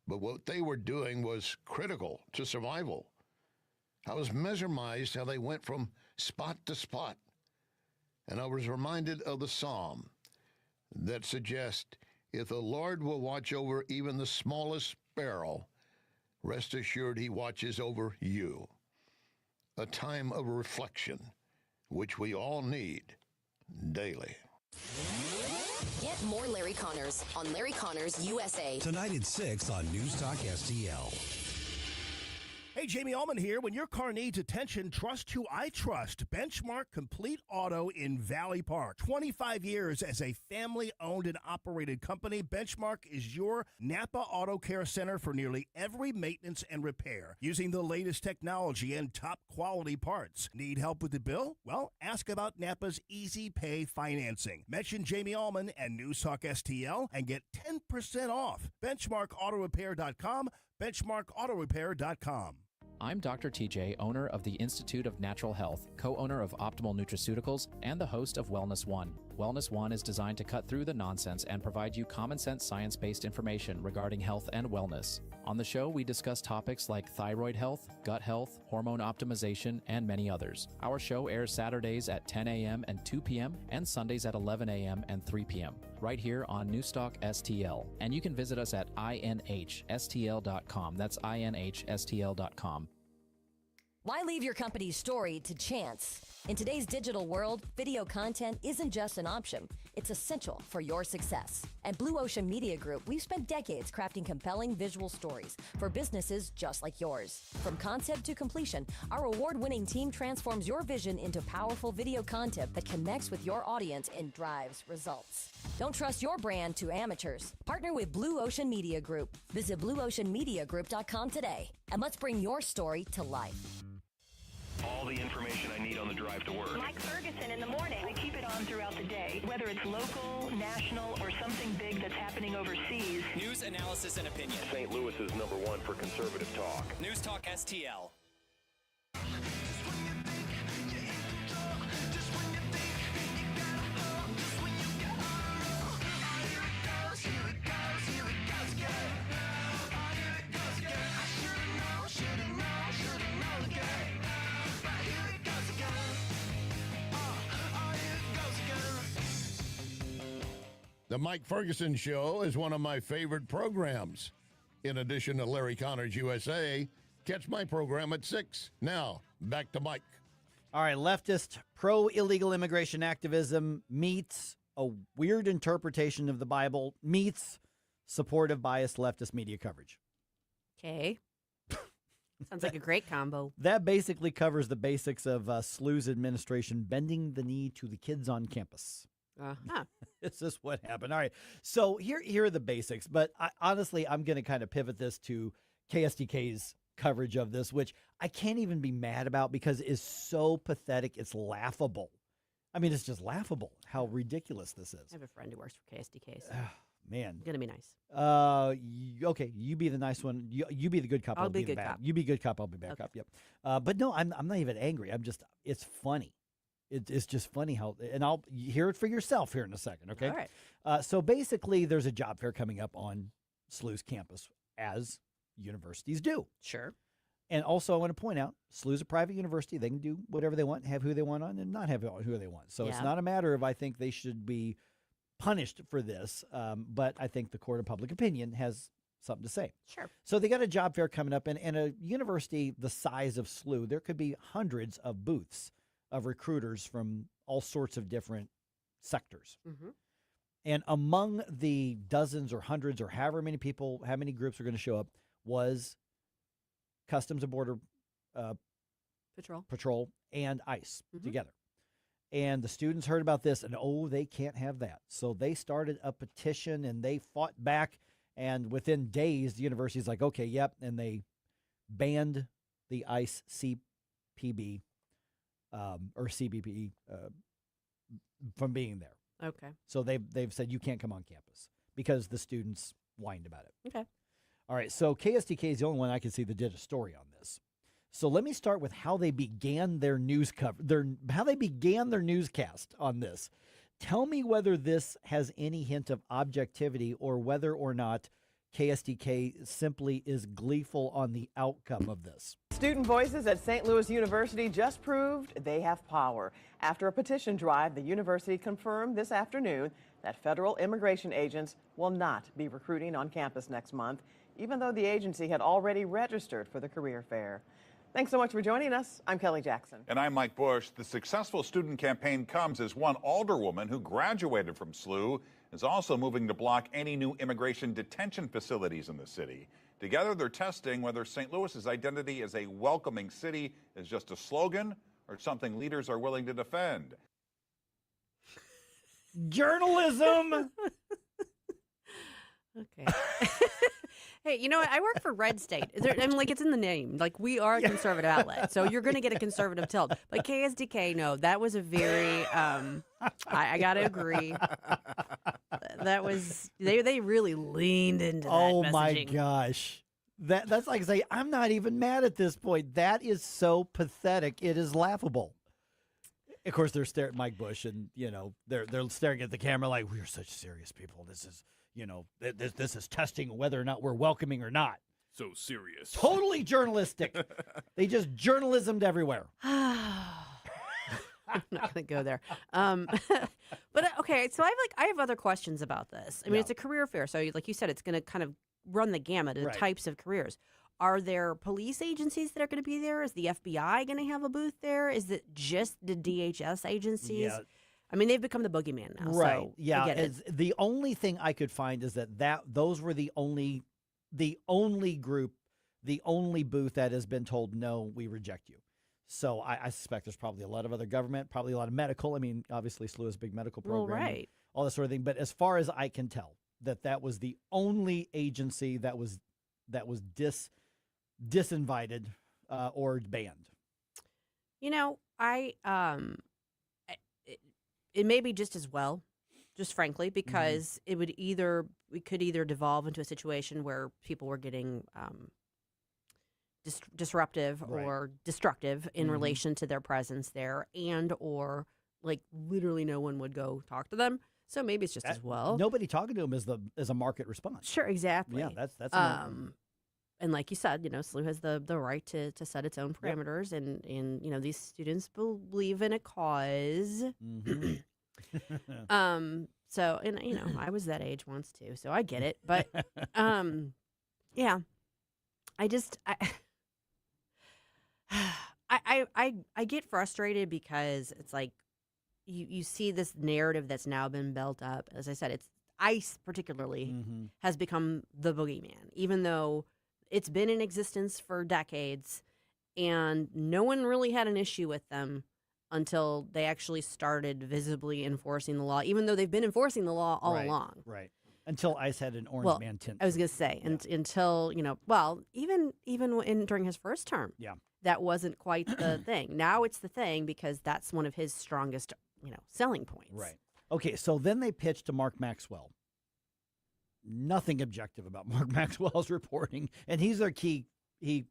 but what they were doing was critical to survival. I was mesmerized how they went from spot to spot. And I was reminded of the psalm that suggests, if the Lord will watch over even the smallest sparrow, rest assured he watches over you. A time of reflection, which we all need daily. Get more Larry Connors on Larry Connors USA. Tonight at 6 on News Talk STL. Hey, Jamie Allman here. When your car needs attention, trust who I trust. Benchmark Complete Auto in Valley Park. 25 years as a family-owned and operated company, Benchmark is your Napa Auto Care Center for nearly every maintenance and repair, using the latest technology and top-quality parts. Need help with the bill? Well, ask about Napa's Easy Pay financing. Mention Jamie Allman and News Talk STL and get 10% off. BenchmarkAutoRepair.com, BenchmarkAutoRepair.com. I'm Dr. TJ, owner of the Institute of Natural Health, co-owner of Optimal Nutraceuticals, and the host of Wellness One. Wellness One is designed to cut through the nonsense and provide you common sense science-based information regarding health and wellness. On the show, we discuss topics like thyroid health, gut health, hormone optimization, and many others. Our show airs Saturdays at 10 a.m. and 2 p.m. and Sundays at 11 a.m. and 3 p.m. right here on Newstalk STL. And you can visit us at inhstl.com. That's inhstl.com. Why leave your company's story to chance? In today's digital world, video content isn't just an option. It's essential for your success. At Blue Ocean Media Group, we've spent decades crafting compelling visual stories for businesses just like yours. From concept to completion, our award-winning team transforms your vision into powerful video content that connects with your audience and drives results. Don't trust your brand to amateurs. Partner with Blue Ocean Media Group. Visit blueoceanmediagroup.com today, and let's bring your story to life. All the information I need on the drive to work. Mike Ferguson in the morning. I keep it on throughout the day, whether it's local, national, or something big that's happening overseas. News, analysis, and opinion. St. Louis is #1 for conservative talk. News Talk STL. The Mike Ferguson Show is one of my favorite programs. In addition to Larry Connors USA, catch my program at 6. Now, back to Mike. All right, leftist pro-illegal immigration activism meets a weird interpretation of the Bible meets supportive biased leftist media coverage. Okay. Sounds like a great combo. That basically covers the basics of SLU's administration bending the knee to the kids on campus. Uh-huh. This is what happened. All right. So here are the basics. But honestly, I'm going to kind of pivot this to KSDK's coverage of this, which I can't even be mad about because it's so pathetic. It's laughable. I mean, it's just laughable how ridiculous this is. I have a friend who works for KSDK. So man. It's going to be nice. Okay. You be the nice one. You be the good cop. I'll be the good bad. cop. You be good cop. I'll be bad cop. Yep. But no, I'm not even angry. It's funny. It's just funny how, and I'll hear it for yourself here in a second, okay? All right. So basically, there's a job fair coming up on SLU's campus, as universities do. Sure. And also, I want to point out, SLU's a private university. They can do whatever they want, have who they want on, and not have who they want. So it's not a matter of I think they should be punished for this, but I think the court of public opinion has something to say. Sure. So they got a job fair coming up, and a university the size of SLU, there could be hundreds of booths of recruiters from all sorts of different sectors. Mm-hmm. And among the dozens or hundreds or however many people, how many groups are going to show up was Customs and Border Patrol and ICE together. And the students heard about this and, they can't have that. So they started a petition and they fought back. And within days, the university's like, okay, yep. And they banned the ICE CPB or CBP from being there. Okay. So they've said you can't come on campus because the students whined about it. Okay. All right. So KSDK is the only one I can see that did a story on this. So let me start with how they began their news how they began their newscast on this. Tell me whether this has any hint of objectivity or whether or not KSDK simply is gleeful on the outcome of this. Student voices at St. Louis University just proved they have power. After a petition drive, the university confirmed this afternoon that federal immigration agents will not be recruiting on campus next month, even though the agency had already registered for the career fair. Thanks so much for joining us. I'm Kelly Jackson. And I'm Mike Bush. The successful student campaign comes as one alderwoman who graduated from SLU is also moving to block any new immigration detention facilities in the city. Together, they're testing whether St. Louis's identity as a welcoming city is just a slogan or something leaders are willing to defend. Journalism! Okay. Hey, you know what? I work for Red State. It's in the name. Like, we are a conservative outlet, so you're going to get a conservative tilt. But KSDK, no, that was a very, I got to agree. That was, they really leaned into that messaging. My gosh. That's like saying, I'm not even mad at this point. That is so pathetic. It is laughable. Of course, they're staring at Mike Bush, and, they're staring at the camera like, we are such serious people. This is, this is testing whether or not we're welcoming or not. So serious. Totally journalistic. They just journalismed everywhere. I'm not going to go there. But okay, so I have other questions about this. I mean, it's a career fair, so like you said, it's going to kind of run the gamut of types of careers. Are there police agencies that are going to be there? Is the FBI going to have a booth there? Is it just the DHS agencies? Yeah. I mean, they've become the boogeyman now. Right. So yeah. I get it. The only thing I could find is that those were the only group, the only booth that has been told, no, we reject you. So I suspect there's probably a lot of other government, probably a lot of medical. I mean, obviously SLU has a big medical program, right? All that sort of thing. But as far as I can tell, that was the only agency that was disinvited or banned. It may be just as well, just frankly, because we could either devolve into a situation where people were getting disruptive or destructive in relation to their presence there, and or like literally no one would go talk to them. So maybe it's just as well. Nobody talking to them is a market response. Sure, exactly. Yeah, that's and like you said, SLU has the right to set its own parameters, and these students believe in a cause. So, and I was that age once too, so I get it. But yeah, I get frustrated because it's like you see this narrative that's now been built up. As I said, it's ICE particularly has become the boogeyman, even though it's been in existence for decades, and no one really had an issue with them until they actually started visibly enforcing the law, even though they've been enforcing the law all along. Right. Until ICE had an orange man tint. I was going to say, until, even during his first term, that wasn't quite the thing. Now it's the thing because that's one of his strongest, selling points. Right. Okay, so then they pitched to Mark Maxwell. Nothing objective about Mark Maxwell's reporting, and he's their key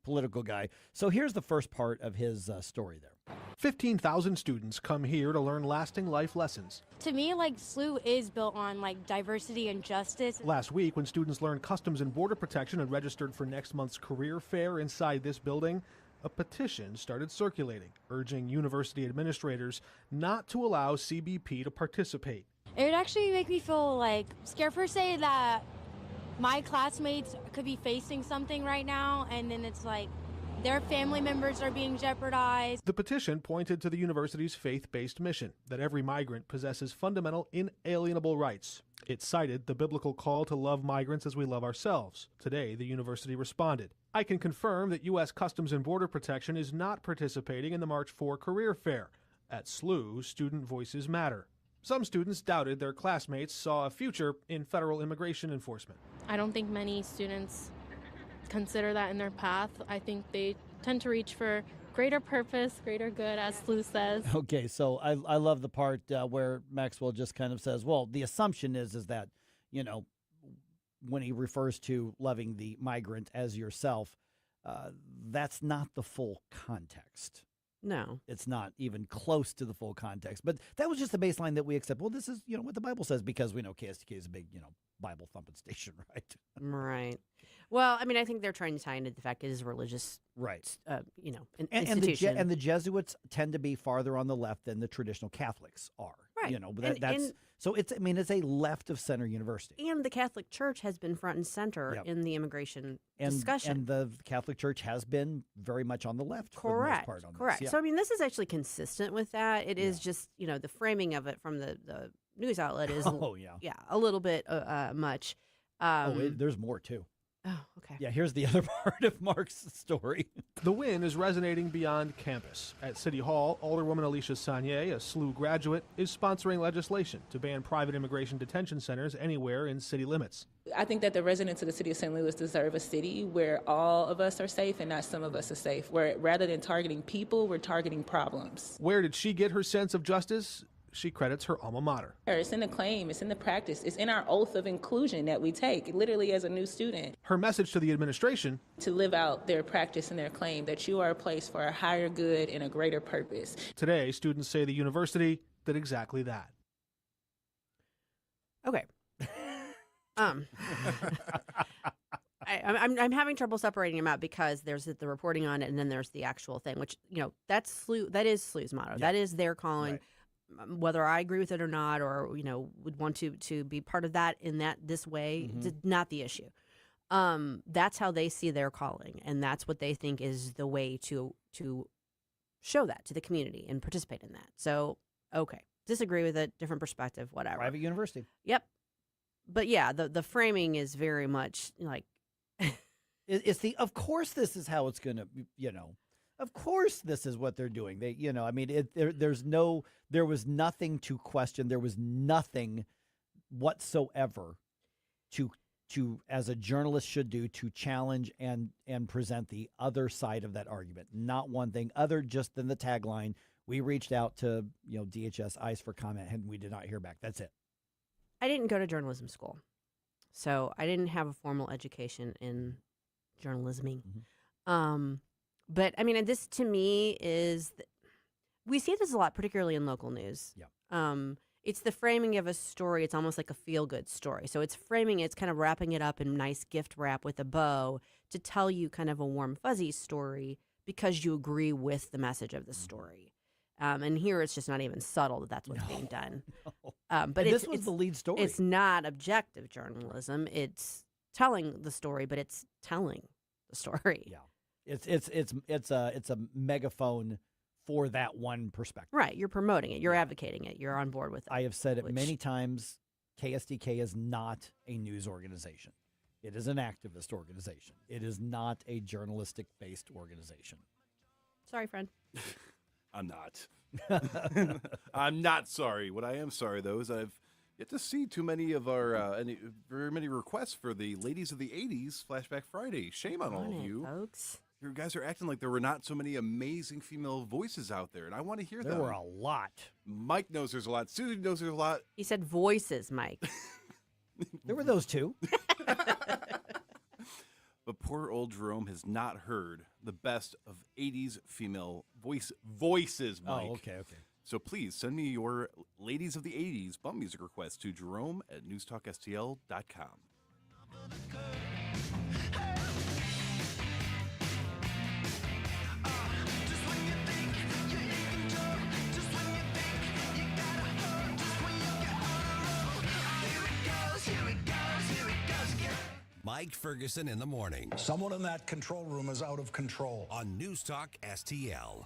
political guy. So here's the first part of his story there. 15,000 students come here to learn lasting life lessons. To me, SLU is built on diversity and justice. Last week, when students learned Customs and Border Protection and registered for next month's career fair inside this building, a petition started circulating, urging university administrators not to allow CBP to participate. It would actually make me feel scared per se that my classmates could be facing something right now, and then it's their family members are being jeopardized. The petition pointed to the university's faith-based mission that every migrant possesses fundamental, inalienable rights. It cited the biblical call to love migrants as we love ourselves. Today, the university responded. I can confirm that U.S. Customs and Border Protection is not participating in the March 4 career fair. At SLU, student voices matter. Some students doubted their classmates saw a future in federal immigration enforcement. I don't think many students consider that in their path. I think they tend to reach for greater purpose, greater good, as SLU says. Okay, so I love the part where Maxwell just kind of says, well, the assumption is that, when he refers to loving the migrant as yourself, that's not the full context. No. It's not even close to the full context. But that was just the baseline that we accept. Well, this is, what the Bible says, because we know KSTK is a big, Bible thumping station, right? Right. Well, I mean, I think they're trying to tie into the fact it is religious, right? Institution. And the Jesuits tend to be farther on the left than the traditional Catholics are. Right. So it's a left of center university. And the Catholic Church has been front and center in the immigration discussion. And the Catholic Church has been very much on the left for the most part on Correct. this. Yeah. So, I mean, this is actually consistent with that. It is just, the framing of it from the news outlet is a little bit much. There's more, too. Oh, okay. Yeah, here's the other part of Mark's story. The win is resonating beyond campus. At City Hall, Alderwoman Alicia Saunier, a SLU graduate, is sponsoring legislation to ban private immigration detention centers anywhere in city limits. I think that the residents of the city of St. Louis deserve a city where all of us are safe and not some of us are safe, where rather than targeting people, we're targeting problems. Where did she get her sense of justice? She credits her alma mater. It's in the claim, it's in the practice, it's in our oath of inclusion that we take, literally as a new student. Her message to the administration: to live out their practice and their claim that you are a place for a higher good and a greater purpose. Today, students say the university did exactly that. Okay. I'm having trouble separating them out because there's the reporting on it and then there's the actual thing, which, that is SLU's motto. Yeah. That is their calling. Right. Whether I agree with it or not, or would want to be part of that in this way, not the issue. That's how they see their calling, and that's what they think is the way to show that to the community and participate in that. So, okay, disagree with it, different perspective, whatever. Private university. Yep, but yeah, the framing is very much like it's the. Of course, this is how it's going to. Of course, this is what they're doing. They, there was nothing to question. There was nothing whatsoever to as a journalist should do, to challenge and present the other side of that argument. Not one thing other just than the tagline. We reached out to DHS ICE for comment, and we did not hear back. That's it. I didn't go to journalism school, so I didn't have a formal education in journalisming. But, I mean, this to me is, we see this a lot, particularly in local news. Yeah. It's the framing of a story. It's almost like a feel-good story. So it's kind of wrapping it up in nice gift wrap with a bow to tell you kind of a warm, fuzzy story because you agree with the message of the story. And here it's just not even subtle that's what's being done. But this was the lead story. It's not objective journalism. It's telling the story, but it's telling the story. Yeah. It's a megaphone for that one perspective. Right. You're promoting it. You're advocating it. You're on board with it. I have said it many times. KSTK is not a news organization. It is an activist organization. It is not a journalistic-based organization. Sorry, friend. I'm not. I'm not sorry. What I am sorry, though, is I've yet to see too many of our very many requests for the Ladies of the 80s Flashback Friday. Shame on all of you. Folks. You guys are acting like there were not so many amazing female voices out there, and I want to hear them. There were a lot. Mike knows there's a lot. Susie knows there's a lot. He said voices, Mike. There were those two. But poor old Jerome has not heard the best of 80s female voices, Mike. Oh, okay. So please send me your Ladies of the 80s bump music requests to Jerome at NewsTalkSTL.com. Mike Ferguson in the morning. Someone in that control room is out of control. On NewsTalk STL.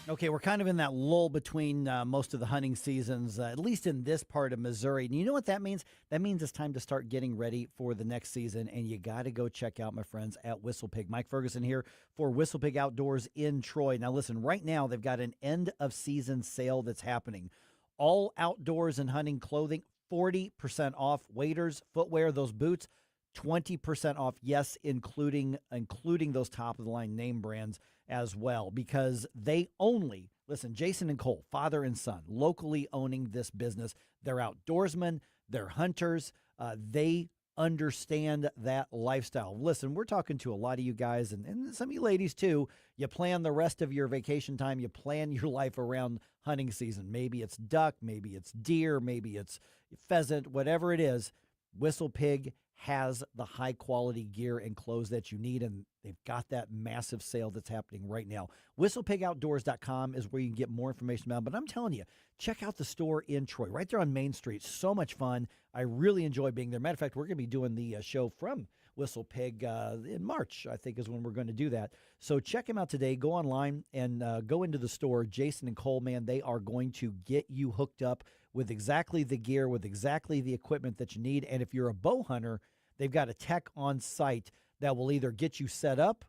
Okay, we're kind of in that lull between most of the hunting seasons, at least in this part of Missouri. And you know what that means? That means it's time to start getting ready for the next season. And you got to go check out my friends at WhistlePig. Mike Ferguson here for WhistlePig Outdoors in Troy. Now, listen, right now they've got an end-of-season sale that's happening. All outdoors and hunting clothing, 40% off. Waders, footwear, those boots, 20% off. Yes, including those top-of-the-line name brands as well, because they only, listen, Jason and Cole, father and son, locally owning this business. They're outdoorsmen, they're hunters. They understand that lifestyle. Listen, we're talking to a lot of you guys and some of you ladies too. You plan the rest of your vacation time. You plan your life around hunting season. Maybe it's duck, maybe it's deer, maybe it's pheasant, whatever it is. Whistle Pig has the high quality gear and clothes that you need, and they've got that massive sale that's happening right now. WhistlePigOutdoors.com is where you can get more information about it. But I'm telling you, check out the store in Troy, right there on Main Street. So much fun. I really enjoy being there. Matter of fact, we're going to be doing the show from Whistle Pig in March, I think is when we're going to do that. So check them out today. Go online and go into the store. Jason and Cole, man, they are going to get you hooked up with exactly the gear, with exactly the equipment that you need. And if you're a bow hunter, they've got a tech on site that will either get you set up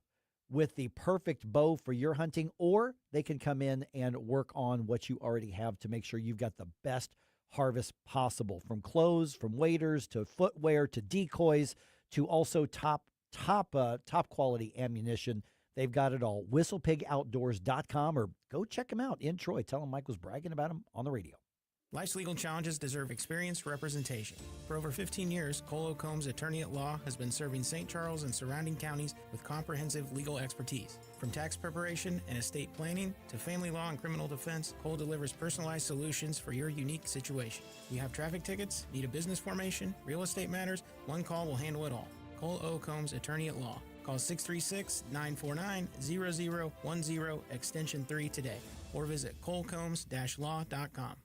with the perfect bow for your hunting, or they can come in and work on what you already have to make sure you've got the best harvest possible, from clothes, from waders, to footwear, to decoys, to also top quality ammunition. They've got it all. WhistlePigOutdoors.com, or go check them out in Troy. Tell them Mike was bragging about them on the radio. Life's legal challenges deserve experienced representation. For over 15 years, Cole Combs Attorney at Law has been serving St. Charles and surrounding counties with comprehensive legal expertise. From tax preparation and estate planning to family law and criminal defense, Cole delivers personalized solutions for your unique situation. You have traffic tickets, need a business formation, real estate matters, one call will handle it all. Cole O. Combs Attorney at Law. Call 636-949-0010 extension 3 today, or visit colecombs-law.com.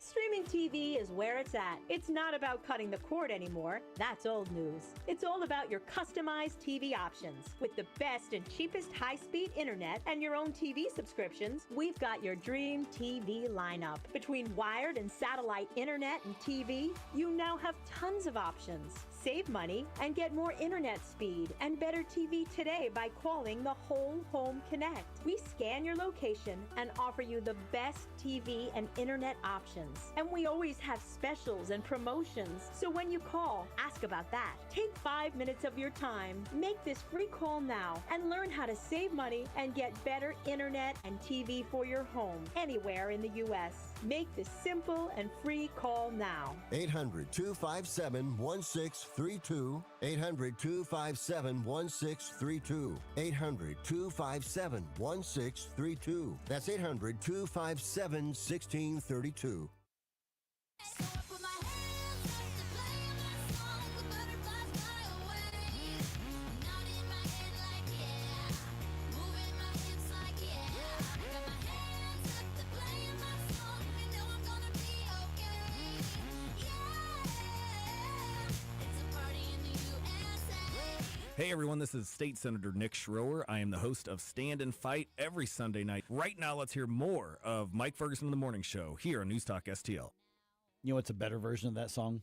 Streaming TV is where it's at. It's not about cutting the cord anymore. That's old news. It's all about your customized TV options. With the best and cheapest high-speed internet and your own TV subscriptions, we've got your dream TV lineup. Between wired and satellite internet and TV, you now have tons of options. Save money and get more internet speed and better TV today by calling the Whole Home Connect. We scan your location and offer you the best TV and internet options. And we always have specials and promotions. So when you call, ask about that. Take 5 minutes of your time. Make this free call now and learn how to save money and get better internet and TV for your home anywhere in the U.S. Make this simple and free call now. 800-257-1632. 800-257-1632. 800-257-1632. That's 800-257-1632. Hey everyone, this is State Senator Nick Schroer. I am the host of Stand and Fight every Sunday night. Right now, let's hear more of Mike Ferguson in the Morning Show here on News Talk STL. You know what's a better version of that song?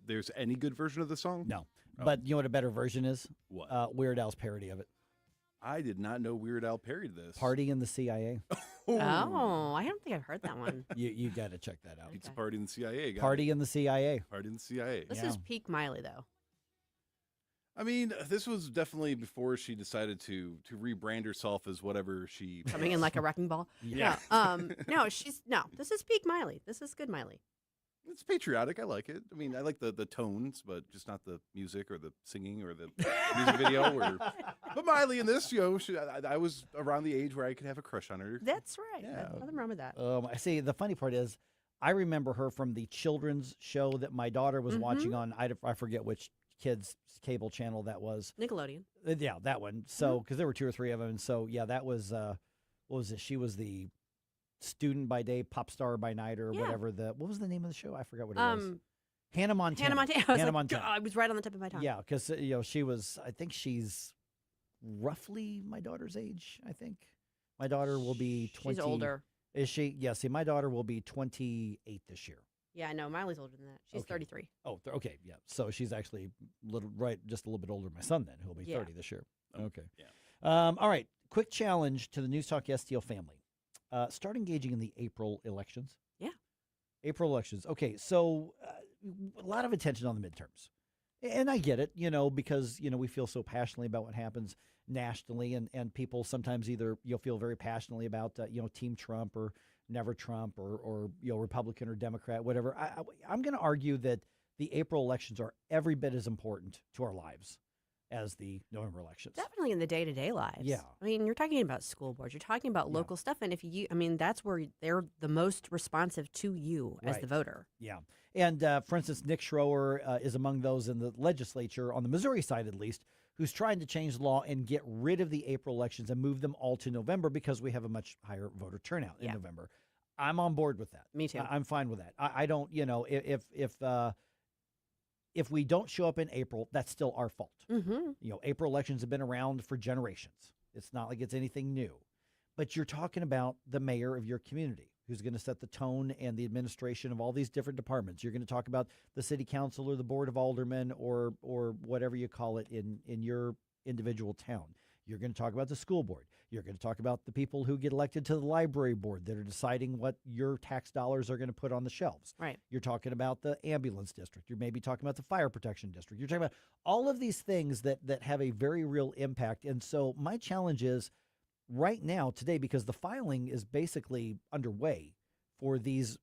There's any good version of the song? No. But you know what a better version is? What? Weird Al's parody of it. I did not know Weird Al parodied this. Party in the CIA. Oh, I don't think I've heard that one. You got to check that out. Pizza Party in the CIA. Party in the CIA. Party in the CIA. This is peak Miley, though. I mean, this was definitely before she decided to rebrand herself as whatever she Coming in like a wrecking ball. Yeah. No, this is peak Miley. This is good Miley. It's patriotic. I like it. I mean, I like the tones, but just not the music or the singing or the music video. But Miley in this, I was around the age where I could have a crush on her. That's right. Yeah. Nothing wrong with that. I see. The funny part is, I remember her from the children's show that my daughter was watching on, I forget which kids cable channel that was. Nickelodeon. Yeah, that one. So, because there were 2 or 3 of them. And so, yeah, that was, what was it? She was the student by day, pop star by night, or whatever. What was the name of the show? I forgot what it was. Hannah Montana. Hannah Montana. I was right on the tip of my tongue. Yeah, because, she was, I think she's roughly my daughter's age, I think. My daughter will be 20. She's older. Is she? Yeah, see, my daughter will be 28 this year. Yeah, no, Miley's older than that. She's 33. Oh, okay, yeah. So she's actually just a little bit older than my son then, who will be 30 this year. Okay. Yeah. All right, quick challenge to the News Talk STL family. Start engaging in the April elections. Yeah. April elections. Okay, so a lot of attention on the midterms. And I get it, because, we feel so passionately about what happens nationally, and people sometimes either feel very passionately about, Team Trump or Never Trump or Republican or Democrat, whatever. I'm going to argue that the April elections are every bit as important to our lives as the November elections. Definitely in the day-to-day lives. Yeah. I mean, you're talking about school boards, you're talking about local stuff, and that's where they're the most responsive to you as the voter. Yeah. And for instance, Nick Schroer is among those in the legislature, on the Missouri side at least, who's trying to change the law and get rid of the April elections and move them all to November because we have a much higher voter turnout in November. I'm on board with that. Me too. I'm fine with that. I don't, if we don't show up in April, that's still our fault. Mm-hmm. April elections have been around for generations. It's not like it's anything new. But you're talking about the mayor of your community who's going to set the tone and the administration of all these different departments. You're going to talk about the city council or the board of aldermen or whatever you call it in your individual town. You're going to talk about the school board. You're going to talk about the people who get elected to the library board that are deciding what your tax dollars are going to put on the shelves. Right. You're talking about the ambulance district. You're maybe talking about the fire protection district. You're talking about all of these things that have a very real impact. And so my challenge is right now, today, because the filing is basically underway for these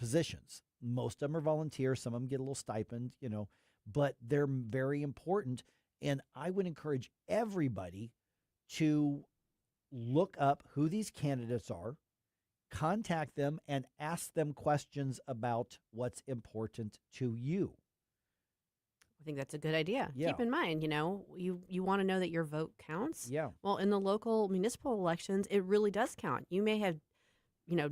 positions. Most of them are volunteer. Some of them get a little stipend, but they're very important. And I would encourage everybody to look up who these candidates are, contact them, and ask them questions about what's important to you. I think that's a good idea. Yeah. Keep in mind, you want to know that your vote counts. Yeah. Well, in the local municipal elections, it really does count. You may have,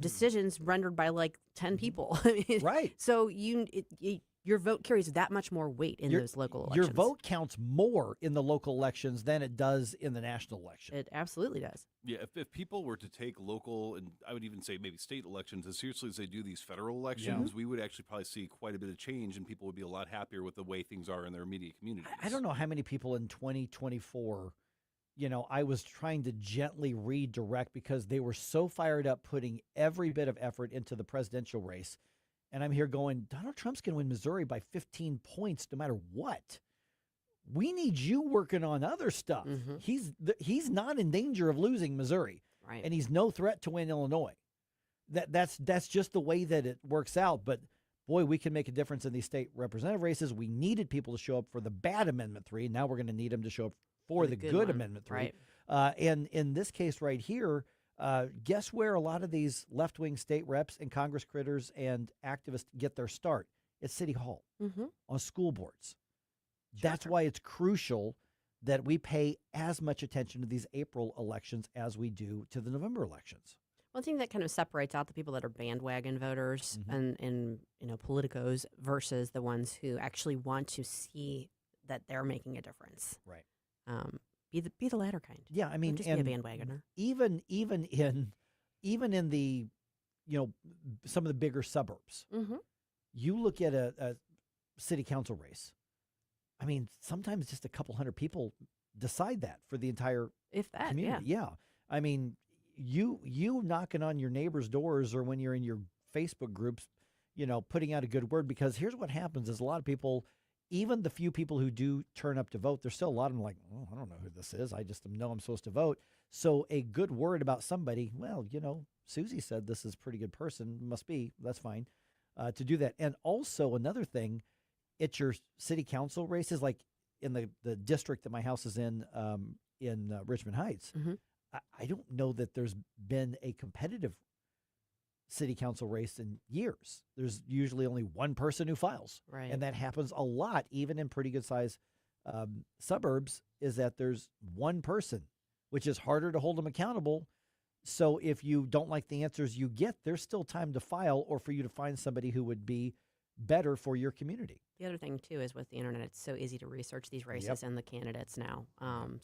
decisions rendered by like 10 people. Right. So your vote carries that much more weight in those local elections. Your vote counts more in the local elections than it does in the national election. It absolutely does. Yeah, if people were to take local, and I would even say maybe state elections as seriously as they do these federal elections, we would actually probably see quite a bit of change, and people would be a lot happier with the way things are in their immediate communities. I don't know how many people in 2024, I was trying to gently redirect because they were so fired up putting every bit of effort into the presidential race. And I'm here going, Donald Trump's going to win Missouri by 15 points no matter what. We need you working on other stuff. Mm-hmm. He's not in danger of losing Missouri. Right. And he's no threat to win Illinois. That's just the way that it works out. But, boy, we can make a difference in these state representative races. We needed people to show up for the bad Amendment 3. Now we're going to need them to show up for the good Amendment 3. Right. And in this case right here, guess where a lot of these left-wing state reps and Congress critters and activists get their start? It's City Hall, on school boards. Sure. That's why it's crucial that we pay as much attention to these April elections as we do to the November elections. One thing that kind of separates out the people that are bandwagon voters and politicos versus the ones who actually want to see that they're making a difference. Right. Be the latter kind. Yeah, I mean, Don't just be a bandwagoner. Even in the, some of the bigger suburbs, you look at a city council race. I mean, sometimes just a couple hundred people decide that for the entire community. Yeah. I mean, you knocking on your neighbors' doors or when you're in your Facebook groups, putting out a good word, because here's what happens is a lot of people, even the few people who do turn up to vote, there's still a lot of them like, oh, I don't know who this is. I just know I'm supposed to vote. So a good word about somebody, well, Susie said this is a pretty good person. Must be. That's fine to do that. And also another thing, it's your city council races, like in the district that my house is in Richmond Heights. I don't know that there's been a competitive city council race in years. There's usually only one person who files. Right. And that happens a lot, even in pretty good size suburbs, is that there's one person, which is harder to hold them accountable. So if you don't like the answers you get, there's still time to file or for you to find somebody who would be better for your community. The other thing, too, is with the internet, it's so easy to research these races and the candidates now.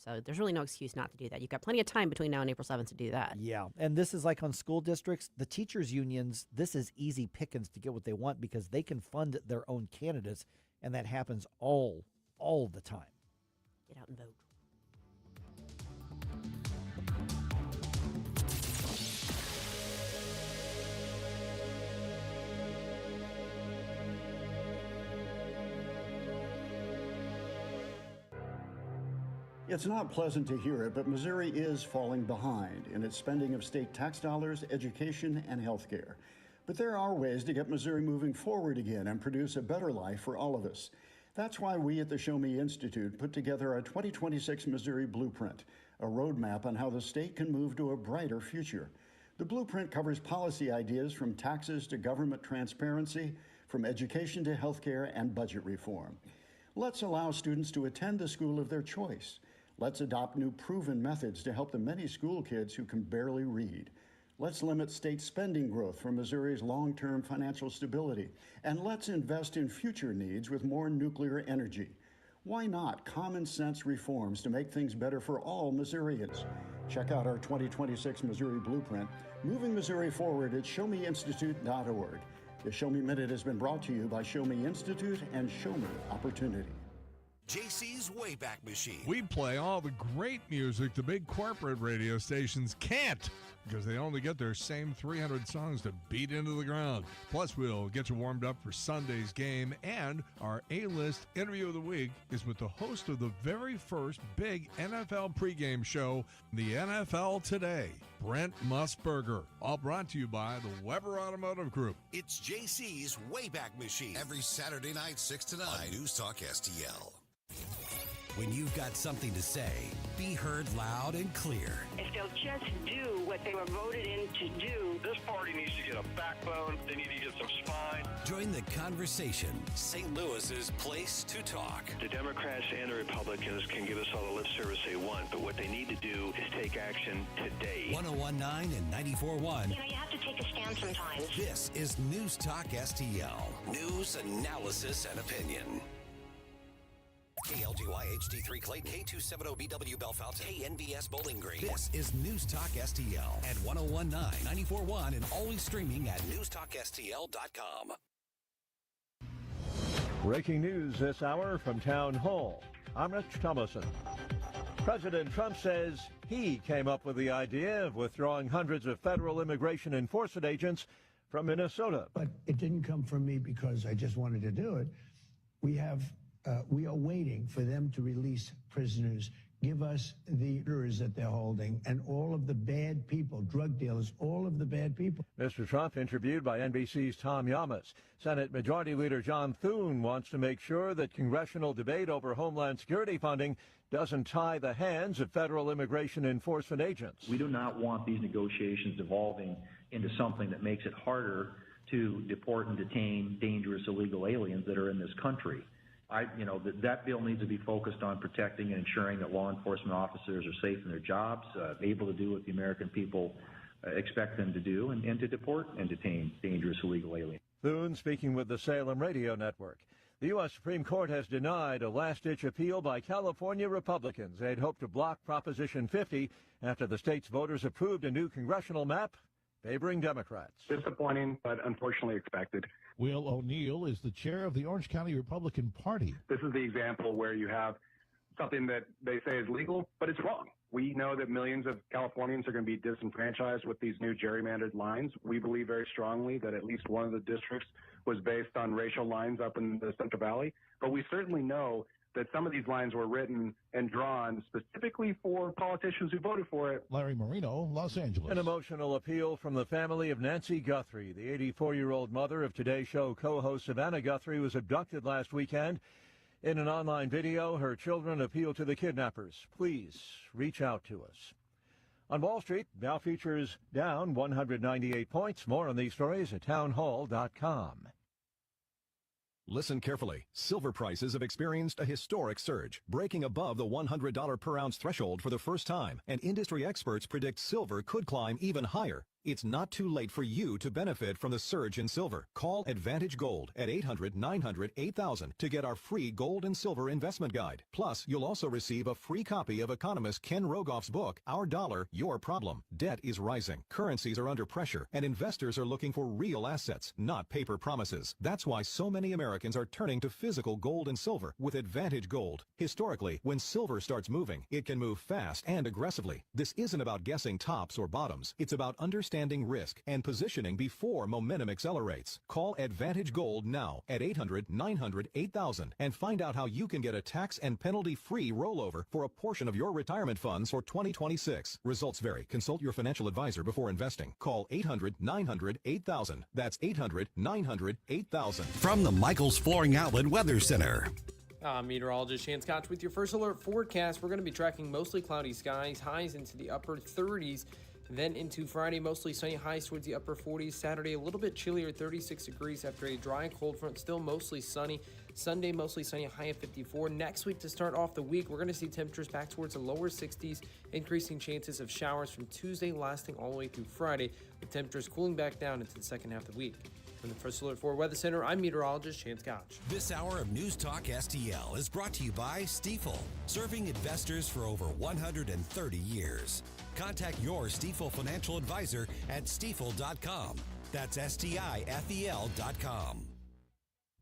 So there's really no excuse not to do that. You've got plenty of time between now and April 7th to do that. Yeah. And this is like on school districts, the teachers' unions, this is easy pickings to get what they want because they can fund their own candidates, and that happens all the time. Get out and vote. It's not pleasant to hear it, but Missouri is falling behind in its spending of state tax dollars, education, and health care. But there are ways to get Missouri moving forward again and produce a better life for all of us. That's why we at the Show Me Institute put together a 2026 Missouri Blueprint, a roadmap on how the state can move to a brighter future. The blueprint covers policy ideas from taxes to government transparency, from education to healthcare and budget reform. Let's allow students to attend the school of their choice. Let's adopt new proven methods to help the many school kids who can barely read. Let's limit state spending growth for Missouri's long-term financial stability. And let's invest in future needs with more nuclear energy. Why not common sense reforms to make things better for all Missourians? Check out our 2026 Missouri Blueprint, moving Missouri forward at showmeinstitute.org. The Show Me Minute has been brought to you by Show Me Institute and Show Me Opportunity. JC's Wayback Machine. We play all the great music the big corporate radio stations can't, because they only get their same 300 songs to beat into the ground. Plus, we'll get you warmed up for Sunday's game, and our A-list interview of the week is with the host of the very first big NFL pregame show, the NFL Today, Brent Musburger. All brought to you by the Weber Automotive Group. It's JC's Wayback Machine. Every Saturday night, 6 to 9 on News Talk STL. When you've got something to say, be heard loud and clear. If they'll just do what they were voted in to do. This party needs to get a backbone. They need to get some spine. Join the conversation. St. Louis's place to talk. The Democrats and the Republicans can give us all the lip service they want, but what they need to do is take action today. 101.9 and 94.1. You know, you have to take a stand sometimes. This is News Talk STL. News, analysis, and opinion. KLGY HD3 Clayton, K270BW Bellefonte, KNBS Bowling Green. This is News Talk STL at 101.9, 94.1, and always streaming at NewsTalkSTL.com. Breaking news this hour from Town Hall. I'm Rich Thomason. President Trump says he came up with the idea of withdrawing hundreds of federal immigration enforcement agents from Minnesota. But it didn't come from me because I just wanted to do it. We are waiting for them to release prisoners, give us the orders that they're holding, and all of the bad people, drug dealers, all of the bad people. Mr. Trump interviewed by NBC's Tom Yamas. Senate Majority Leader John Thune wants to make sure that congressional debate over Homeland Security funding doesn't tie the hands of federal immigration enforcement agents. We do not want these negotiations evolving into something that makes it harder to deport and detain dangerous illegal aliens that are in this country. That bill needs to be focused on protecting and ensuring that law enforcement officers are safe in their jobs, able to do what the American people expect them to do, and to deport and detain dangerous illegal aliens. Thune speaking with the Salem Radio Network. The U.S. Supreme Court has denied a last-ditch appeal by California Republicans. They'd hoped to block Proposition 50 after the state's voters approved a new congressional map favoring Democrats. Disappointing, but unfortunately expected. Will O'Neill is the chair of the Orange County Republican Party. This is the example where you have something that they say is legal, but it's wrong. We know that millions of Californians are going to be disenfranchised with these new gerrymandered lines. We believe very strongly that at least one of the districts was based on racial lines up in the Central Valley. But we certainly know that some of these lines were written and drawn specifically for politicians who voted for it. Larry Marino, Los Angeles. An emotional appeal from the family of Nancy Guthrie. The 84-year-old mother of Today Show co-host Savannah Guthrie was abducted last weekend. In an online video, her children appeal to the kidnappers. Please reach out to us. On Wall Street, Dow futures down 198 points. More on these stories at townhall.com. Listen carefully. Silver prices have experienced a historic surge, breaking above the $100 per ounce threshold for the first time, and industry experts predict silver could climb even higher. It's not too late for you to benefit from the surge in silver. Call Advantage Gold at 800-900-8000 to get our free gold and silver investment guide. Plus, you'll also receive a free copy of economist Ken Rogoff's book, Our Dollar, Your Problem. Debt is rising, currencies are under pressure, and investors are looking for real assets, not paper promises. That's why so many Americans are turning to physical gold and silver with Advantage Gold. Historically, when silver starts moving, it can move fast and aggressively. This isn't about guessing tops or bottoms. It's about understanding understanding risk and positioning before momentum accelerates. Call Advantage Gold now at 800-900-8000 and find out how you can get a tax and penalty-free rollover for a portion of your retirement funds for 2026. Results vary. Consult your financial advisor before investing. Call 800-900-8000. That's 800-900-8000. From the Michaels Flooring Outlet Weather Center. Meteorologist Shan Scotch with your first alert forecast. We're going to be tracking mostly cloudy skies, highs into the upper 30s. Then into Friday, mostly sunny, highs towards the upper 40s. Saturday, a little bit chillier, 36 degrees after a dry cold front, still mostly sunny. Sunday, mostly sunny, high of 54. Next week, to start off the week, we're going to see temperatures back towards the lower 60s, increasing chances of showers from Tuesday lasting all the way through Friday, with temperatures cooling back down into the second half of the week. From the First Alert 4 Weather Center, I'm meteorologist Shan Scotch. This hour of News Talk STL is brought to you by Stifel, serving investors for over 130 years. Contact your Stifel financial advisor at stifel.com. That's STIFEL.com.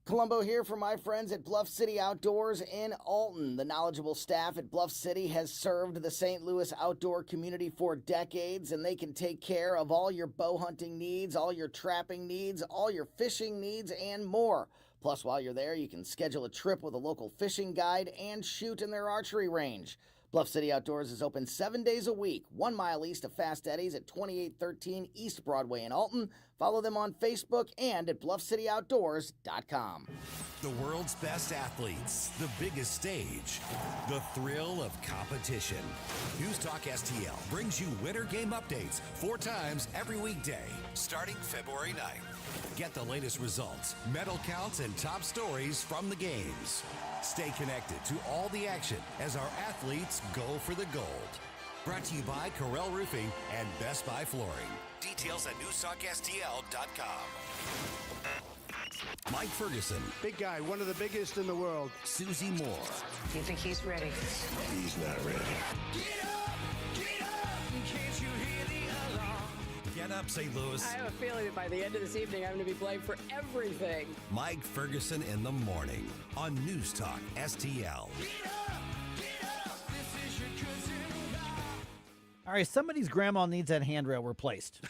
Columbo here for my friends at Bluff City Outdoors in Alton. The knowledgeable staff at Bluff City has served the St. Louis outdoor community for decades, and they can take care of all your bow hunting needs, all your trapping needs, all your fishing needs, and more. Plus, while you're there, you can schedule a trip with a local fishing guide and shoot in their archery range. Bluff City Outdoors is open 7 days a week, 1 mile east of Fast Eddie's at 2813 East Broadway in Alton. Follow them on Facebook and at bluffcityoutdoors.com. The world's best athletes, the biggest stage, the thrill of competition. News Talk STL brings you winter game updates 4 times every weekday, starting February 9th. Get the latest results, medal counts, and top stories from the games. Stay connected to all the action as our athletes go for the gold. Brought to you by Corel Roofing and Best Buy Flooring. Details at NewsTalkSTL.com. Mike Ferguson. Big guy, one of the biggest in the world. Susie Moore. Do you think he's ready? He's not ready. Get up, St. Louis. I have a feeling that by the end of this evening, I'm going to be blamed for everything. Mike Ferguson in the morning on News Talk STL. All right, somebody's grandma needs that handrail replaced.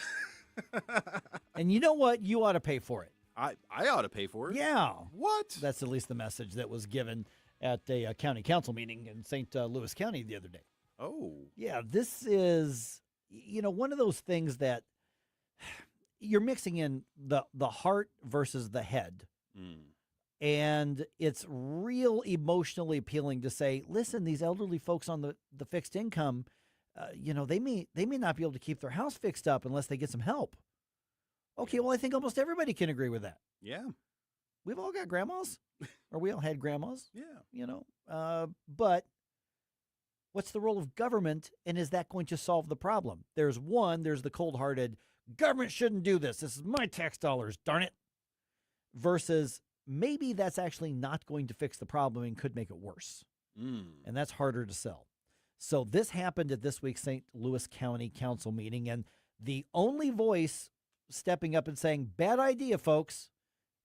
And you know what? You ought to pay for it. I ought to pay for it. Yeah. What? That's at least the message that was given at a county council meeting in St. Louis County the other day. Oh. Yeah, this is, one of those things that you're mixing in the heart versus the head. And it's real emotionally appealing to say, listen, these elderly folks on the fixed income, they may not be able to keep their house fixed up unless they get some help. Okay, well, I think almost everybody can agree with that. Yeah. We've all got grandmas, or we all had grandmas. Yeah. But what's the role of government, and is that going to solve the problem? There's the cold-hearted, government shouldn't do this. This is my tax dollars, darn it. Versus maybe that's actually not going to fix the problem and could make it worse. And that's harder to sell. So this happened at this week's St. Louis County Council meeting, and the only voice stepping up and saying, bad idea, folks,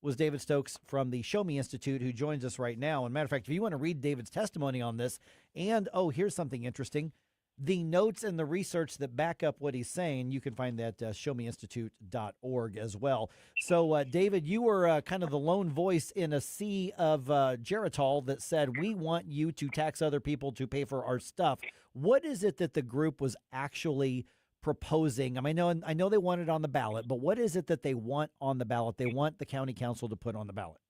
was David Stokes from the Show Me Institute, who joins us right now. And matter of fact, if you want to read David's testimony on this, and, here's something interesting, the notes and the research that back up what he's saying, you can find that at showmeinstitute.org as well. So, David, you were kind of the lone voice in a sea of Geritol that said, we want you to tax other people to pay for our stuff. What is it that the group was actually proposing? I know they want it on the ballot, but what is it that they want on the ballot? They want the county council to put on the ballot.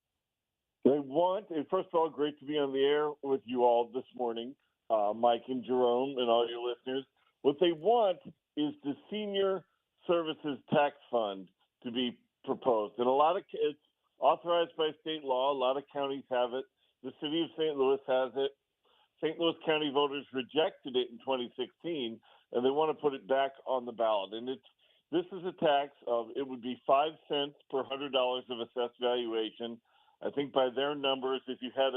They want, and first of all, great to be on the air with you all this morning, Mike and Jerome and all your listeners. What they want is the Senior Services Tax Fund to be proposed. And it's authorized by state law. A lot of counties have it. The city of St. Louis has it. St. Louis County voters rejected it in 2016, and they want to put it back on the ballot. And this is a tax it would be 5 cents per $100 of assessed valuation. I think by their numbers, if you had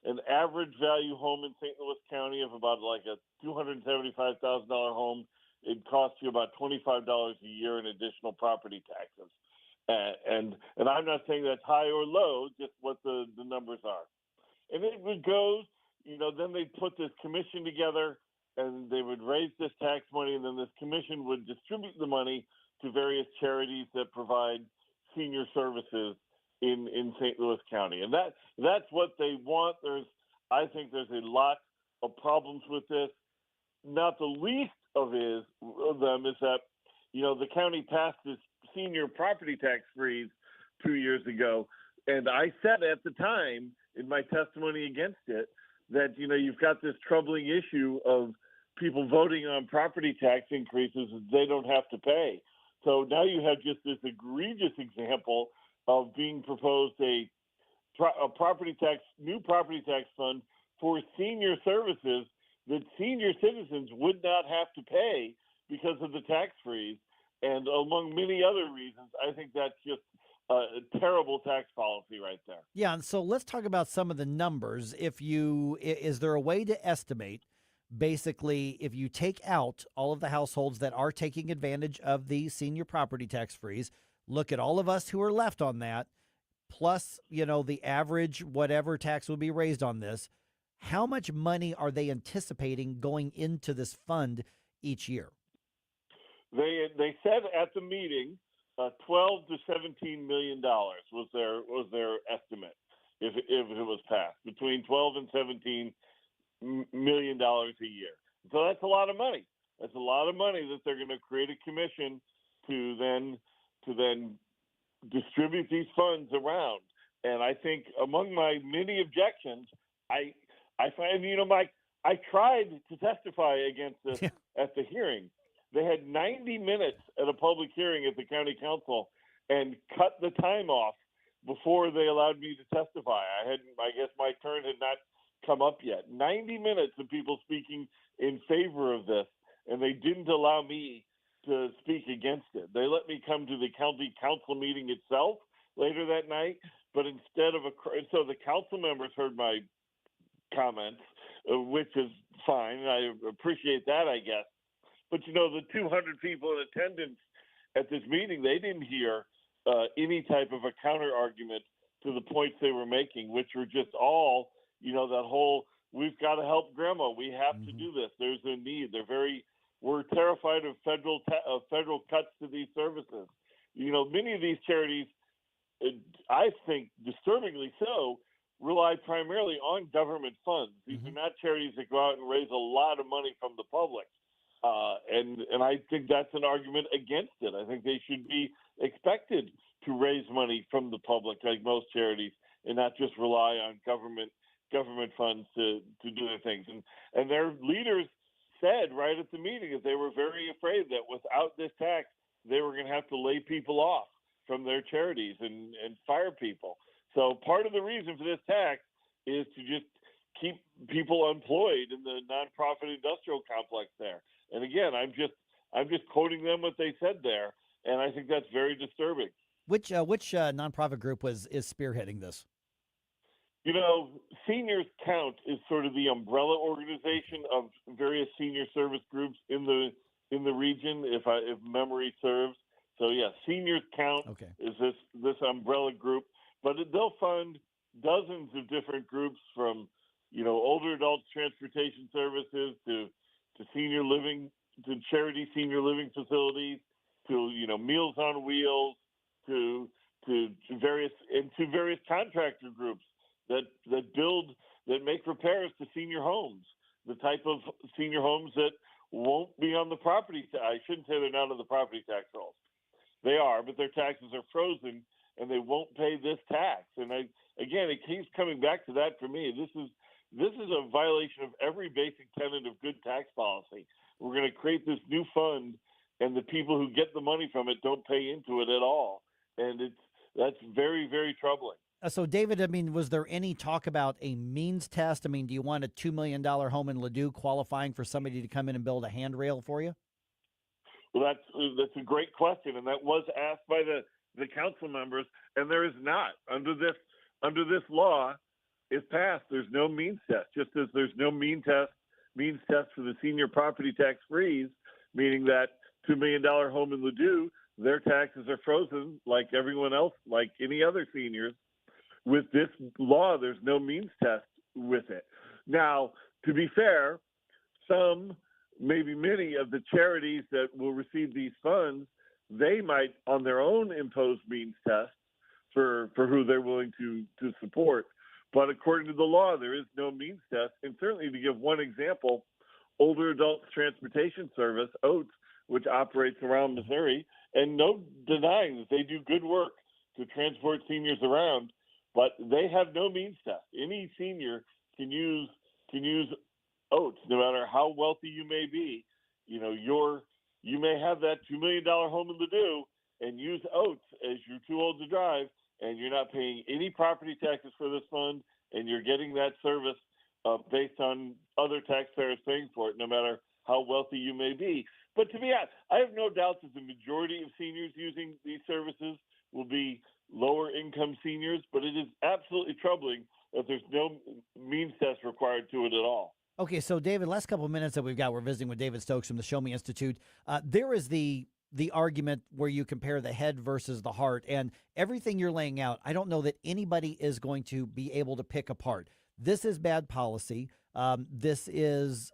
an average value home in St. Louis County of about like a $275,000 home, it'd cost you about $25 a year in additional property taxes. And I'm not saying that's high or low, just what the numbers are. And it would go, then they'd put this commission together and they would raise this tax money, and then this commission would distribute the money to various charities that provide senior services in St. Louis County. And that's what they want. I think there's a lot of problems with this. Not the least of them is that, the county passed this senior property tax freeze 2 years ago. And I said at the time in my testimony against it that, you've got this troubling issue of people voting on property tax increases that they don't have to pay. So now you have just this egregious example of being proposed a new property tax fund for senior services that senior citizens would not have to pay because of the tax freeze. And among many other reasons, I think that's just a terrible tax policy right there. Yeah, and so let's talk about some of the numbers. Is there a way to estimate, basically, if you take out all of the households that are taking advantage of the senior property tax freeze, look at all of us who are left on that, plus, the average whatever tax will be raised on this, how much money are they anticipating going into this fund each year? They said at the meeting, $12 to $17 million was their estimate if it was passed, between $12 and $17 million a year. So that's a lot of money. That's a lot of money that they're going to create a commission to then distribute these funds around. And I think among my many objections, I find, Mike, I tried to testify against this at the hearing. They had 90 minutes at a public hearing at the county council and cut the time off before they allowed me to testify. I guess my turn had not come up yet. 90 minutes of people speaking in favor of this, and they didn't allow me to speak against it. They let me come to the county council meeting itself later that night, but instead of so the council members heard my comments, which is fine. I appreciate that, I guess. But, the 200 people in attendance at this meeting, they didn't hear any type of a counter argument to the points they were making, which were just all, that whole, we've got to help grandma. We have to do this. There's a need. We're terrified of federal cuts to these services. Many of these charities, I think disturbingly so, rely primarily on government funds. These are not charities that go out and raise a lot of money from the public. And I think that's an argument against it. I think they should be expected to raise money from the public, like most charities, and not just rely on government funds to do their things. And their leaders said right at the meeting that they were very afraid that without this tax, they were going to have to lay people off from their charities and fire people. So part of the reason for this tax is to just keep people employed in the nonprofit industrial complex there. And again, I'm just quoting them what they said there, and I think that's very disturbing. Which nonprofit group is spearheading this? Seniors Count is sort of the umbrella organization of various senior service groups in the region, if memory serves. So yeah, Seniors Count is this umbrella group, but they'll fund dozens of different groups from older adults transportation services to senior living, to charity senior living facilities, to Meals on Wheels, to various contractor groups that make repairs to senior homes, the type of senior homes that won't be on the property. I shouldn't say they're not on the property tax rolls. They are, but their taxes are frozen and they won't pay this tax. And it keeps coming back to that for me. This is a violation of every basic tenet of good tax policy. We're going to create this new fund, and the people who get the money from it don't pay into it at all. And that's very, very troubling. So, David, was there any talk about a means test? Do you want a $2 million home in Ladue qualifying for somebody to come in and build a handrail for you? Well, that's a great question, and that was asked by the council members, and there is not. Under this law, if passed, there's no means test, just as there's no means test for the senior property tax freeze, meaning that $2 million home in Ladue, their taxes are frozen like everyone else, like any other seniors. With this law, there's no means test with it. Now, to be fair, some, maybe many of the charities that will receive these funds, they might, on their own, impose means tests for who they're willing to support. But according to the law, there is no means test. And certainly, to give one example, Older Adults Transportation Service, OATS, which operates around Missouri, and no denying that they do good work to transport seniors around, but they have no means test. Any senior can use OATS, no matter how wealthy you may be. You know, you may have that $2 million home in Ladue and use OATS as you're too old to drive, and you're not paying any property taxes for this fund, and you're getting that service based on other taxpayers paying for it, no matter how wealthy you may be. But to be honest, I have no doubt that the majority of seniors using these services will be lower income seniors, but it is absolutely troubling that there's no means test required to it at all. Okay, so David, last couple of minutes that we've got, we're visiting with David Stokes from the Show Me Institute. There is the argument where you compare the head versus the heart, and everything you're laying out, I don't know that anybody is going to be able to pick apart. This is bad policy. This is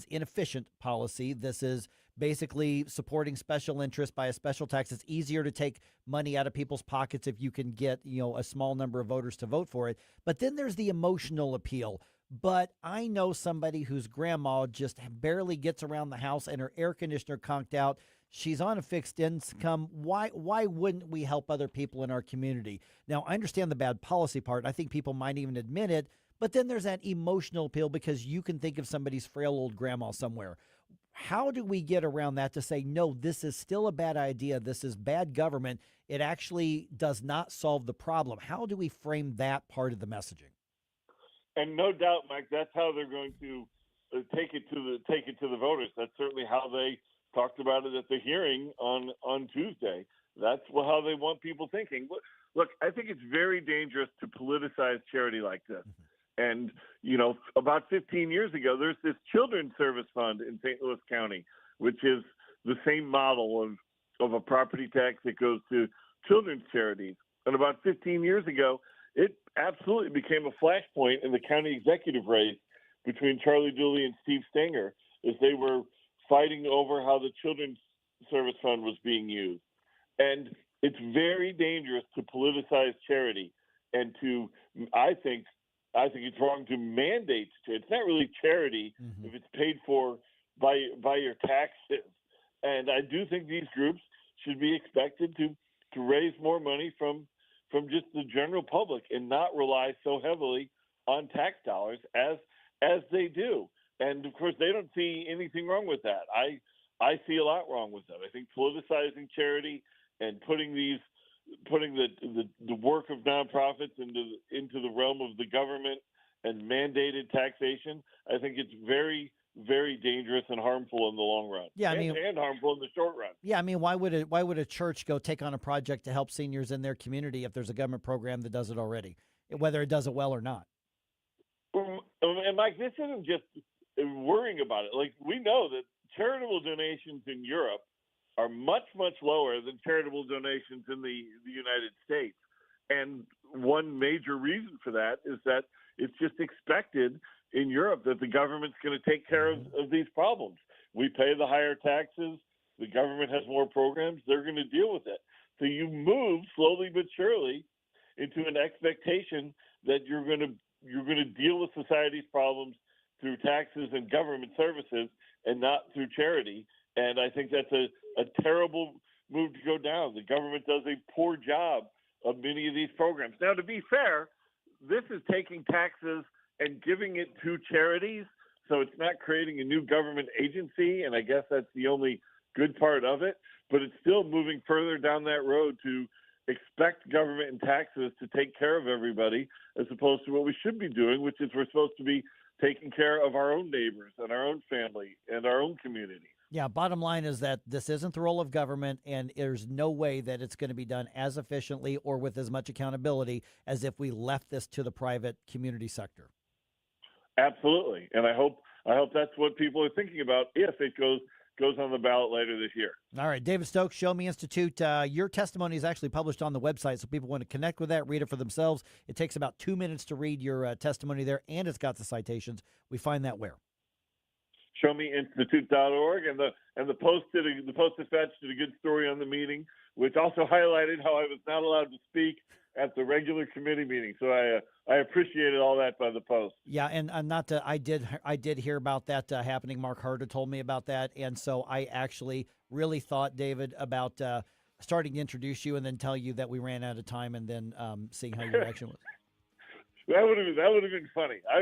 inefficient policy. This is basically supporting special interests by a special tax. It's easier to take money out of people's pockets if you can get, a small number of voters to vote for it. But then there's the emotional appeal. But I know somebody whose grandma just barely gets around the house and her air conditioner conked out. She's on a fixed income. Why wouldn't we help other people in our community? Now, I understand the bad policy part. I think people might even admit it. But then there's that emotional appeal because you can think of somebody's frail old grandma somewhere. How do we get around that to say, no, this is still a bad idea. This is bad government. It actually does not solve the problem. How do we frame that part of the messaging? And no doubt, Mike, that's how they're going to take it to the voters. That's certainly how they talked about it at the hearing on Tuesday. That's how they want people thinking. Look, I think it's very dangerous to politicize charity like this. And, about 15 years ago, there's this children's service fund in St. Louis County, which is the same model of a property tax that goes to children's charities. And about 15 years ago, it absolutely became a flashpoint in the county executive race between Charlie Dooley and Steve Stenger as they were fighting over how the children's service fund was being used. And it's very dangerous to politicize charity and I think it's wrong to mandate. It's not really charity if it's paid for by your taxes. And I do think these groups should be expected to raise more money from just the general public and not rely so heavily on tax dollars as they do. And of course, they don't see anything wrong with that. I see a lot wrong with that. I think politicizing charity and putting the work of nonprofits into the realm of the government and mandated taxation, I think it's very, very dangerous and harmful in the long run. Yeah, and harmful in the short run. Yeah, why would a church go take on a project to help seniors in their community if there's a government program that does it already, whether it does it well or not? And Mike, this isn't just worrying about it. Like, we know that charitable donations in Europe are much, much lower than charitable donations in the United States. And one major reason for that is that it's just expected in Europe that the government's going to take care of these problems. We pay the higher taxes. The government has more programs. They're going to deal with it. So you move slowly but surely into an expectation that you're going to deal with society's problems through taxes and government services and not through charity. And I think that's a terrible move to go down. The government does a poor job of many of these programs. Now, to be fair, this is taking taxes and giving it to charities, so it's not creating a new government agency, and I guess that's the only good part of it. But it's still moving further down that road to expect government and taxes to take care of everybody, as opposed to what we should be doing, which is we're supposed to be taking care of our own neighbors and our own family and our own community. Yeah, bottom line is that this isn't the role of government, and there's no way that it's going to be done as efficiently or with as much accountability as if we left this to the private community sector. Absolutely, and I hope that's what people are thinking about if it goes on the ballot later this year. All right, David Stokes, Show Me Institute. Your testimony is actually published on the website, so people want to connect with that, read it for themselves. It takes about 2 minutes to read your testimony there, and it's got the citations. We find that where? showmeinstitute.org, and the Post-Dispatch did a good story on the meeting, which also highlighted how I was not allowed to speak at the regular committee meeting. So I appreciated all that by the Post. Yeah, and not to, I did hear about that happening. Mark Harder told me about that, and so I actually really thought, David, about starting to introduce you and then tell you that we ran out of time, and then seeing how your reaction was. That would have been funny. I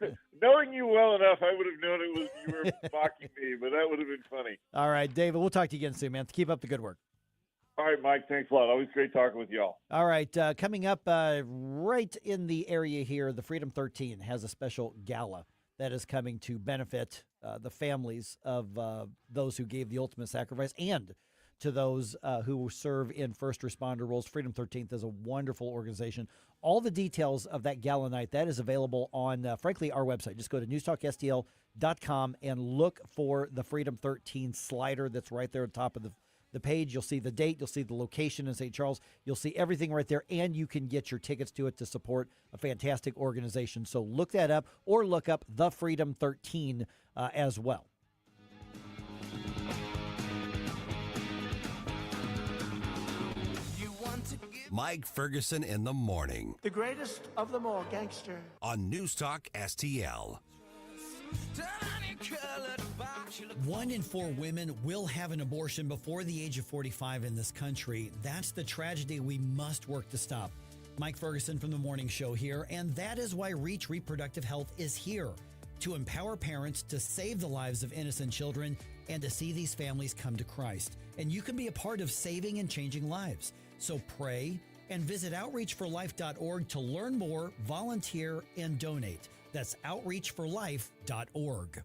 said, knowing you well enough, I would have known it was you were mocking me, but that would have been funny. All right, David, we'll talk to you again soon, man. Keep up the good work. All right, Mike, thanks a lot. Always great talking with y'all. All right, coming up right in the area here, the Freedom 13 has a special gala that is coming to benefit the families of those who gave the ultimate sacrifice and to those who serve in first responder roles. Freedom 13th is a wonderful organization. All the details of that gala night, that is available on, frankly, our website. Just go to NewsTalkSTL.com and look for the Freedom 13 slider that's right there at the top of the page. You'll see the date. You'll see the location in St. Charles. You'll see everything right there, and you can get your tickets to it to support a fantastic organization. So look that up, or look up the Freedom 13 as well. Mike Ferguson in the morning. The greatest of them all, gangster. On Newstalk STL. 1 in 4 women will have an abortion before the age of 45 in this country. That's the tragedy we must work to stop. Mike Ferguson from The Morning Show here, and that is why Reach Reproductive Health is here, to empower parents to save the lives of innocent children and to see these families come to Christ. And you can be a part of saving and changing lives. So pray and visit outreachforlife.org to learn more, volunteer, and donate. That's outreachforlife.org.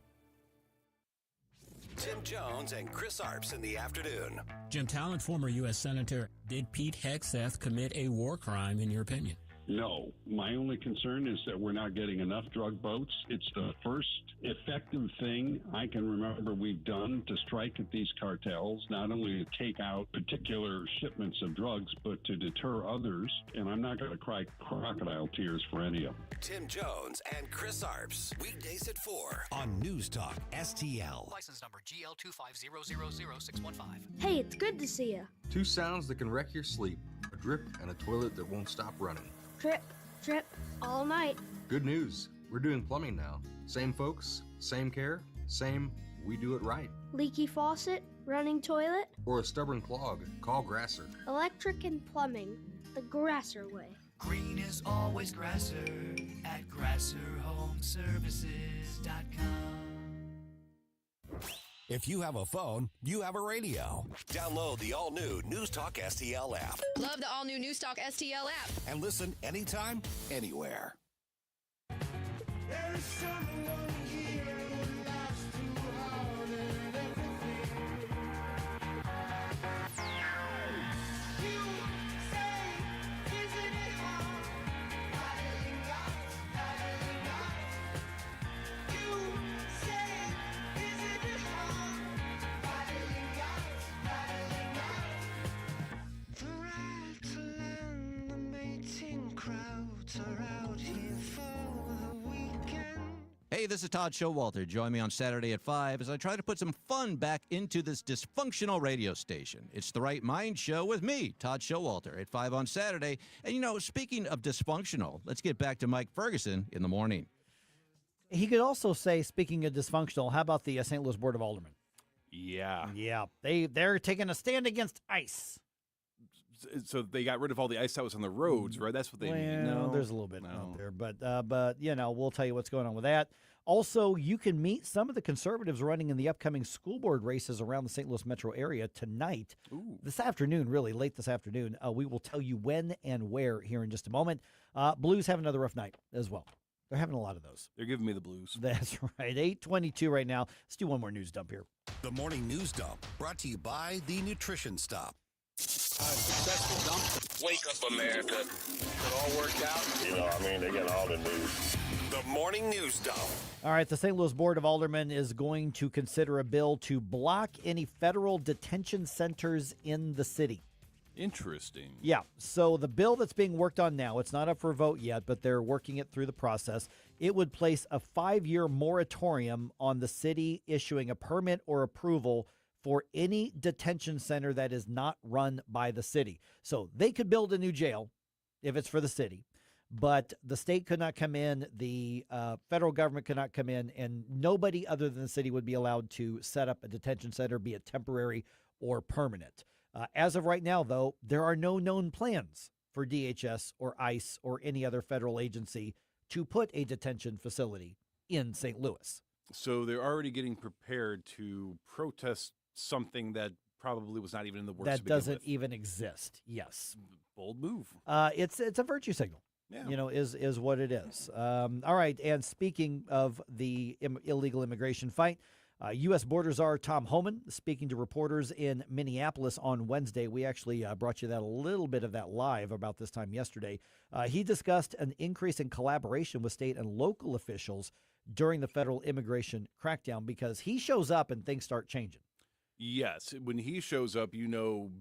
Tim Jones and Chris Arps in the afternoon. Jim Talent, former U.S. Senator. Did Pete Hegseth commit a war crime, in your opinion? No. My only concern is that we're not getting enough drug boats. It's the first effective thing I can remember we've done to strike at these cartels, not only to take out particular shipments of drugs, but to deter others. And I'm not going to cry crocodile tears for any of them. Tim Jones and Chris Arps. Weekdays at 4 on Newstalk STL. License number GL250000615. Hey, it's good to see you. 2 sounds that can wreck your sleep. A drip and a toilet that won't stop running. Drip, drip, all night. Good news. We're doing plumbing now. Same folks, same care, same we do it right. Leaky faucet, running toilet. Or a stubborn clog, call Grasser. Electric and plumbing, the Grasser way. Green is always Grasser at GrasserHomeservices.com. If you have a phone, you have a radio. Download the all-new NewsTalk STL app. Love the all-new NewsTalk STL app. And listen anytime, anywhere. There is someone here who laughs too hard at everything. You say, isn't it hard? You say, isn't it hard? The rattle and the mating crowds are out here for the weekend. Hey, this is Todd Showalter. Join me on Saturday at 5 as I try to put some fun back into this dysfunctional radio station. It's The Right Mind Show with me, Todd Showalter, at 5 on Saturday. And, you know, speaking of dysfunctional, let's get back to Mike Ferguson in the morning. He could also say, speaking of dysfunctional, how about the St. Louis Board of Aldermen? Yeah. Yeah, they're taking a stand against ICE. So they got rid of all the ice that was on the roads, right? That's what they mean. No, there's a little bit out there, but you know, we'll tell you what's going on with that. Also, you can meet some of the conservatives running in the upcoming school board races around the St. Louis metro area tonight. This afternoon, really late this afternoon. We will tell you when and where here in just a moment. Blues have another rough night as well. They're having a lot of those. They're giving me the blues. That's right. 8:22 right now. Let's do one more news dump here. The Morning News Dump, brought to you by the Nutrition Stop. Successful dump. Wake up, America. It all worked out. You know, I mean, they got all the news. The Morning News Dump. All right, the St. Louis Board of Aldermen is going to consider a bill to block any federal detention centers in the city. Interesting. Yeah. So the bill that's being worked on now, it's not up for a vote yet, but they're working it through the process. It would place a 5-year moratorium on the city issuing a permit or approval for any detention center that is not run by the city. So they could build a new jail if it's for the city, but the state could not come in, the federal government could not come in, and nobody other than the city would be allowed to set up a detention center, be it temporary or permanent. As of right now, though, there are no known plans for DHS or ICE or any other federal agency to put a detention facility in St. Louis. So they're already getting prepared to protest something that probably was not even in the works. That doesn't even exist. Yes. Bold move. It's a virtue signal. Yeah. Is what it is. All right. And speaking of the illegal immigration fight, U.S. Border Czar Tom Homan speaking to reporters in Minneapolis on Wednesday. We actually brought you a little bit of that live about this time yesterday. He discussed an increase in collaboration with state and local officials during the federal immigration crackdown because he shows up and things start changing. Yes. When he shows up, you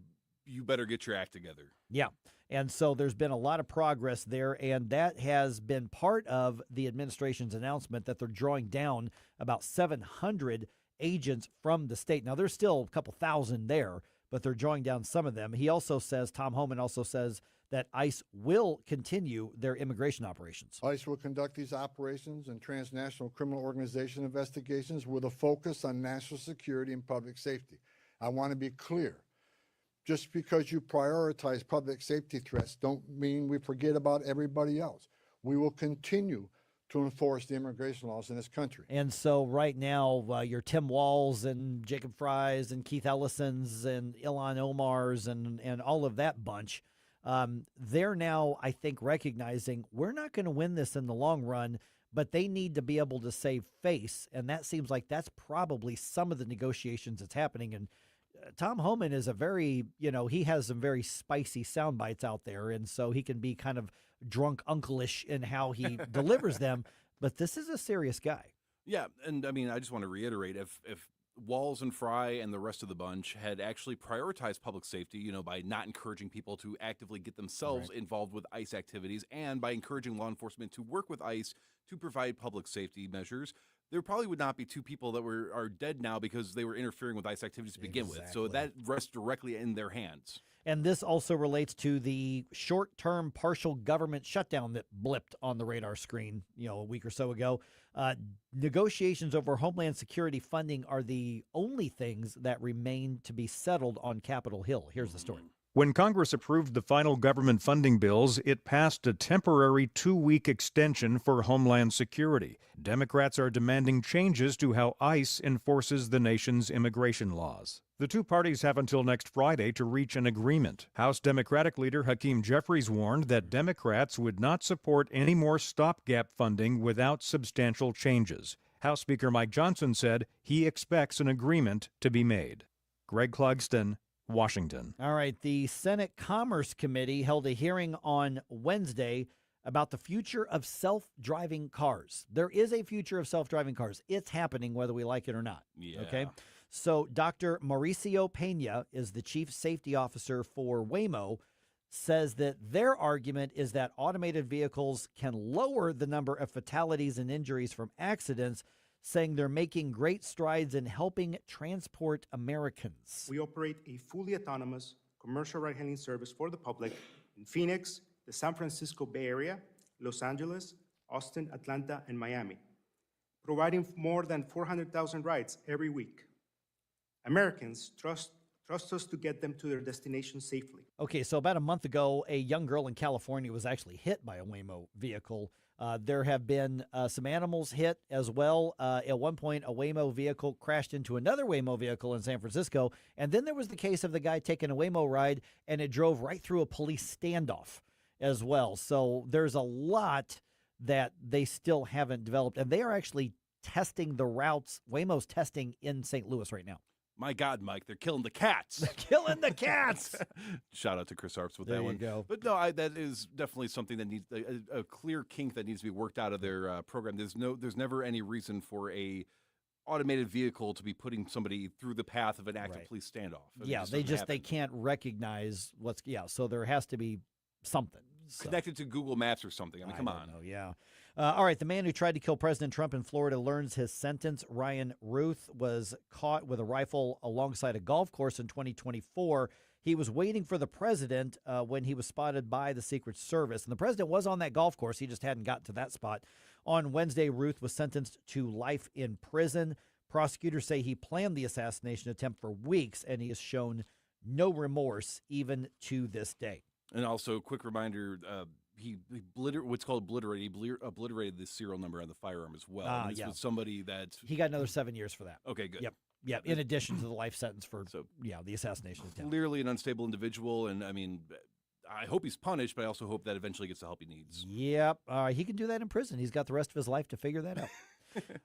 better get your act together. Yeah. And so there's been a lot of progress there, and that has been part of the administration's announcement that they're drawing down about 700 agents from the state. Now, there's still a couple thousand there, but they're drawing down some of them. He also says, Tom Homan also says that ICE will continue their immigration operations. ICE will conduct these operations and transnational criminal organization investigations with a focus on national security and public safety. I want to be clear. Just because you prioritize public safety threats don't mean we forget about everybody else. We will continue to enforce the immigration laws in this country. And so right now, your Tim Walls and Jacob Fry's and Keith Ellison's and Ilhan Omar's and all of that bunch, they're now, I think, recognizing we're not going to win this in the long run, but they need to be able to save face. And that seems like that's probably some of the negotiations that's happening. And Tom Homan is a very, he has some very spicy sound bites out there. And so he can be kind of drunk uncle-ish in how he delivers them. But this is a serious guy. Yeah. And I mean, I just want to reiterate, if Walls and Fry and the rest of the bunch had actually prioritized public safety, by not encouraging people to actively get themselves involved with ICE activities and by encouraging law enforcement to work with ICE to provide public safety measures, there probably would not be two people that are dead now because they were interfering with ICE activities to begin with. So that rests directly in their hands. And this also relates to the short-term partial government shutdown that blipped on the radar screen, a week or so ago. Negotiations over Homeland Security funding are the only things that remain to be settled on Capitol Hill. Here's the story. When Congress approved the final government funding bills, it passed a temporary 2-week extension for Homeland Security. Democrats are demanding changes to how ICE enforces the nation's immigration laws. The two parties have until next Friday to reach an agreement. House Democratic leader Hakeem Jeffries warned that Democrats would not support any more stopgap funding without substantial changes. House Speaker Mike Johnson said he expects an agreement to be made. Greg Clugston, Washington. All right. The Senate Commerce Committee held a hearing on Wednesday about the future of self-driving cars. There is a future of self-driving cars. It's happening whether we like it or not. Yeah. Okay. So Dr. Mauricio Pena is the chief safety officer for Waymo, says that their argument is that automated vehicles can lower the number of fatalities and injuries from accidents, saying they're making great strides in helping transport Americans. We operate a fully autonomous commercial ride-hailing service for the public in Phoenix, the San Francisco Bay Area, Los Angeles, Austin, Atlanta, and Miami, providing more than 400,000 rides every week. Americans trust us to get them to their destination safely. Okay, so about a month ago, a young girl in California was actually hit by a Waymo vehicle. There have been some animals hit as well. At one point, a Waymo vehicle crashed into another Waymo vehicle in San Francisco. And then there was the case of the guy taking a Waymo ride, and it drove right through a police standoff as well. So there's a lot that they still haven't developed. And they are actually testing the routes. Waymo's testing in St. Louis right now. My God, Mike, they're killing the cats. They're killing the cats. Shout out to Chris Arps with There that you one. go. But no, that is definitely something that needs a clear kink that needs to be worked out of their program. There's never any reason for a automated vehicle to be putting somebody through the path of an active police standoff. I mean, Yeah, they can't recognize so there has to be something. So. Connected to Google Maps or something. I mean, come on. Yeah. All right, the man who tried to kill President Trump in Florida learns his sentence. Ryan Ruth was caught with a rifle alongside a golf course in 2024. He was waiting for the president when he was spotted by the Secret Service. And the president was on that golf course. He just hadn't gotten to that spot. On Wednesday, Ruth was sentenced to life in prison. Prosecutors say he planned the assassination attempt for weeks, and he has shown no remorse even to this day. And also, quick reminder, he what's called obliterated. He obliterated the serial number on the firearm as well. And this was somebody that he got another 7 years for that. Okay, good. Yep. In addition to the life sentence for the assassination attempt. Clearly an unstable individual, and I mean, I hope he's punished, but I also hope that eventually gets the help he needs. Yep. He can do that in prison. He's got the rest of his life to figure that out.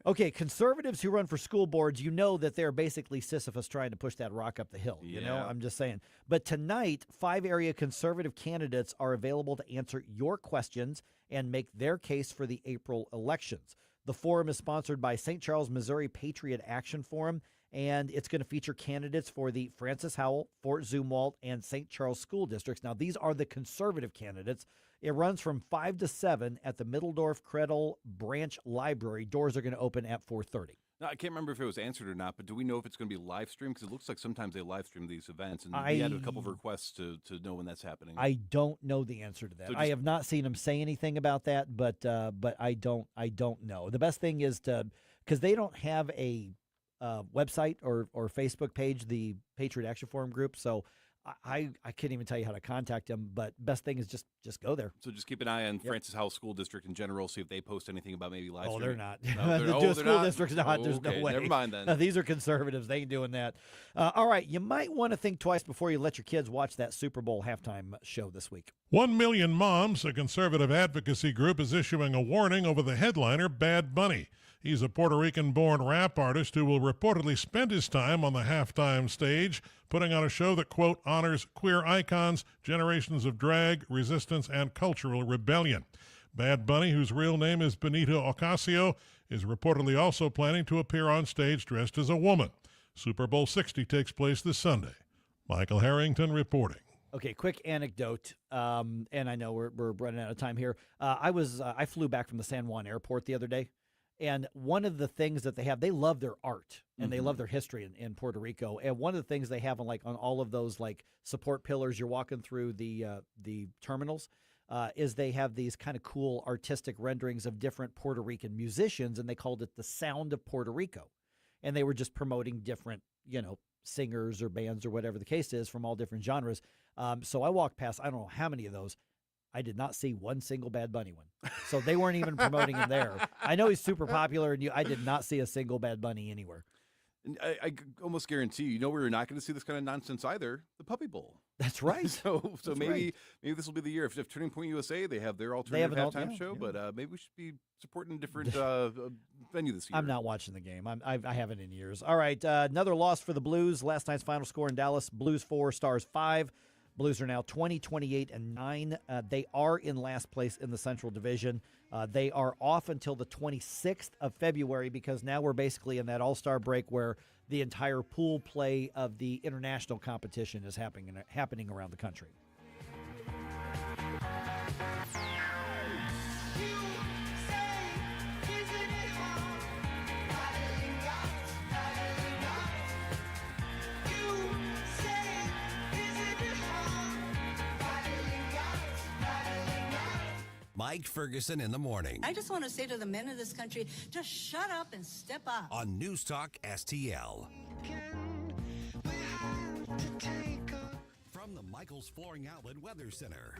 Okay, conservatives who run for school boards, you know that they're basically Sisyphus trying to push that rock up the hill. You know, I'm just saying. But tonight, 5 area conservative candidates are available to answer your questions and make their case for the April elections. The forum is sponsored by St. Charles, Missouri Patriot Action Forum, and it's going to feature candidates for the Francis Howell, Fort Zumwalt, and St. Charles school districts. Now, these are the conservative candidates. It runs from 5 to 7 at the Middledorf Credel Branch Library. Doors are going to open at 4:30. Now, I can't remember if it was answered or not, but do we know if it's going to be live streamed? Because it looks like sometimes they live stream these events, and we had a couple of requests to know when that's happening. I don't know the answer to that. So I have not seen them say anything about that, but I don't know. The best thing is because they don't have a website or Facebook page, the Patriot Action Forum group, so I can't even tell you how to contact them, but best thing is just go there. So just keep an eye on Francis Howell School District in general, see if they post anything about maybe live Oh, streaming. they're not. No, The school district's not. There's no way. Never mind then. These are conservatives. They ain't doing that. All right, you might want to think twice before you let your kids watch that Super Bowl halftime show this week. 1 Million Moms, a conservative advocacy group, is issuing a warning over the headliner Bad Bunny. He's a Puerto Rican-born rap artist who will reportedly spend his time on the halftime stage, putting on a show that, quote, honors queer icons, generations of drag, resistance, and cultural rebellion. Bad Bunny, whose real name is Benito Ocasio, is reportedly also planning to appear on stage dressed as a woman. Super Bowl 60 takes place this Sunday. Michael Harrington reporting. Okay, quick anecdote, and I know we're running out of time here. I flew back from the San Juan airport the other day. And one of the things that they love their art and they love their history in Puerto Rico. And one of the things they have on all of those support pillars you're walking through the terminals is they have these kind of cool artistic renderings of different Puerto Rican musicians, and they called it the Sound of Puerto Rico. And they were just promoting different, singers or bands or whatever the case is from all different genres. So I walked past, I don't know how many of those. I did not see one single Bad Bunny one. So they weren't even promoting him there. I know he's super popular, and I did not see a single Bad Bunny anywhere. And I almost guarantee you, where you're not going to see this kind of nonsense either? The Puppy Bowl. That's right. So maybe this will be the year. If Turning Point USA, they have their alternative halftime show, but maybe we should be supporting a different venue this year. I'm not watching the game. I haven't in years. All right, another loss for the Blues. Last night's final score in Dallas, Blues 4, Stars 5. Blues are now 20, 28, and 9. They are in last place in the Central Division. They are off until the 26th of February because now we're basically in that all-star break where the entire pool play of the international competition is happening around the country. Mike Ferguson in the morning. I just want to say to the men of this country, just shut up and step up. On NewsTalk STL. From the Michaels Flooring Outlet Weather Center.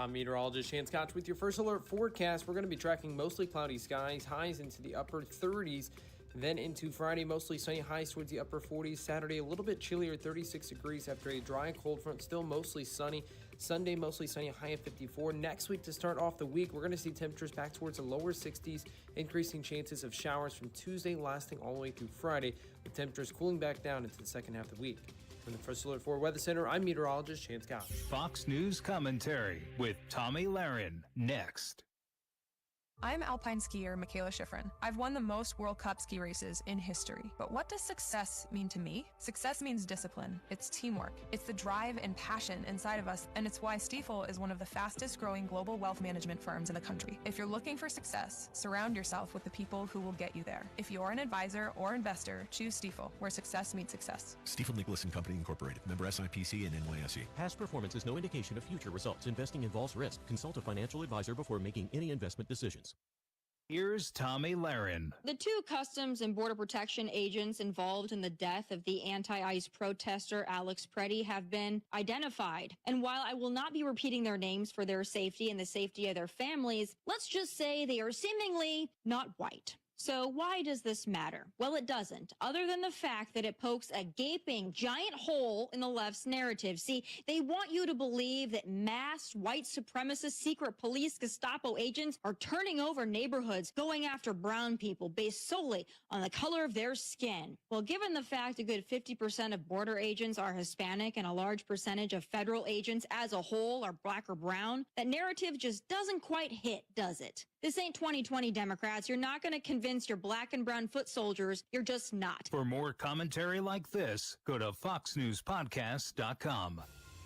Meteorologist Chance Koch with your first alert forecast. We're going to be tracking mostly cloudy skies, highs into the upper 30s. Then into Friday, mostly sunny, highs towards the upper 40s. Saturday, a little bit chillier, 36 degrees after a dry, cold front, still mostly sunny. Sunday, mostly sunny, high of 54. Next week, to start off the week, we're going to see temperatures back towards the lower 60s, increasing chances of showers from Tuesday, lasting all the way through Friday, with temperatures cooling back down into the second half of the week. From the First Alert 4 Weather Center, I'm meteorologist Chance Koch. Fox News Commentary with Tommy Lahren, next. I'm alpine skier Michaela Schifrin. I've won the most World Cup ski races in history. But what does success mean to me? Success means discipline. It's teamwork. It's the drive and passion inside of us, and it's why Stifel is one of the fastest growing global wealth management firms in the country. If you're looking for success, surround yourself with the people who will get you there. If you're an advisor or investor, choose Stifel, where success meets success. Stifel Nicholas and Company Incorporated. Member SIPC and NYSE. Past performance is no indication of future results. Investing involves risk. Consult a financial advisor before making any investment decisions. Here's Tommy Lahren. The two Customs and Border Protection agents involved in the death of the anti-ICE protester Alex Preddy have been identified. And while I will not be repeating their names for their safety and the safety of their families, let's just say they are seemingly not white. So why does this matter? Well, it doesn't, other than the fact that it pokes a gaping giant hole in the left's narrative. See, they want you to believe that masked white supremacist secret police Gestapo agents are turning over neighborhoods, going after brown people based solely on the color of their skin. Well, given the fact a good 50% of border agents are Hispanic and a large percentage of federal agents as a whole are black or brown, that narrative just doesn't quite hit, does it? This ain't 2020, Democrats. You're not going to convince your black and brown foot soldiers. You're just not. For more commentary like this, go to foxnewspodcast.com.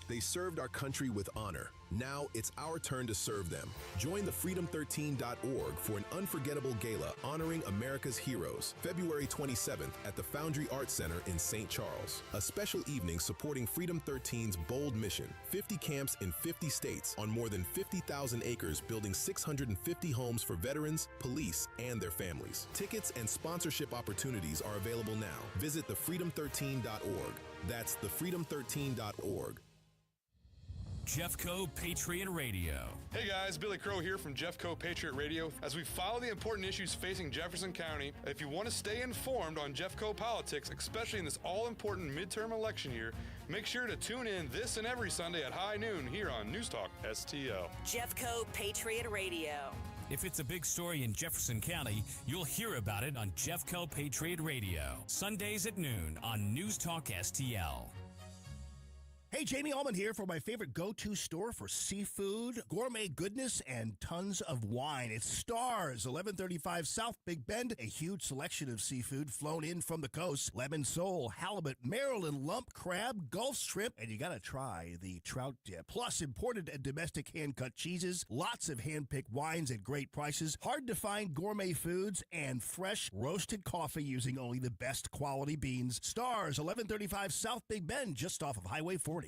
They served our country with honor. Now it's our turn to serve them. Join the freedom13.org for an unforgettable gala honoring America's heroes, February 27th at the Foundry Arts Center in St. Charles. A special evening supporting Freedom 13's bold mission, 50 camps in 50 states on more than 50,000 acres, building 650 homes for veterans, police, and their families. Tickets and sponsorship opportunities are available now. Visit thefreedom13.org. That's thefreedom13.org. Jeffco Patriot Radio. Hey guys, Billy Crow here from Jeffco Patriot Radio. As we follow the important issues facing Jefferson County, if you want to stay informed on Jeffco politics, especially in this all-important midterm election year, make sure to tune in this and every Sunday at high noon here on Newstalk STL. Jeffco Patriot Radio. If it's a big story in Jefferson County, you'll hear about it on Jeffco Patriot Radio. Sundays at noon on Newstalk STL. Hey, Jamie Allman here for my favorite go-to store for seafood, gourmet goodness, and tons of wine. It's Stars, 1135 South Big Bend. A huge selection of seafood flown in from the coast. Lemon sole, halibut, Maryland lump crab, Gulf shrimp, and you gotta try the trout dip. Plus, imported and domestic hand-cut cheeses, lots of hand-picked wines at great prices, hard-to-find gourmet foods, and fresh roasted coffee using only the best quality beans. Stars, 1135 South Big Bend, just off of Highway 40.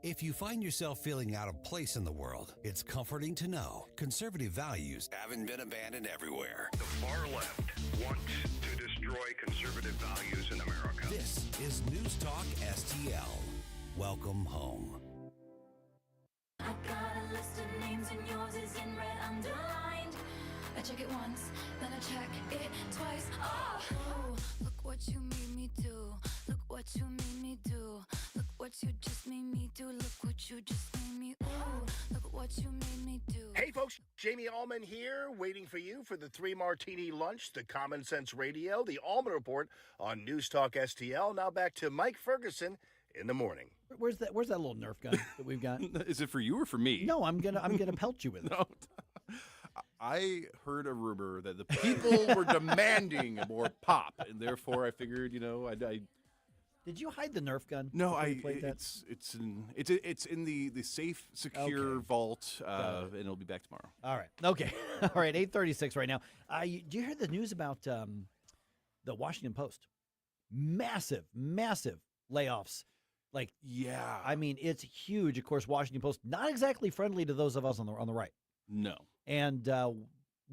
If you find yourself feeling out of place in the world, it's comforting to know conservative values haven't been abandoned everywhere. The far left wants to destroy conservative values in America. This is Newstalk STL. Welcome home. I got a list of names and yours is in red underlined. I check it once, then I check it twice. Oh, look what you made me do. Look what you made me do. Look what you just made me do. Look what you just made me. Ooh, look what you made me do. Hey folks, Jamie Allman here, waiting for you for the 3 Martini Lunch, the Common Sense Radio, the Allman Report on Newstalk STL. Now back to Mike Ferguson in the morning. Where's that little Nerf gun that we've got? Is it for you or for me? No, I'm gonna pelt you with it. No. I heard a rumor that the people were demanding more pop, and therefore I figured, I Did you hide the Nerf gun? No, before you played that? it's in the safe, secure vault, and it'll be back tomorrow. All right. Okay. All right. 8:36 right now. Do you hear the news about the Washington Post? Massive layoffs. Yeah. I mean, it's huge. Of course, Washington Post not exactly friendly to those of us on the right. No. And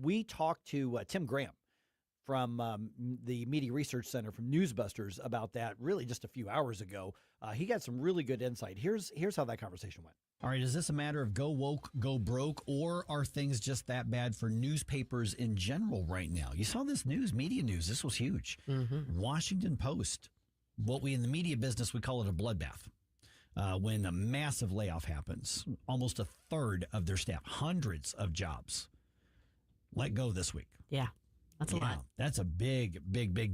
we talked to Tim Graham from the Media Research Center from Newsbusters about that really just a few hours ago. He got some really good insight. Here's how that conversation went. All right, is this a matter of go woke, go broke, or are things just that bad for newspapers in general right now? You saw this media news. This was huge. Mm-hmm. Washington Post, what we in the media business, we call it a bloodbath. When a massive layoff happens, almost a third of their staff, hundreds of jobs, let go this week. Yeah, that's a lot. That's a big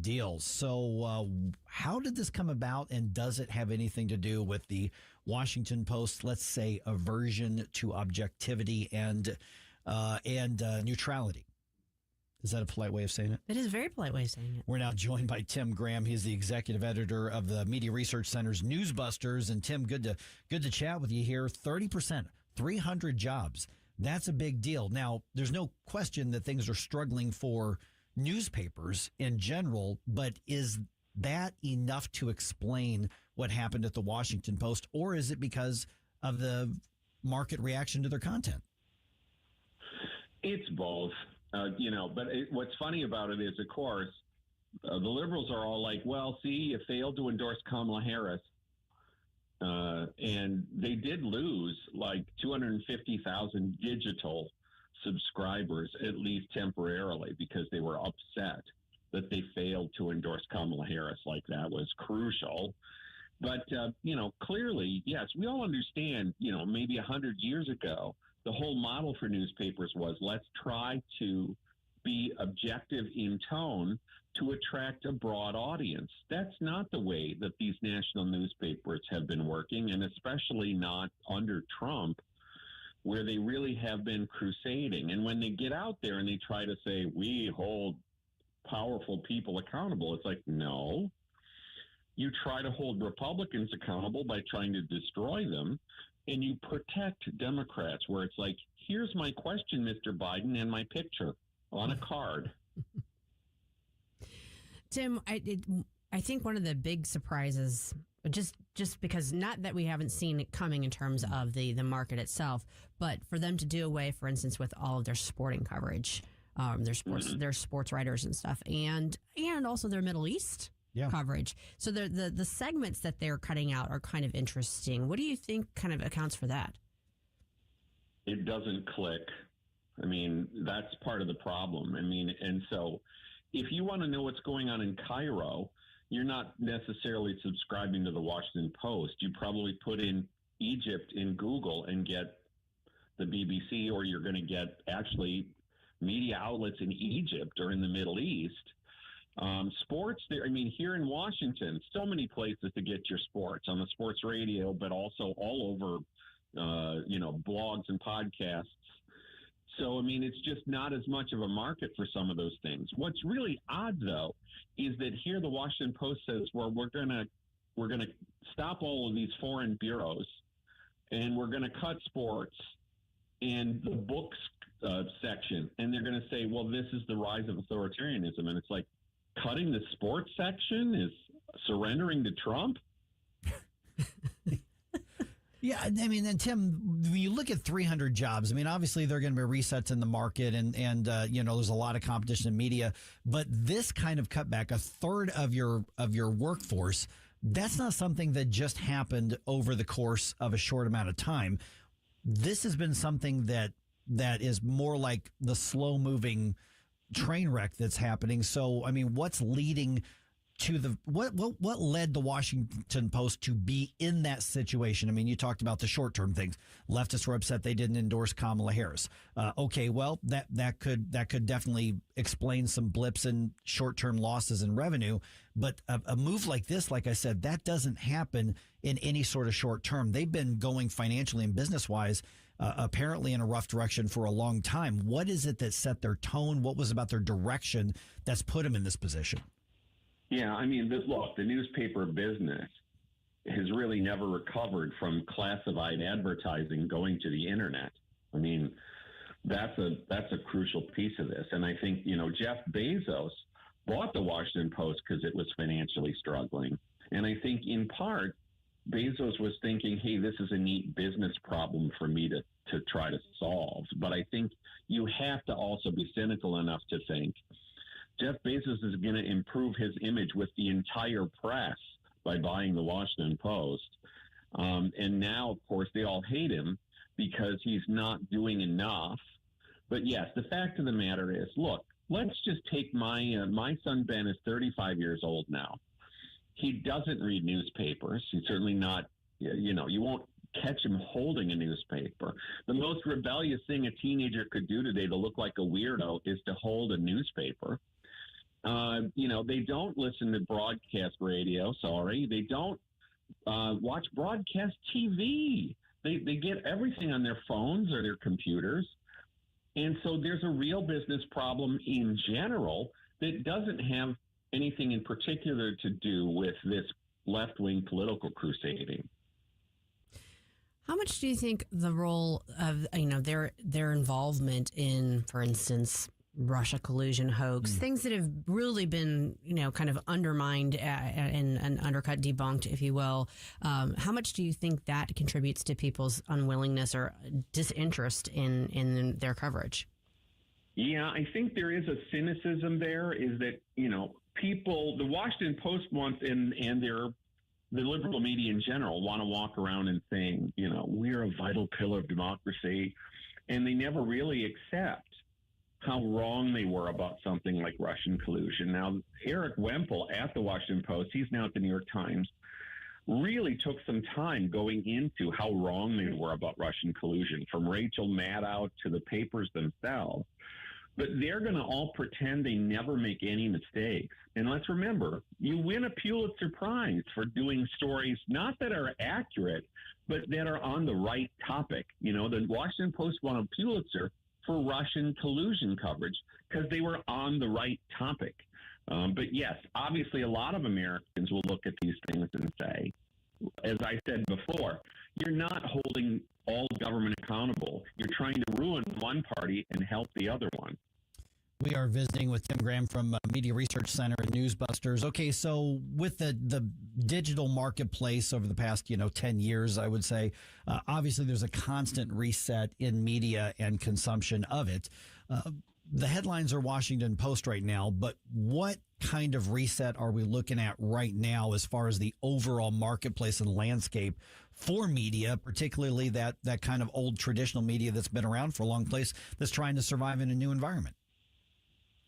deal. So how did this come about, and does it have anything to do with the Washington Post, let's say, aversion to objectivity and neutrality? Is that a polite way of saying it? It is a very polite way of saying it. We're now joined by Tim Graham. He's the executive editor of the Media Research Center's Newsbusters. And Tim, good to chat with you here. 30%, 300 jobs. That's a big deal. Now, there's no question that things are struggling for newspapers in general, but is that enough to explain what happened at the Washington Post, or is it because of the market reaction to their content? It's both, but what's funny about it is, of course, the liberals are all like, well, see, you failed to endorse Kamala Harris. And they did lose like 250,000 digital subscribers, at least temporarily, because they were upset that they failed to endorse Kamala Harris. Like, that was crucial. But, clearly, yes, we all understand, maybe 100 years ago, the whole model for newspapers was, let's try to be objective in tone to attract a broad audience. That's not the way that these national newspapers have been working, and especially not under Trump, where they really have been crusading. And when they get out there and they try to say, we hold powerful people accountable, it's like, no. You try to hold Republicans accountable by trying to destroy them, and you protect Democrats, where it's like, here's my question, Mr. Biden, and my picture on a card. Tim, I think one of the big surprises, just because, not that we haven't seen it coming in terms of the market itself, but for them to do away, for instance, with all of their sporting coverage, their sports writers and stuff, and also their Middle East coverage. So the segments that they're cutting out are kind of interesting. What do you think kind of accounts for that? It doesn't click. I mean, that's part of the problem. I mean, and so if you want to know what's going on in Cairo, you're not necessarily subscribing to the Washington Post. You probably put in Egypt in Google and get the BBC, or you're going to get actually media outlets in Egypt or in the Middle East. Sports there, I mean, here in Washington, so many places to get your sports on the sports radio, but also all over, blogs and podcasts. So, I mean, it's just not as much of a market for some of those things. What's really odd, though, is that here the Washington Post says, well, we're gonna stop all of these foreign bureaus, and we're going to cut sports and the books section. And they're going to say, well, this is the rise of authoritarianism. And it's like, cutting the sports section is surrendering to Trump? Yeah, I mean, and Tim, when you look at 300 jobs, I mean, obviously there are going to be resets in the market, and there's a lot of competition in media. But this kind of cutback, a third of your workforce, that's not something that just happened over the course of a short amount of time. This has been something that is more like the slow moving train wreck that's happening. So, I mean, what's leading to what led the Washington Post to be in that situation? I mean, you talked about the short-term things. Leftists were upset they didn't endorse Kamala Harris. Okay, well, that could definitely explain some blips in short-term losses in revenue. But a move like this, like I said, that doesn't happen in any sort of short term. They've been going financially and business-wise apparently in a rough direction for a long time. What is it that set their tone? What was about their direction that's put them in this position? Yeah, I mean, look, the newspaper business has really never recovered from classified advertising going to the internet. I mean, that's a crucial piece of this. And I think, Jeff Bezos bought the Washington Post because it was financially struggling. And I think in part, Bezos was thinking, hey, this is a neat business problem for me to try to solve. But I think you have to also be cynical enough to think Jeff Bezos is going to improve his image with the entire press by buying the Washington Post. And now, of course, they all hate him because he's not doing enough. But yes, the fact of the matter is, look, let's just take my son Ben is 35 years old now. He doesn't read newspapers. He's certainly not, you won't catch him holding a newspaper. The most rebellious thing a teenager could do today to look like a weirdo is to hold a newspaper. They don't listen to broadcast radio. Sorry. They don't watch broadcast TV. They get everything on their phones or their computers. And so there's a real business problem in general that doesn't have anything in particular to do with this left-wing political crusading. How much do you think the role of their involvement in, for instance, Russia collusion hoax, things that have really been kind of undermined and undercut, debunked, if you will? How much do you think that contributes to people's unwillingness or disinterest in their coverage? Yeah, I think there is a cynicism there. Is that people, the Washington Post wants and the liberal media in general want to walk around and saying, we're a vital pillar of democracy. And they never really accept how wrong they were about something like Russian collusion. Now, Eric Wemple at the Washington Post, he's now at the New York Times, really took some time going into how wrong they were about Russian collusion, from Rachel Maddow to the papers themselves. But they're going to all pretend they never make any mistakes. And let's remember, you win a Pulitzer Prize for doing stories not that are accurate, but that are on the right topic. The Washington Post won a Pulitzer for Russian collusion coverage because they were on the right topic. But yes, obviously a lot of Americans will look at these things and say, as I said before, you're not holding all government accountable. You're trying to ruin one party and help the other one. We are visiting with Tim Graham from Media Research Center and Newsbusters. Okay, so with the digital marketplace over the past 10 years, I would say, obviously there's a constant reset in media and consumption of it. The headlines are Washington Post right now, but what kind of reset are we looking at right now as far as the overall marketplace and landscape for media, particularly that kind of old traditional media that's been around for a long place that's trying to survive in a new environment?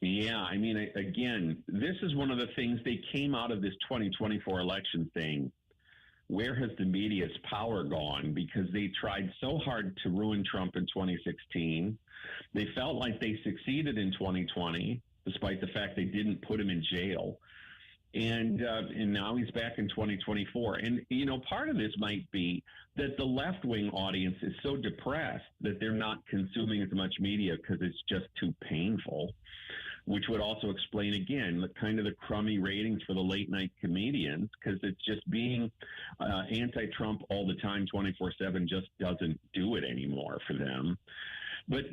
Yeah, I mean, again, this is one of the things they came out of this 2024 election saying, where has the media's power gone? Because they tried so hard to ruin Trump in 2016. They felt like they succeeded in 2020, despite the fact they didn't put him in jail. And now he's back in 2024. And, part of this might be that the left-wing audience is so depressed that they're not consuming as much media because it's just too painful, which would also explain, again, the kind of the crummy ratings for the late-night comedians, because it's just being anti-Trump all the time, 24/7, just doesn't do it anymore for them. But,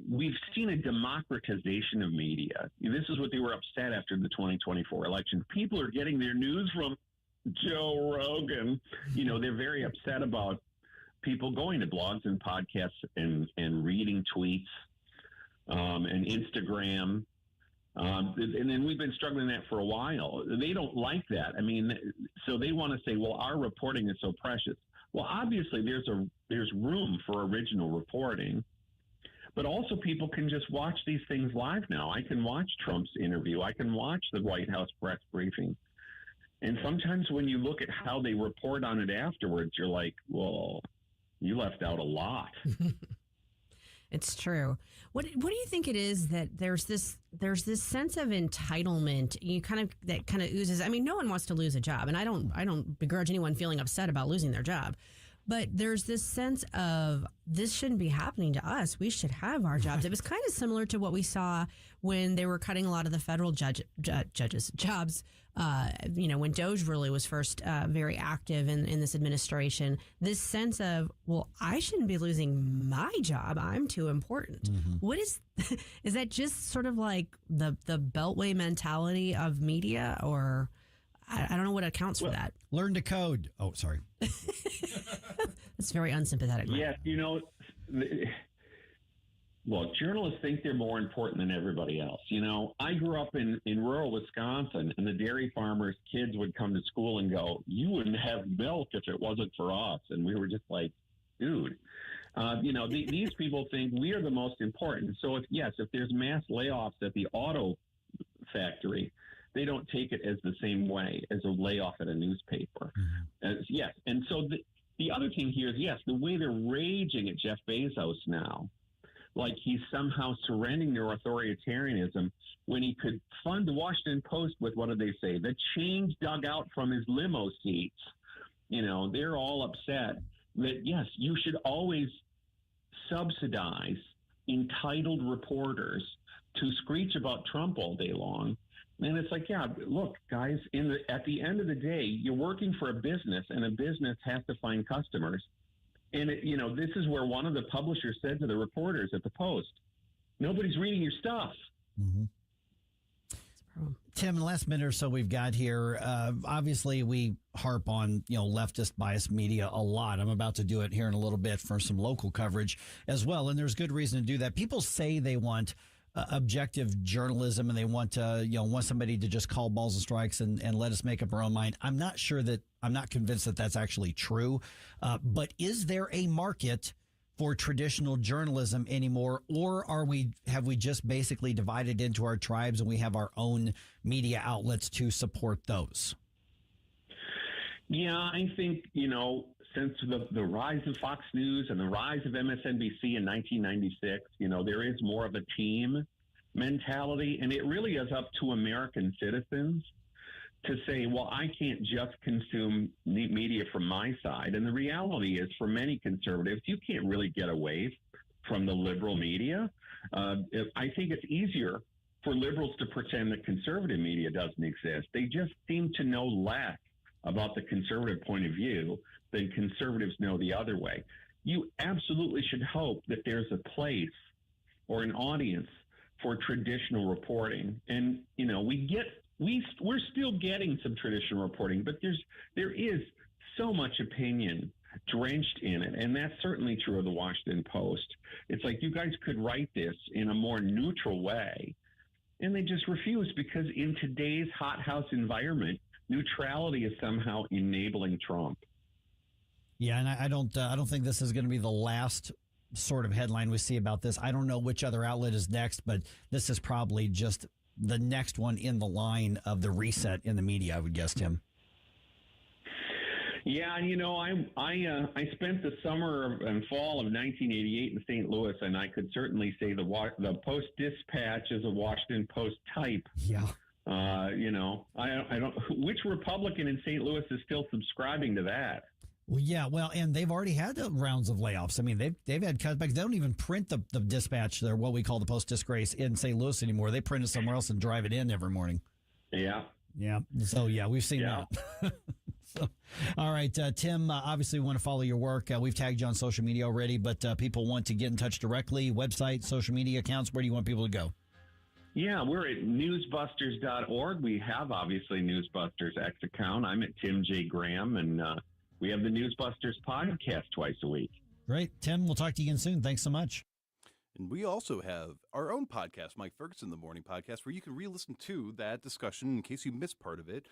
we've seen a democratization of media. This is what they were upset after the 2024 election. People are getting their news from Joe Rogan. They're very upset about people going to blogs and podcasts and reading tweets and Instagram. And then we've been struggling that for a while. They don't like that. I mean, so they want to say, well, our reporting is so precious. Well, obviously there's room for original reporting. But also people can just watch these things live now. I can watch Trump's interview. I can watch the White House press briefing. And sometimes when you look at how they report on it afterwards, you're like, well, you left out a lot. It's true. What do you think it is that there's this sense of entitlement that kind of oozes? I mean, no one wants to lose a job, and I don't begrudge anyone feeling upset about losing their job. But there's this sense of this shouldn't be happening to us. We should have our jobs. It was kind of similar to what we saw when they were cutting a lot of the federal judges' jobs. When Doge really was first very active in this administration, this sense of, well, I shouldn't be losing my job. I'm too important. Mm-hmm. What is that just sort of like the Beltway mentality of media, or I don't know what accounts for that. Learn to code. Oh, sorry. It's very unsympathetic. Yes, look, journalists think they're more important than everybody else. I grew up in rural Wisconsin, and the dairy farmers' kids would come to school and go, you wouldn't have milk if it wasn't for us. And we were just like, dude, these people think we are the most important. So if there's mass layoffs at the auto factory, they don't take it as the same way as a layoff at a newspaper. Yes. And so the other thing here is, the way they're raging at Jeff Bezos now, like he's somehow surrendering their authoritarianism when he could fund the Washington Post with, what did they say, the change dug out from his limo seats. They're all upset that, yes, you should always subsidize entitled reporters to screech about Trump all day long. And it's like, yeah, look, guys, at the end of the day, you're working for a business, and a business has to find customers. And, this is where one of the publishers said to the reporters at the Post, nobody's reading your stuff. Mm-hmm. Tim, in the last minute or so we've got here, obviously we harp on, leftist biased media a lot. I'm about to do it here in a little bit for some local coverage as well. And there's good reason to do that. People say they want objective journalism and they want somebody to just call balls and strikes and let us make up our own mind. I'm not convinced that that's actually true. But is there a market for traditional journalism anymore, or have we just basically divided into our tribes and we have our own media outlets to support those? Yeah, I think, since the rise of Fox News and the rise of MSNBC in 1996, there is more of a team mentality, and it really is up to American citizens to say, well, I can't just consume media from my side. And the reality is, for many conservatives, you can't really get away from the liberal media. I think it's easier for liberals to pretend that conservative media doesn't exist. They just seem to know less about the conservative point of view than conservatives know the other way. You absolutely should hope that there's a place or an audience for traditional reporting. And, we're still getting some traditional reporting, but there is so much opinion drenched in it. And that's certainly true of the Washington Post. It's like, you guys could write this in a more neutral way. And they just refuse, because in today's hothouse environment, neutrality is somehow enabling Trump. Yeah, and I don't think this is going to be the last sort of headline we see about this. I don't know which other outlet is next, but this is probably just the next one in the line of the reset in the media, I would guess, Tim. Yeah, I spent the summer and fall of 1988 in St. Louis, and I could certainly say the Post-Dispatch is a Washington Post type. Yeah. I don't. Which Republican in St. Louis is still subscribing to that? Well, yeah, and they've already had rounds of layoffs. I mean, they've had cutbacks. They don't even print the Dispatch, or what we call the Post-Disgrace, in St. Louis anymore. They print it somewhere else and drive it in every morning. Yeah. Yeah. So, yeah, we've seen that. So, all right, Tim, obviously we want to follow your work. We've tagged you on social media already, but people want to get in touch directly, website, social media accounts. Where do you want people to go? Yeah, we're at newsbusters.org. We have, obviously, Newsbusters X account. I'm at Tim J. Graham, and we have the Newsbusters podcast twice a week. Great. Tim, we'll talk to you again soon. Thanks so much. And we also have our own podcast, Mike Ferguson, the Morning Podcast, where you can re-listen to that discussion in case you missed part of it.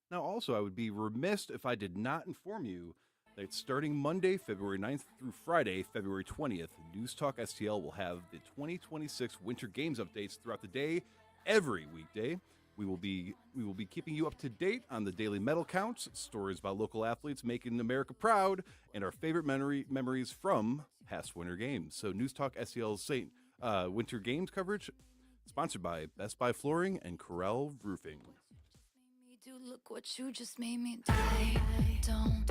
Now, also, I would be remiss if I did not inform you that starting Monday, February 9th through Friday, February 20th, News Talk STL will have the 2026 Winter Games updates throughout the day, every weekday. We will be keeping you up to date on the daily medal counts, stories about local athletes making America proud, and our favorite memories from past Winter Games. So News Talk STL's Winter Games coverage, sponsored by Best Buy Flooring and Corral Roofing. Look what you just made me do. I don't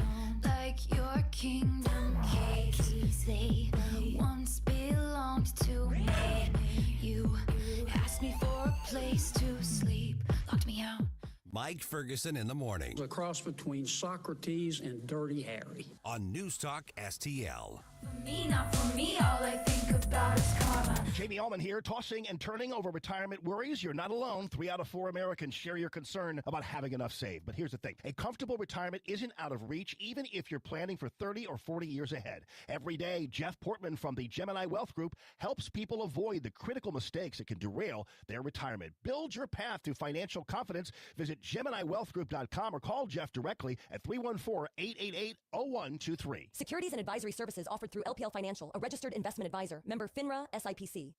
like your kingdom keys. They once belonged to me. You asked me for a place to sleep, locked me out. Mike Ferguson in the morning. A cross between Socrates and Dirty Harry. On News Talk STL. For me, not for me, all I think about is karma. Jamie Allman here, tossing and turning over retirement worries. You're not alone. 3 out of 4 Americans share your concern about having enough saved. But here's the thing. A comfortable retirement isn't out of reach, even if you're planning for 30 or 40 years ahead. Every day, Jeff Portman from the Gemini Wealth Group helps people avoid the critical mistakes that can derail their retirement. Build your path to financial confidence. Visit GeminiWealthGroup.com or call Jeff directly at 314-888-0123. Securities and advisory services offered through LPL Financial, a registered investment advisor. Member FINRA SIPC.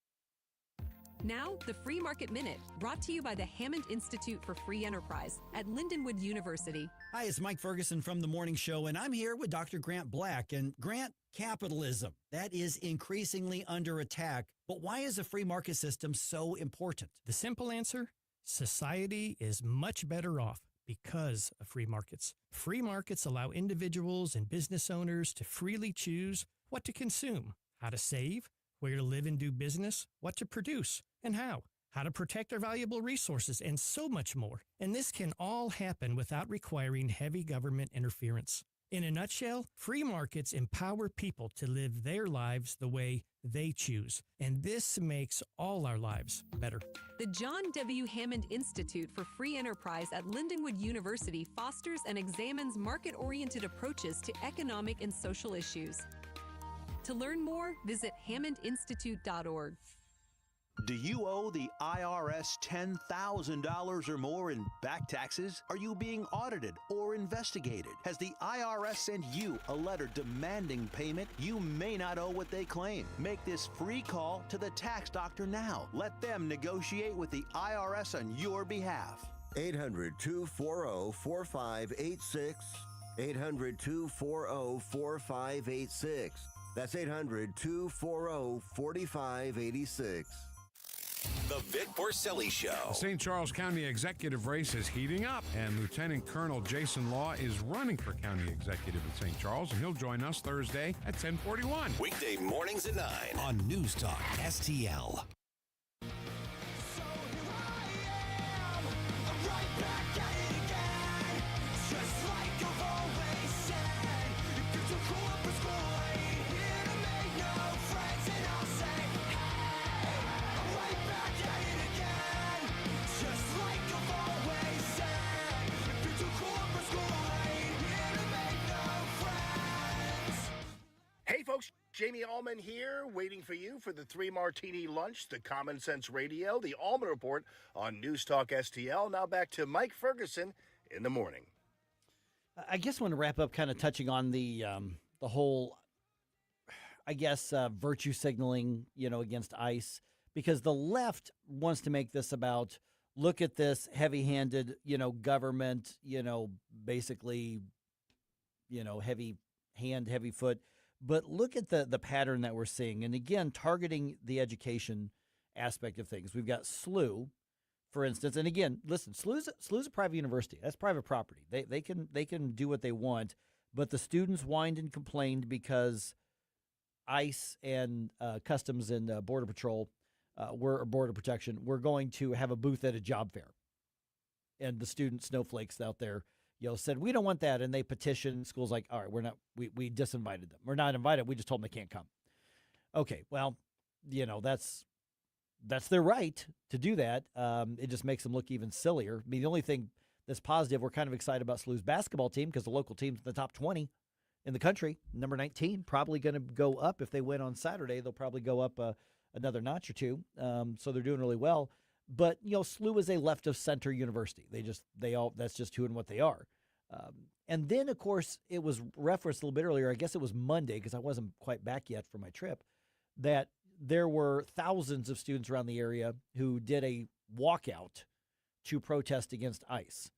Now, the Free Market Minute, brought to you by the Hammond Institute for Free Enterprise at Lindenwood University. Hi, it's Mike Ferguson from The Morning Show, and I'm here with Dr. Grant Black. And Grant, capitalism, that is increasingly under attack. But why is a free market system so important? The simple answer, society is much better off because of free markets. Free markets allow individuals and business owners to freely choose what to consume, how to save, where to live and do business, what to produce, and how to protect our valuable resources, and so much more. And this can all happen without requiring heavy government interference. In a nutshell, free markets empower people to live their lives the way they choose. And this makes all our lives better. The John W. Hammond Institute for Free Enterprise at Lindenwood University fosters and examines market-oriented approaches to economic and social issues. To learn more, visit hammondinstitute.org. Do you owe the IRS $10,000 or more in back taxes? Are you being audited or investigated? Has the IRS sent you a letter demanding payment? You may not owe what they claim. Make this free call to the tax doctor now. Let them negotiate with the IRS on your behalf. 800-240-4586. 800-240-4586. That's 800-240-4586. The Vic Porcelli Show. The St. Charles County Executive race is heating up, and Lieutenant Colonel Jason Law is running for County Executive at St. Charles, and he'll join us Thursday at 10:41. Weekday mornings at 9 on News Talk STL. Hey folks, Jamie Allman here, waiting for you for the 3 Martini Lunch, the Common Sense Radio, the Allman Report on News Talk STL. Now back to Mike Ferguson in the morning. I guess I want to wrap up kind of touching on the whole, I guess, virtue signaling, against ICE, because the left wants to make this about, look at this heavy-handed, government, basically, heavy hand, heavy foot. But look at the pattern that we're seeing. And again, targeting the education aspect of things. We've got SLU, for instance. And again, listen, SLU's a private university. That's private property. They can do what they want. But the students whined and complained because ICE and Customs and Border Patrol Border Protection were going to have a booth at a job fair. And the student snowflakes out there said, we don't want that. And they petitioned. Schools like, all right, we disinvited them. We're not invited. We just told them they can't come. Okay, well, that's their right to do that. It just makes them look even sillier. I mean, the only thing that's positive, we're kind of excited about SLU's basketball team because the local team's in the top 20 in the country. Number 19, probably going to go up. If they win on Saturday, they'll probably go up another notch or two. So they're doing really well. But, SLU is a left-of-center university. That's just who and what they are. And then, of course, it was referenced a little bit earlier, I guess it was Monday, because I wasn't quite back yet from my trip, that there were thousands of students around the area who did a walkout to protest against ICE.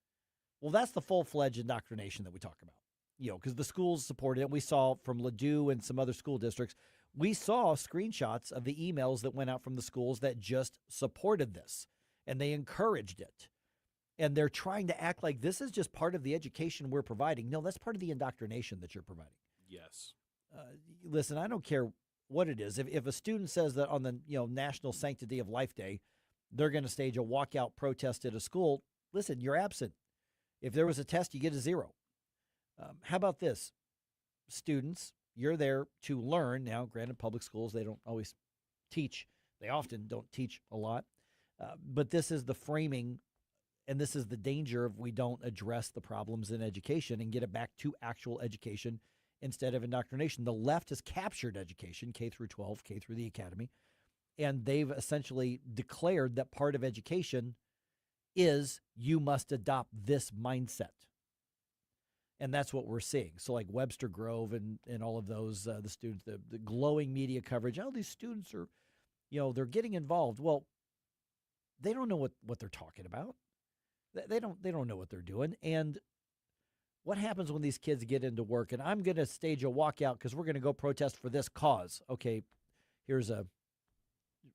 Well, that's the full-fledged indoctrination that we talk about, because the schools supported it. We saw from Ladue and some other school districts, we saw screenshots of the emails that went out from the schools that just supported this, and they encouraged it. And they're trying to act like this is just part of the education we're providing. No, that's part of the indoctrination that you're providing. Yes. Listen, I don't care what it is. If a student says that on the National Sanctity of Life Day, they're going to stage a walkout protest at a school, listen, you're absent. If there was a test, you get a 0. How about this? Students, you're there to learn. Now, granted, public schools, they don't always teach. They often don't teach a lot. But this is the framing, and this is the danger if we don't address the problems in education and get it back to actual education instead of indoctrination. The left has captured education, K through 12, K through the academy, and they've essentially declared that part of education is you must adopt this mindset. And that's what we're seeing. So like Webster Grove and all of those, the students, the glowing media coverage, all these students are, they're getting involved. Well, they don't know what they're talking about. They don't know what they're doing. And what happens when these kids get into work? And I'm going to stage a walkout because we're going to go protest for this cause. Okay, here's a,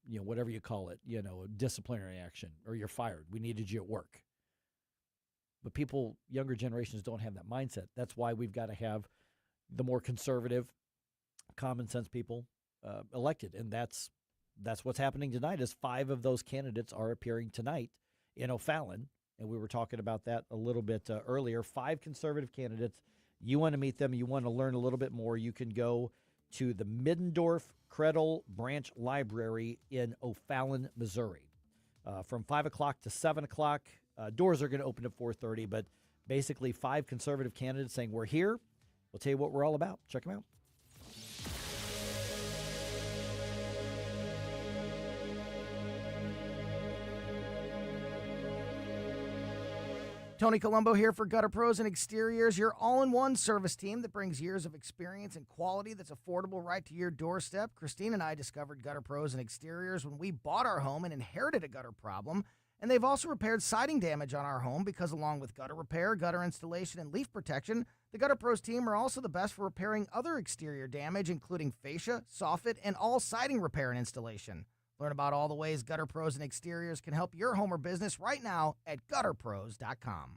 whatever you call it, a disciplinary action, or you're fired. We needed you at work. But people, younger generations don't have that mindset. That's why we've got to have the more conservative, common sense people elected, and that's what's happening tonight. Is 5 of those candidates are appearing tonight in O'Fallon, and we were talking about that a little bit earlier. 5 conservative candidates. You want to meet them, you want to learn a little bit more, you can go to the Middendorf Credle Branch Library in O'Fallon, Missouri, from 5 o'clock to 7 o'clock. Doors are going to open at 4:30, but basically 5 conservative candidates saying, we're here. We'll tell you what we're all about. Check them out. Tony Colombo here for Gutter Pros and Exteriors, your all-in-one service team that brings years of experience and quality that's affordable right to your doorstep. Christine and I discovered Gutter Pros and Exteriors when we bought our home and inherited a gutter problem. And they've also repaired siding damage on our home because along with gutter repair, gutter installation, and leaf protection, the Gutter Pros team are also the best for repairing other exterior damage, including fascia, soffit, and all siding repair and installation. Learn about all the ways Gutter Pros and Exteriors can help your home or business right now at gutterpros.com.